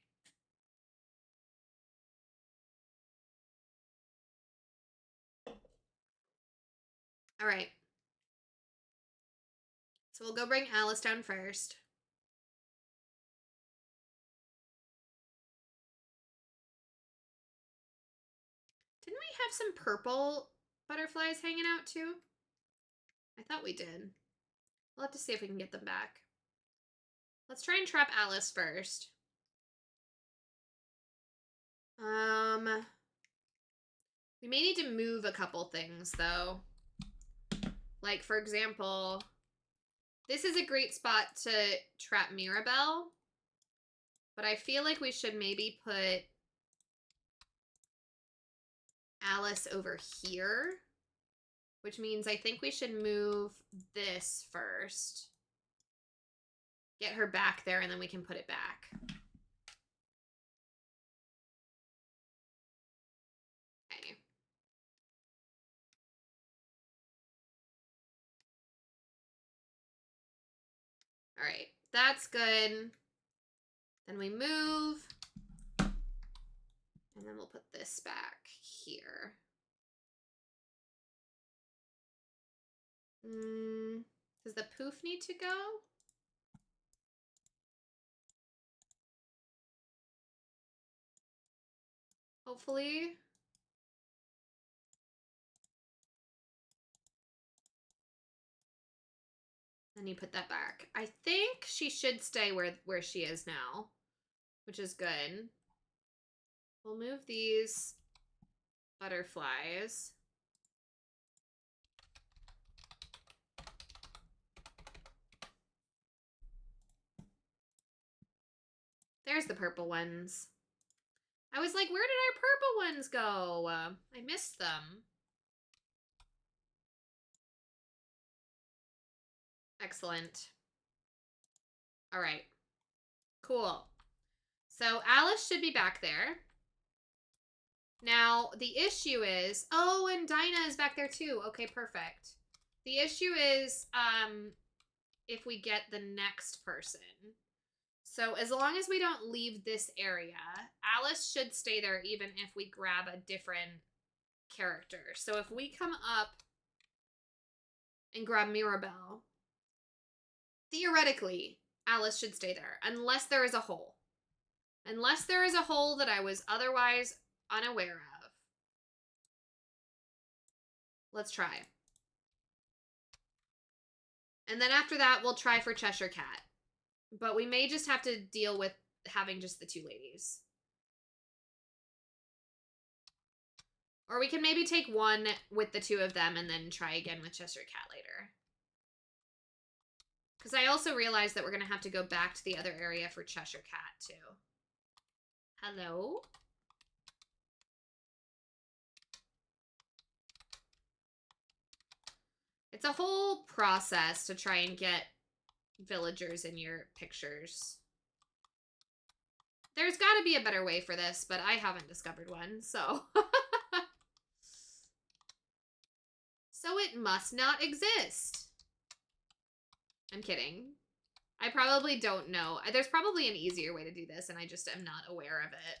All right. So we'll go bring Alice down first. Didn't we have some purple butterflies hanging out too? I thought we did. We'll have to see if we can get them back. Let's try and trap Alice first. We may need to move a couple things though. Like for example, this is a great spot to trap Mirabelle, but I feel like we should maybe put Alice over here, which means I think we should move this first. Get her back there, and then we can put it back. Okay. All right, that's good. Then we move. And then we'll put this back here. Does the poof need to go? Hopefully. Then you put that back. I think she should stay where she is now, which is good. We'll move these butterflies. There's the purple ones. I was like, where did our purple ones go? I missed them. Excellent. All right. Cool. So Alice should be back there. Now, the issue is... Oh, and Dinah is back there too. Okay, perfect. The issue is if we get the next person. So as long as we don't leave this area, Alice should stay there even if we grab a different character. So if we come up and grab Mirabelle, theoretically, Alice should stay there, unless there is a hole. Unless there is a hole that I was otherwise unaware of. Let's try. And then after that, we'll try for Cheshire Cat. But we may just have to deal with having just the two ladies. Or we can maybe take one with the two of them and then try again with Cheshire Cat later. Because I also realized that we're going to have to go back to the other area for Cheshire Cat, too. Hello? It's a whole process to try and get villagers in your pictures. There's got to be a better way for this, but I haven't discovered one, so... So it must not exist. I'm kidding. I probably don't know. There's probably an easier way to do this, and I just am not aware of it.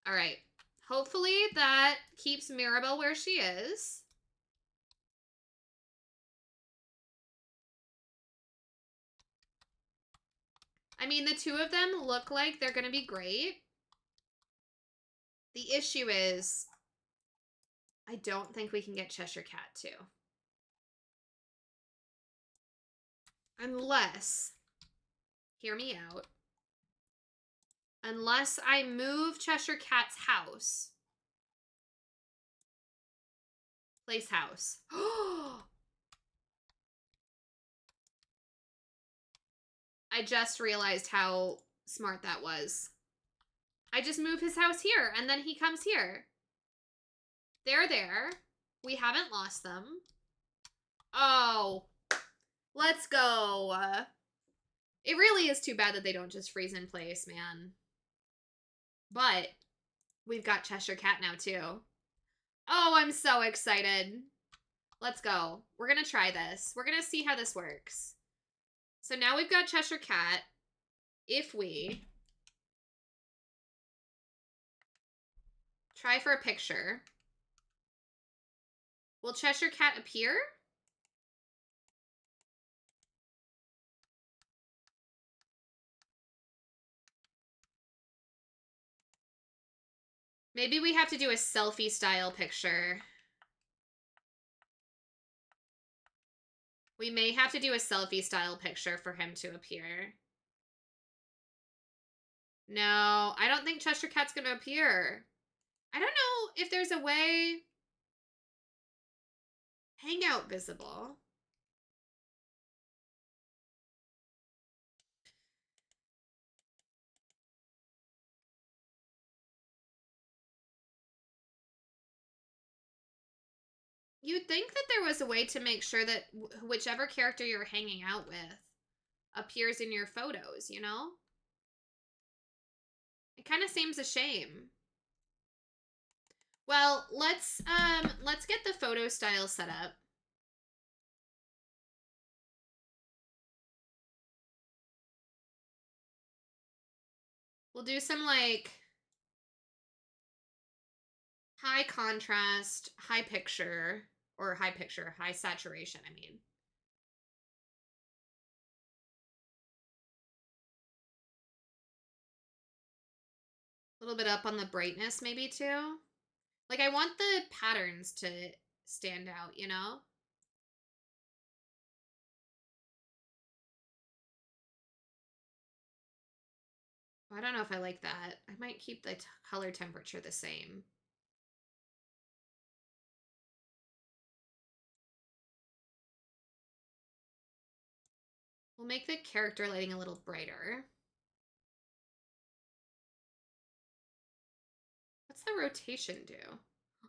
All right. Hopefully that keeps Mirabelle where she is. I mean, the two of them look like they're going to be great. The issue is, I don't think we can get Cheshire Cat too. Unless, hear me out, unless I move Cheshire Cat's house. Place house. I just realized how smart that was. I just move his house here, and then he comes here. They're there. We haven't lost them. Oh, let's go. It really is too bad that they don't just freeze in place, man. But we've got Cheshire Cat now, too. Oh, I'm so excited. Let's go. We're going to try this. We're going to see how this works. So now we've got Cheshire Cat. If we try for a picture, will Cheshire Cat appear? Maybe we have to do a selfie style picture. We may have to do a selfie style picture for him to appear. No, I don't think Cheshire Cat's gonna appear. I don't know if there's a way. Hangout visible. You'd think that there was a way to make sure that whichever character you're hanging out with appears in your photos, you know? It kind of seems a shame. Well, let's get the photo style set up. We'll do some like high contrast, high picture, or high saturation, I mean. A little bit up on the brightness maybe too. Like I want the patterns to stand out, you know? I don't know if I like that. I might keep the color temperature the same. We'll make the character lighting a little brighter. What's the rotation do?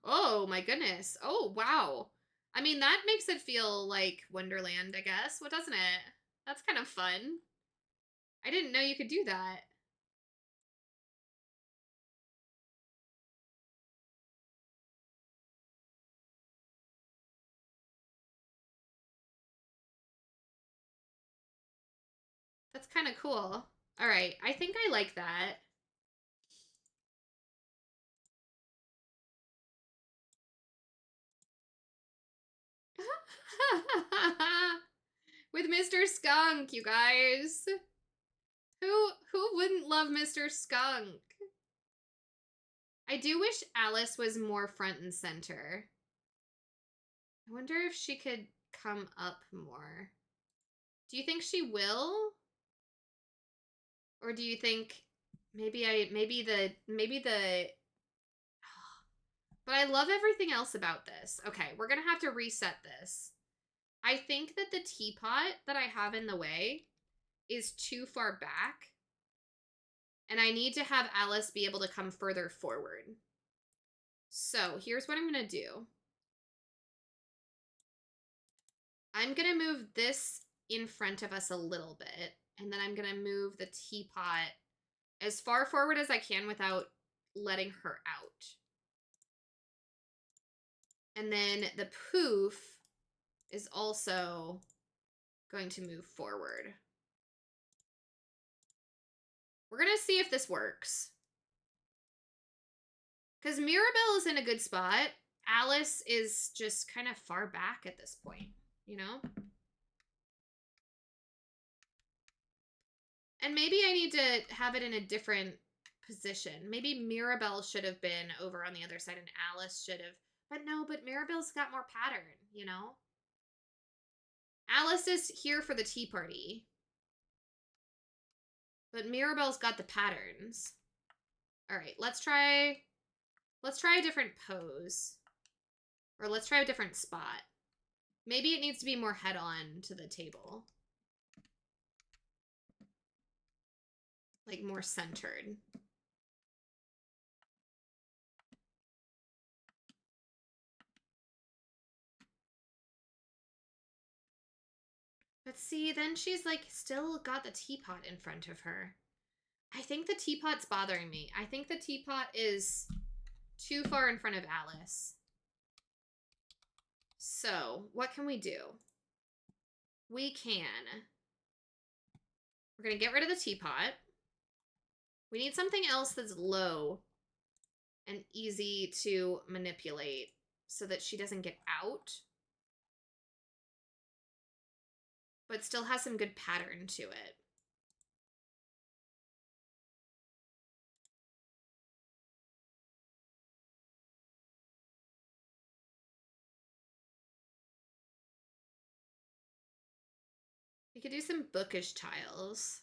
Oh my goodness. Oh, wow. I mean, that makes it feel like Wonderland, I guess. What doesn't it? That's kind of fun. I didn't know you could do that. That's kind of cool. All right, I think I like that. With Mr. Skunk, you guys. Who wouldn't love Mr. Skunk? I do wish Alice was more front and center. I wonder if she could come up more. Do you think she will? Or do you think maybe the but I love everything else about this. Okay, we're going to have to reset this. I think that the teapot that I have in the way is too far back. And I need to have Alice be able to come further forward. So here's what I'm going to do. I'm going to move this in front of us a little bit. And then I'm going to move the teapot as far forward as I can without letting her out. And then the poof is also going to move forward. We're going to see if this works. Because Mirabelle is in a good spot. Alice is just kind of far back at this point, you know? And maybe I need to have it in a different position. Maybe Mirabelle should have been over on the other side and Alice should have. But no, but Mirabelle's got more pattern, you know? Alice is here for the tea party. But Mirabelle's got the patterns. All right, let's try a different pose. Or let's try a different spot. Maybe it needs to be more head on to the table. Like more centered. But see, then she's like still got the teapot in front of her. I think the teapot's bothering me. I think the teapot is too far in front of Alice. So, what can we do? We're going to get rid of the teapot. We need something else that's low and easy to manipulate so that she doesn't get out, but still has some good pattern to it. We could do some bookish tiles.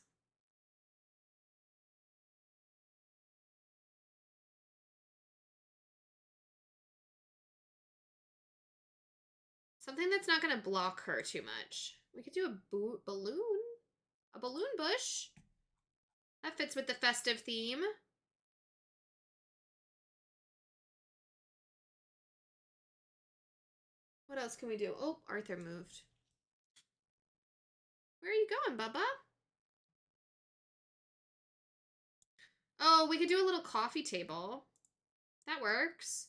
Something that's not going to block her too much. We could do a balloon. A balloon bush. That fits with the festive theme. What else can we do? Oh, Arthur moved. Where are you going, Bubba? Oh, we could do a little coffee table. That works.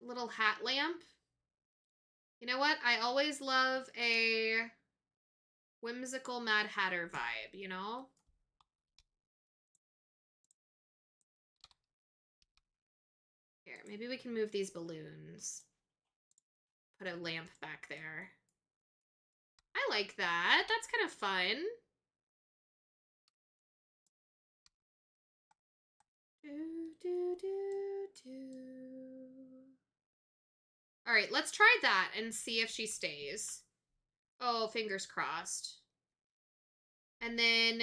Little hat lamp. You know what? I always love a whimsical Mad Hatter vibe, you know? Here, maybe we can move these balloons. Put a lamp back there. I like that. That's kind of fun. All right, let's try that and see if she stays. Oh, fingers crossed. And then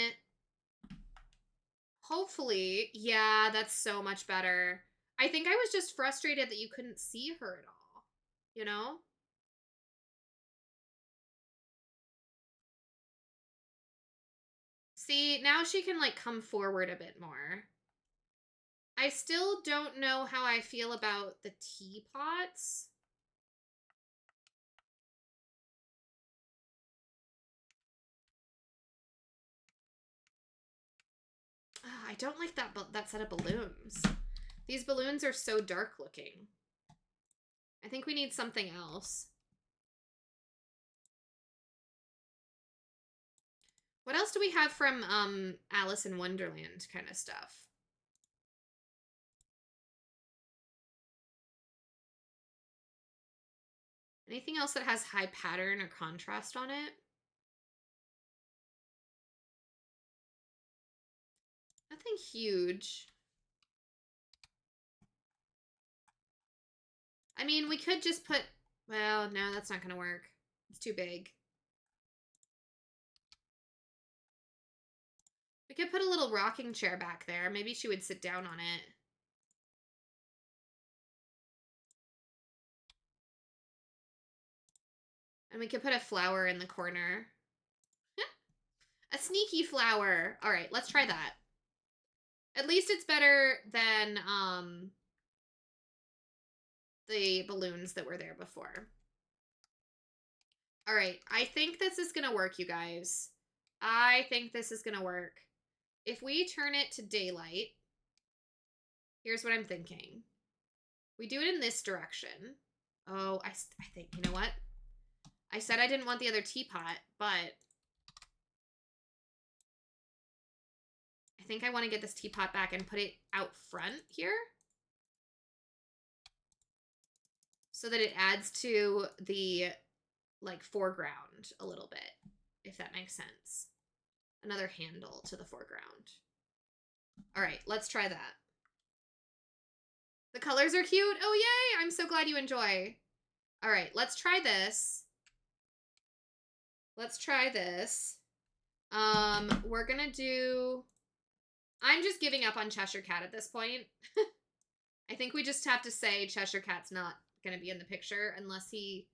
hopefully, yeah, that's so much better. I think I was just frustrated that you couldn't see her at all, you know? See, now she can like come forward a bit more. I still don't know how I feel about the teapots. I don't like that set of balloons. These balloons are so dark looking. I think we need something else. What else do we have from Alice in Wonderland kind of stuff? Anything else that has high pattern or contrast on it? Nothing huge. I mean, we could just put, well, no, that's not going to work. It's too big. We could put a little rocking chair back there. Maybe she would sit down on it. And we could put a flower in the corner. A sneaky flower. All right, let's try that. At least it's better than the balloons that were there before. All right, I think this is going to work, you guys. I think this is going to work. If we turn it to daylight, here's what I'm thinking. We do it in this direction. Oh, I think, you know what? I said I didn't want the other teapot, but I think I want to get this teapot back and put it out front here, so that it adds to the, like, foreground a little bit, if that makes sense. Another handle to the foreground. All right, let's try that. The colors are cute. Oh, yay. I'm so glad you enjoy. All right, let's try this. Let's try this. We're gonna do, I'm just giving up on Cheshire Cat at this point. I think we just have to say Cheshire Cat's not gonna be in the picture unless he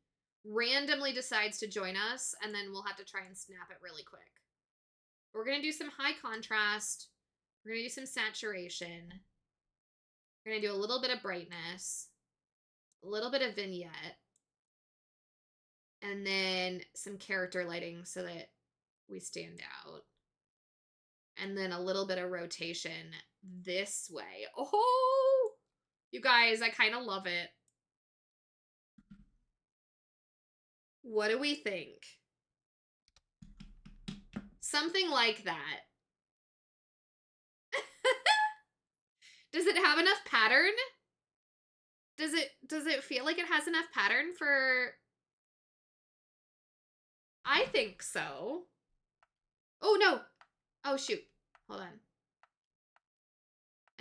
randomly decides to join us, and then we'll have to try and snap it really quick. We're gonna do some high contrast. We're gonna do some saturation. We're gonna do a little bit of brightness, a little bit of vignette, and then some character lighting so that we stand out. And then a little bit of rotation this way. Oh, you guys, I kind of love it. What do we think? Something like that. Does it have enough pattern? Does it feel like it has enough pattern for... I think so. Oh, no. Oh, shoot. Hold on.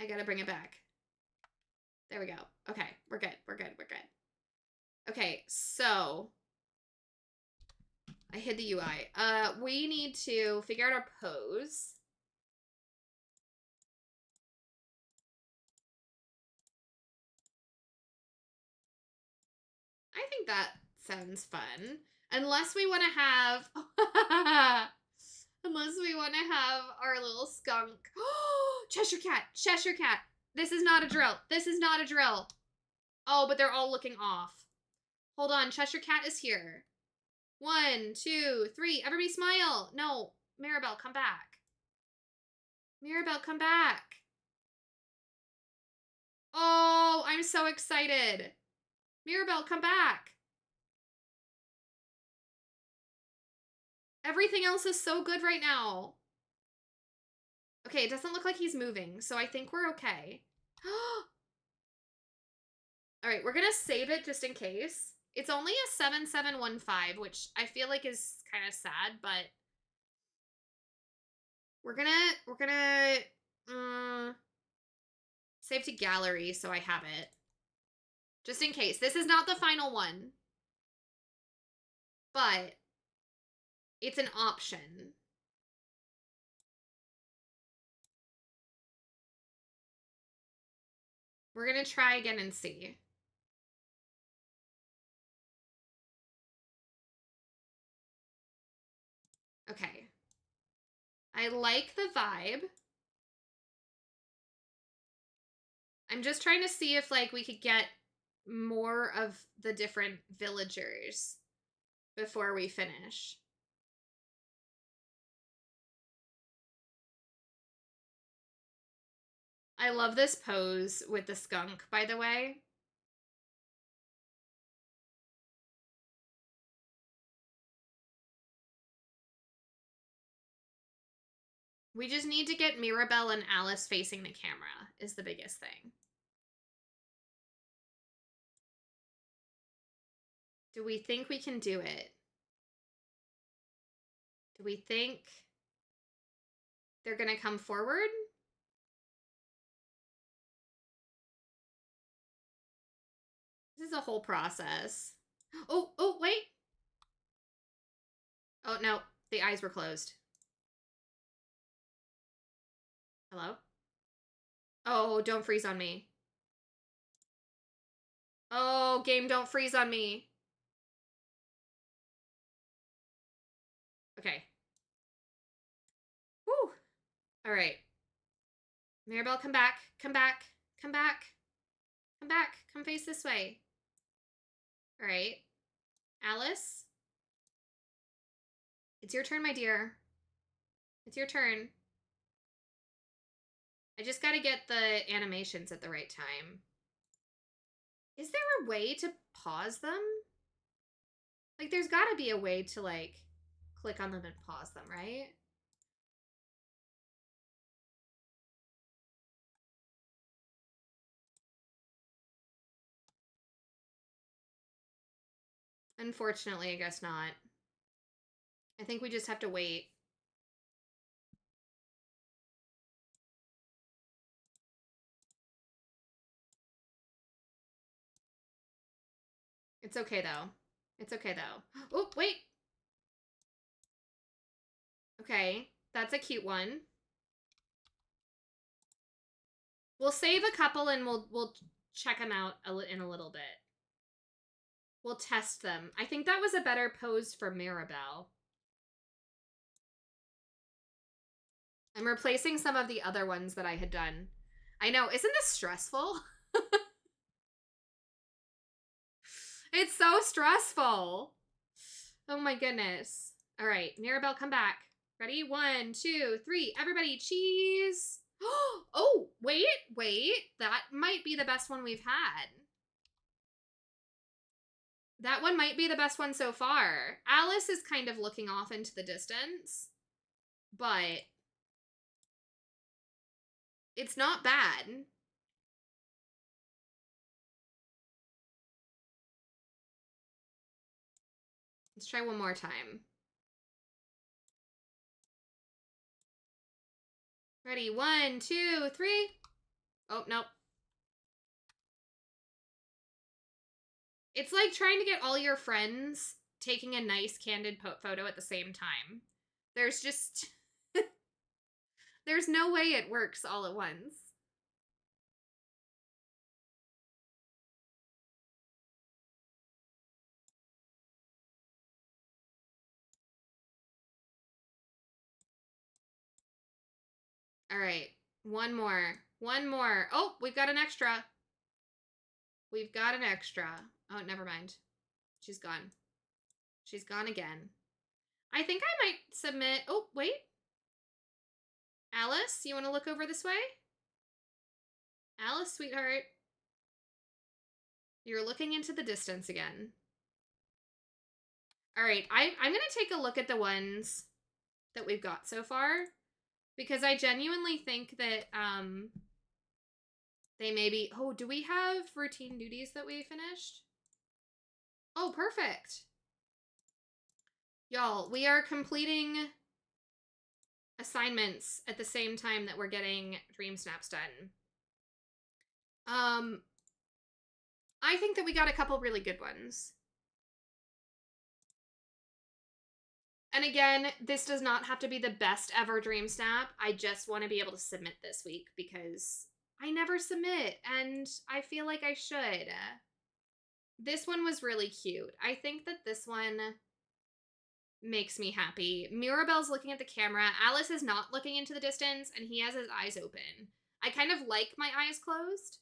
I gotta bring it back. There we go. Okay, we're good. We're good. We're good. Okay, so I hid the UI. We need to figure out our pose. I think that sounds fun. Unless we want to have... Unless we want to have our little skunk. Cheshire Cat! Cheshire Cat! This is not a drill. This is not a drill. Oh, but they're all looking off. Hold on, Cheshire Cat is here. 1, 2, 3. Everybody smile. No, Mirabelle, come back. Mirabelle, come back. Oh, I'm so excited. Mirabelle, come back. Everything else is so good right now. Okay, it doesn't look like he's moving, so I think we're okay. All right, we're gonna save it just in case. It's only a 7715, which I feel like is kind of sad, but we're gonna save to gallery so I have it. Just in case. This is not the final one, but it's an option. We're gonna try again and see. Okay. I like the vibe. I'm just trying to see if like we could get more of the different villagers before we finish. I love this pose with the skunk, by the way. We just need to get Mirabelle and Alice facing the camera is the biggest thing. Do we think we can do it? Do we think they're gonna come forward? This is a whole process. Oh, wait. Oh, no. The eyes were closed. Hello? Oh, don't freeze on me. Oh, game, don't freeze on me. Okay. Whew. All right. Mirabelle, come back. Come back. Come back. Come back. Come face this way. All right. Alice? It's your turn, my dear. It's your turn. I just gotta get the animations at the right time. Is there a way to pause them? Like, there's gotta be a way to, like, click on them and pause them, right? Unfortunately, I guess not. I think we just have to wait. It's okay, though. It's okay, though. Oh, wait! Okay, that's a cute one. We'll save a couple and we'll check them out in a little bit. We'll test them. I think that was a better pose for Mirabelle. I'm replacing some of the other ones that I had done. I know, isn't this stressful? It's so stressful. Oh my goodness. All right, Mirabelle, come back. Ready? 1, 2, 3. Everybody, cheese. Oh, wait. That might be the best one we've had. That one might be the best one so far. Alice is kind of looking off into the distance, but it's not bad. Let's try one more time. Ready? 1, 2, 3. Oh, nope. It's like trying to get all your friends taking a nice candid photo at the same time. There's just... there's no way it works all at once. All right, one more. Oh, we've got an extra. We've got an extra. Oh, never mind. She's gone. She's gone again. I think I might submit. Oh, wait. Alice, you want to look over this way? Alice, sweetheart. You're looking into the distance again. All right, I'm going to take a look at the ones that we've got so far, because I genuinely think that they may be... Oh, do we have routine duties that we finished? Oh, perfect. Y'all, we are completing assignments at the same time that we're getting Dreamsnaps done. I think that we got a couple really good ones. And again, this does not have to be the best ever Dreamsnap. I just want to be able to submit this week because I never submit and I feel like I should. This one was really cute. I think that this one makes me happy. Mirabelle's looking at the camera. Alice is not looking into the distance and he has his eyes open. I kind of like my eyes closed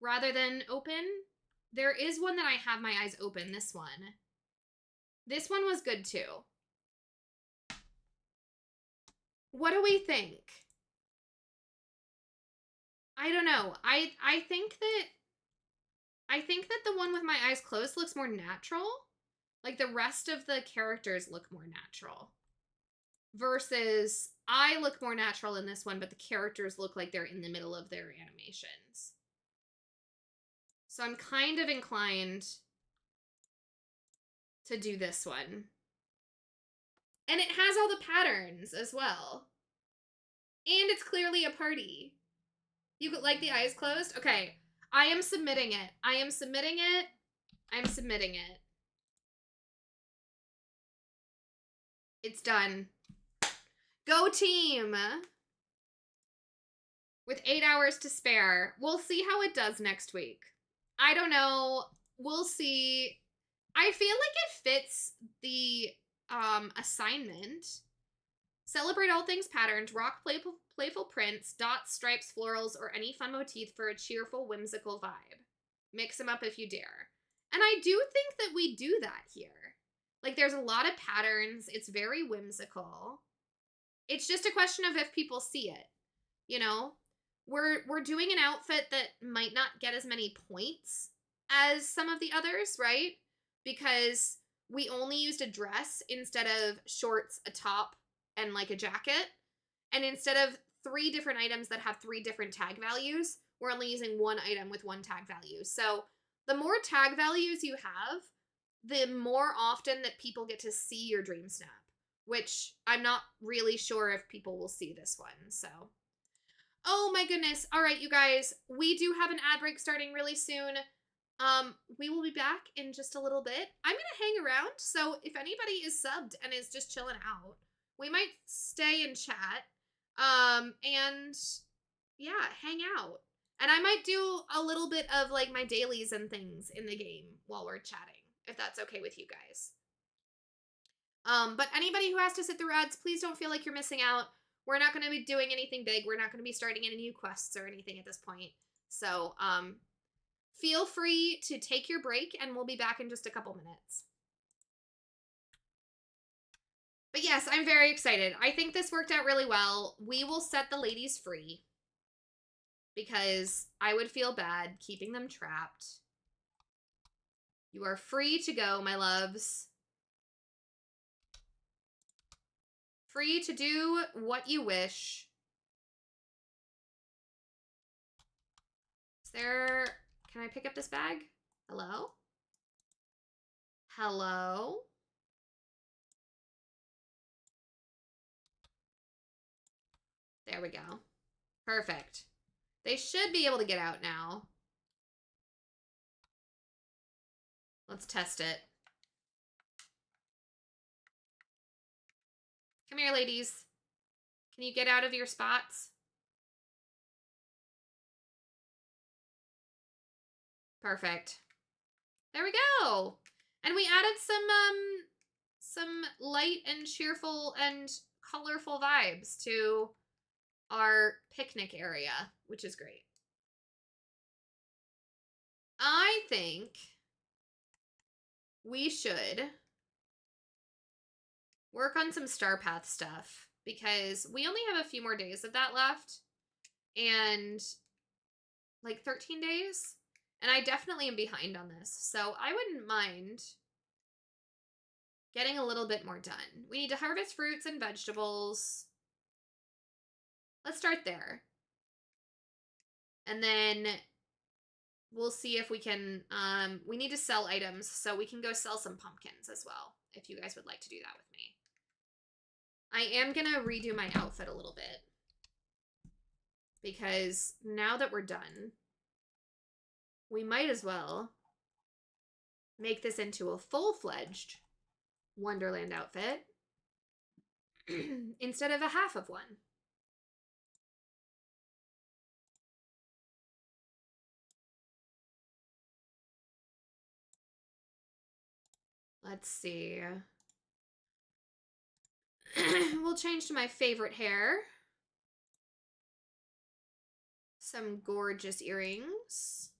rather than open. There is one that I have my eyes open, this one. This one was good too. What do we think? I don't know. I think that the one with my eyes closed looks more natural. Like the rest of the characters look more natural. Versus I look more natural in this one, but the characters look like they're in the middle of their animations. So I'm kind of inclined to do this one. And it has all the patterns as well. And it's clearly a party. You could like the eyes closed? Okay. I am submitting it. I am submitting it. I'm submitting it. It's done. Go team! With 8 hours to spare. We'll see how it does next week. I don't know. We'll see. I feel like it fits the assignment. Celebrate all things patterned, rock playful prints, dots, stripes, florals, or any fun motif for a cheerful, whimsical vibe. Mix them up if you dare. And I do think that we do that here. Like, there's a lot of patterns. It's very whimsical. It's just a question of if people see it. You know? We're doing an outfit that might not get as many points as some of the others, right? Because we only used a dress instead of shorts, a top, and like a jacket. And instead of 3 different items that have 3 different tag values, we're only using 1 item with 1 tag value. So the more tag values you have, the more often that people get to see your Dreamsnap, which I'm not really sure if people will see this one. So, oh my goodness. All right, you guys, we do have an ad break starting really soon. We will be back in just a little bit. I'm going to hang around. So if anybody is subbed and is just chilling out, we might stay and chat. And yeah, hang out. And I might do a little bit of like my dailies and things in the game while we're chatting, if that's okay with you guys. But anybody who has to sit through ads, please don't feel like you're missing out. We're not going to be doing anything big. We're not going to be starting any new quests or anything at this point. So, feel free to take your break and we'll be back in just a couple minutes. But yes, I'm very excited. I think this worked out really well. We will set the ladies free because I would feel bad keeping them trapped. You are free to go, my loves. Free to do what you wish. Is there... Can I pick up this bag? Hello? Hello? There we go. Perfect. They should be able to get out now. Let's test it. Come here, ladies. Can you get out of your spots? Perfect. There we go. And we added some light and cheerful and colorful vibes to our picnic area, which is great. I think we should work on some Star Path stuff because we only have a few more days of that left. And like 13 days. And I definitely am behind on this. So I wouldn't mind getting a little bit more done. We need to harvest fruits and vegetables. Let's start there. And then we'll see if we can, we need to sell items, so we can go sell some pumpkins as well, if you guys would like to do that with me. I am gonna redo my outfit a little bit, because now that we're done, we might as well make this into a full-fledged Wonderland outfit instead of a half of one. Let's see. We'll change to my favorite hair. Some gorgeous earrings.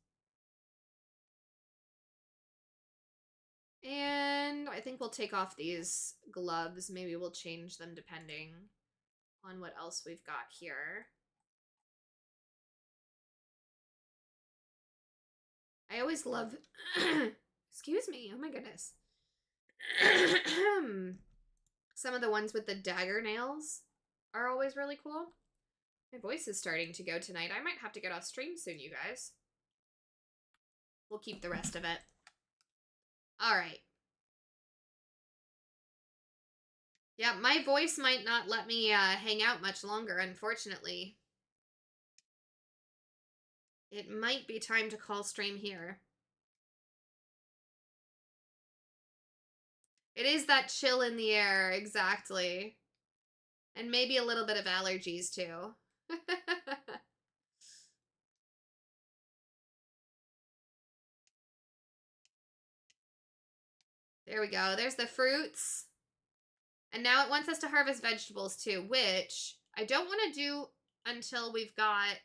And I think we'll take off these gloves. Maybe we'll change them depending on what else we've got here. I always love... Excuse me. Oh my goodness. Some of the ones with the dagger nails are always really cool. My voice is starting to go tonight. I might have to get off stream soon, you guys. We'll keep the rest of it. All right. Yeah, my voice might not let me hang out much longer, unfortunately. It might be time to call stream here. It is that chill in the air, exactly. And maybe a little bit of allergies, too. There we go. There's the fruits. And now it wants us to harvest vegetables, too, which I don't want to do until we've got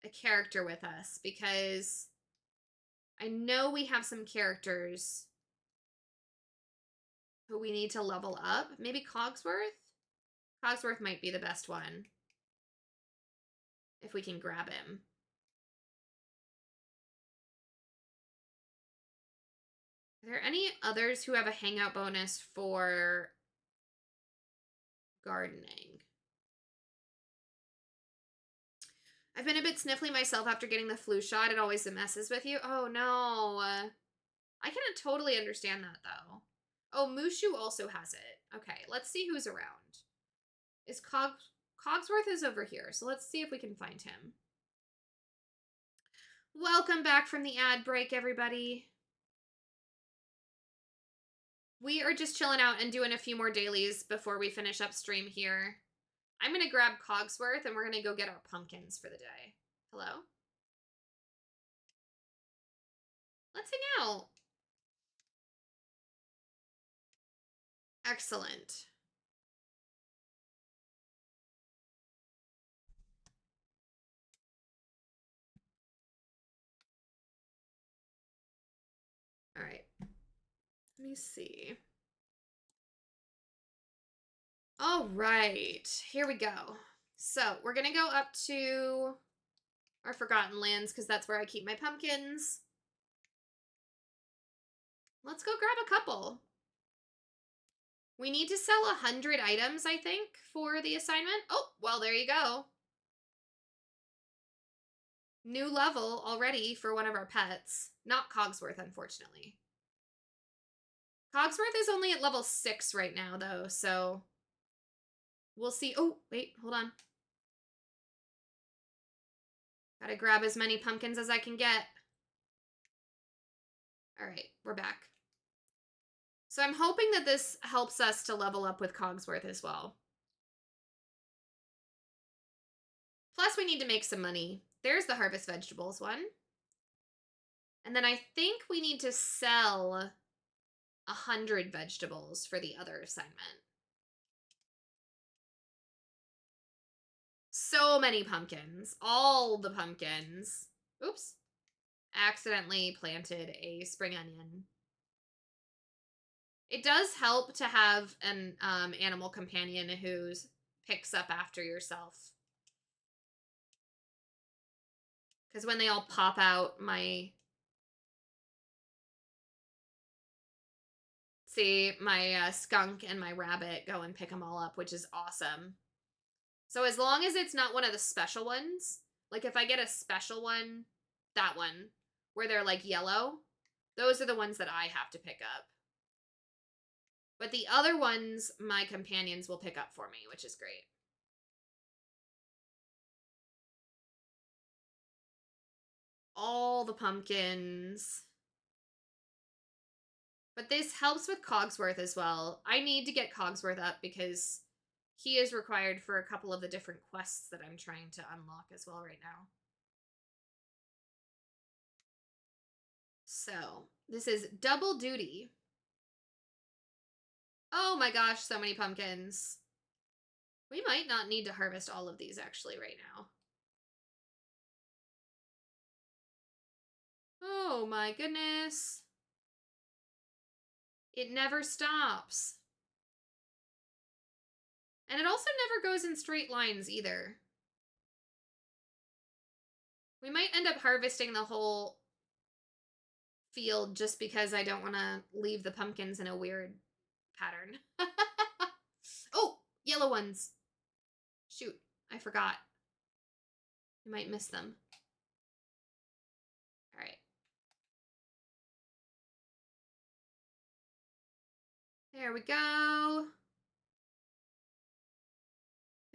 a character with us, because I know we have some characters who we need to level up. Maybe Cogsworth? Cogsworth might be the best one, if we can grab him. Are there any others who have a hangout bonus for gardening? I've been a bit sniffly myself after getting the flu shot. It always messes with you. Oh, no. I can totally understand that, though. Oh, Mushu also has it. Okay, let's see who's around. Is Cogsworth is over here, so let's see if we can find him. Welcome back from the ad break, everybody. We are just chilling out and doing a few more dailies before we finish up stream here. I'm going to grab Cogsworth and we're going to go get our pumpkins for the day. Hello? Let's hang out. Excellent. All right. Let me see. All right. Here we go. So we're going to go up to our Forgotten Lands because that's where I keep my pumpkins. Let's go grab a couple. We need to sell 100 items, I think, for the assignment. Oh, well, there you go. New level already for one of our pets. Not Cogsworth, unfortunately. Cogsworth is only at level 6 right now, though, so we'll see. Oh, wait, hold on. Gotta grab as many pumpkins as I can get. All right, we're back. So I'm hoping that this helps us to level up with Cogsworth as well. Plus, we need to make some money. There's the harvest vegetables one. And then I think we need to sell 100 vegetables for the other assignment. So many pumpkins. All the pumpkins. Oops. accidentally planted a spring onion. It does help to have an animal companion who picks up after yourself. Because when they all pop out, my skunk and my rabbit go and pick them all up, which is awesome. So as long as it's not one of the special ones, like if I get a special one, that one, where they're like yellow, those are the ones that I have to pick up. But the other ones, my companions will pick up for me, which is great. All the pumpkins. But this helps with Cogsworth as well. I need to get Cogsworth up because he is required for a couple of the different quests that I'm trying to unlock as well right now. So, this is double duty. Oh my gosh, so many pumpkins. We might not need to harvest all of these actually right now. Oh my goodness. It never stops. And it also never goes in straight lines either. We might end up harvesting the whole field just because I don't want to leave the pumpkins in a weird pattern. Oh, yellow ones. Shoot, I forgot. You might miss them. All right. There we go.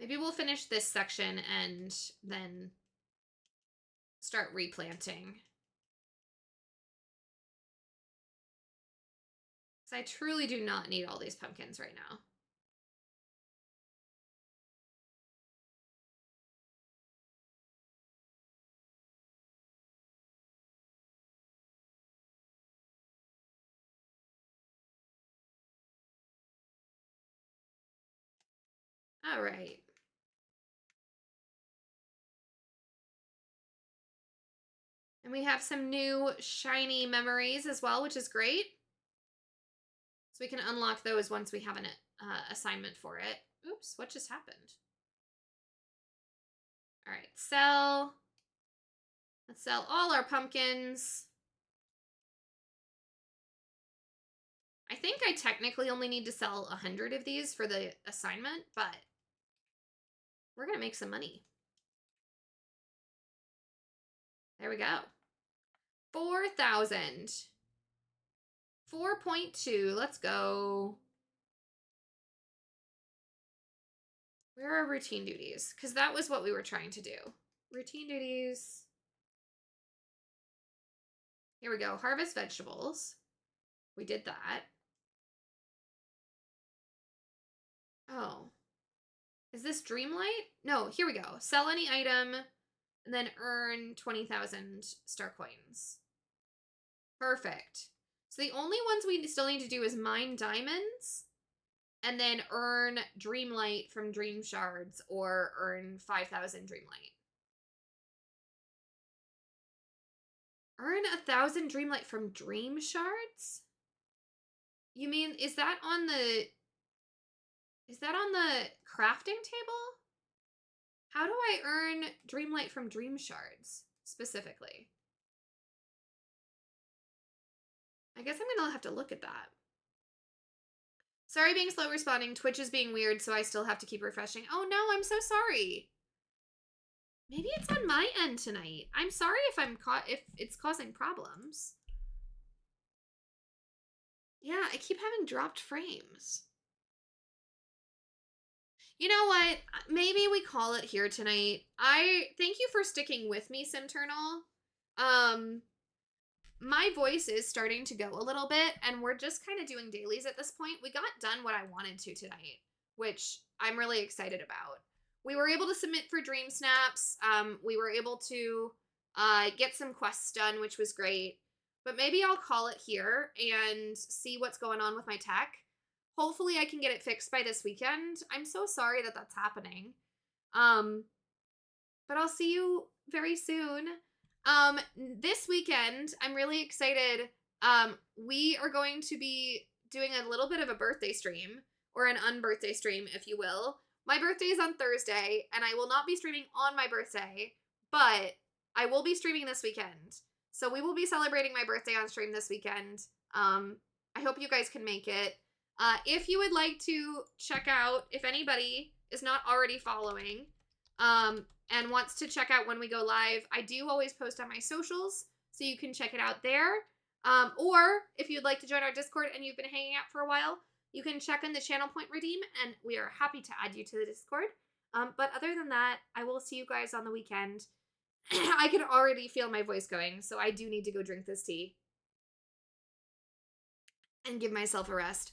Maybe we'll finish this section and then start replanting. Because I truly do not need all these pumpkins right now. All right. And we have some new shiny memories as well, which is great. So we can unlock those once we have an assignment for it. Oops, what just happened? All right, sell. Let's sell all our pumpkins. I think I technically only need to sell 100 of these for the assignment, but we're going to make some money. There we go. 4,000. 4.2. Let's go. Where are routine duties? Because that was what we were trying to do. Routine duties. Here we go. Harvest vegetables. We did that. Oh. Is this Dreamlight? No, here we go. Sell any item and then earn 20,000 star coins. Perfect. So the only ones we still need to do is mine diamonds and then earn Dreamlight from Dream Shards or earn 5,000 Dreamlight. Earn 1,000 Dreamlight from Dream Shards? You mean, is that on the crafting table? How do I earn Dreamlight from Dream Shards specifically? I guess I'm gonna have to look at that. Sorry being slow responding. Twitch is being weird, so I still have to keep refreshing. Oh no, I'm so sorry. Maybe it's on my end tonight. I'm sorry if it's causing problems. Yeah, I keep having dropped frames. You know what? Maybe we call it here tonight. I thank you for sticking with me, Simternal. My voice is starting to go a little bit, and we're just kind of doing dailies at this point. We got done what I wanted to tonight, which I'm really excited about. We were able to submit for Dreamsnaps. We were able to get some quests done, which was great. But maybe I'll call it here and see what's going on with my tech. Hopefully I can get it fixed by this weekend. I'm so sorry that that's happening. But I'll see you very soon. This weekend, I'm really excited. We are going to be doing a little bit of a birthday stream, or an unbirthday stream, if you will. My birthday is on Thursday, and I will not be streaming on my birthday, but I will be streaming this weekend. So we will be celebrating my birthday on stream this weekend. I hope you guys can make it. If you would like to check out, if anybody is not already following, and wants to check out when we go live, I do always post on my socials, so you can check it out there. Or if you'd like to join our Discord and you've been hanging out for a while, you can check in the channel point redeem, and we are happy to add you to the Discord. But other than that, I will see you guys on the weekend. I can already feel my voice going, so I do need to go drink this tea and give myself a rest.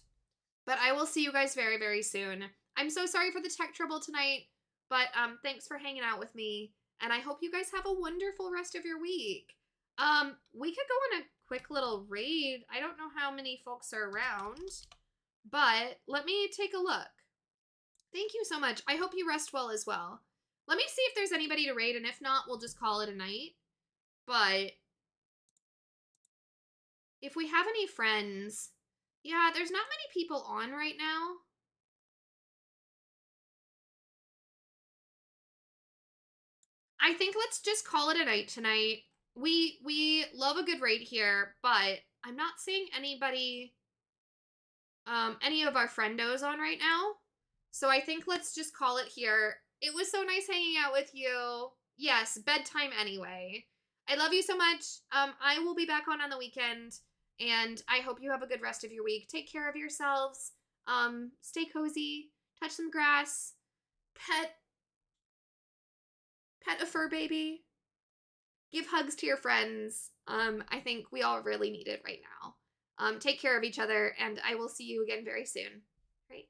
But I will see you guys very, very soon. I'm so sorry for the tech trouble tonight, but thanks for hanging out with me, and I hope you guys have a wonderful rest of your week. We could go on a quick little raid. I don't know how many folks are around, but let me take a look. Thank you so much. I hope you rest well as well. Let me see if there's anybody to raid, and if not, we'll just call it a night. But if we have any friends, yeah, there's not many people on right now. I think let's just call it a night tonight. We love a good raid here, but I'm not seeing anybody, any of our friendos on right now. So I think let's just call it here. It was so nice hanging out with you. Yes, bedtime anyway. I love you so much. I will be back on the weekend, and I hope you have a good rest of your week. Take care of yourselves. Stay cozy. Touch some grass. Pet a fur baby. Give hugs to your friends. I think we all really need it right now. Take care of each other, and I will see you again very soon. Right?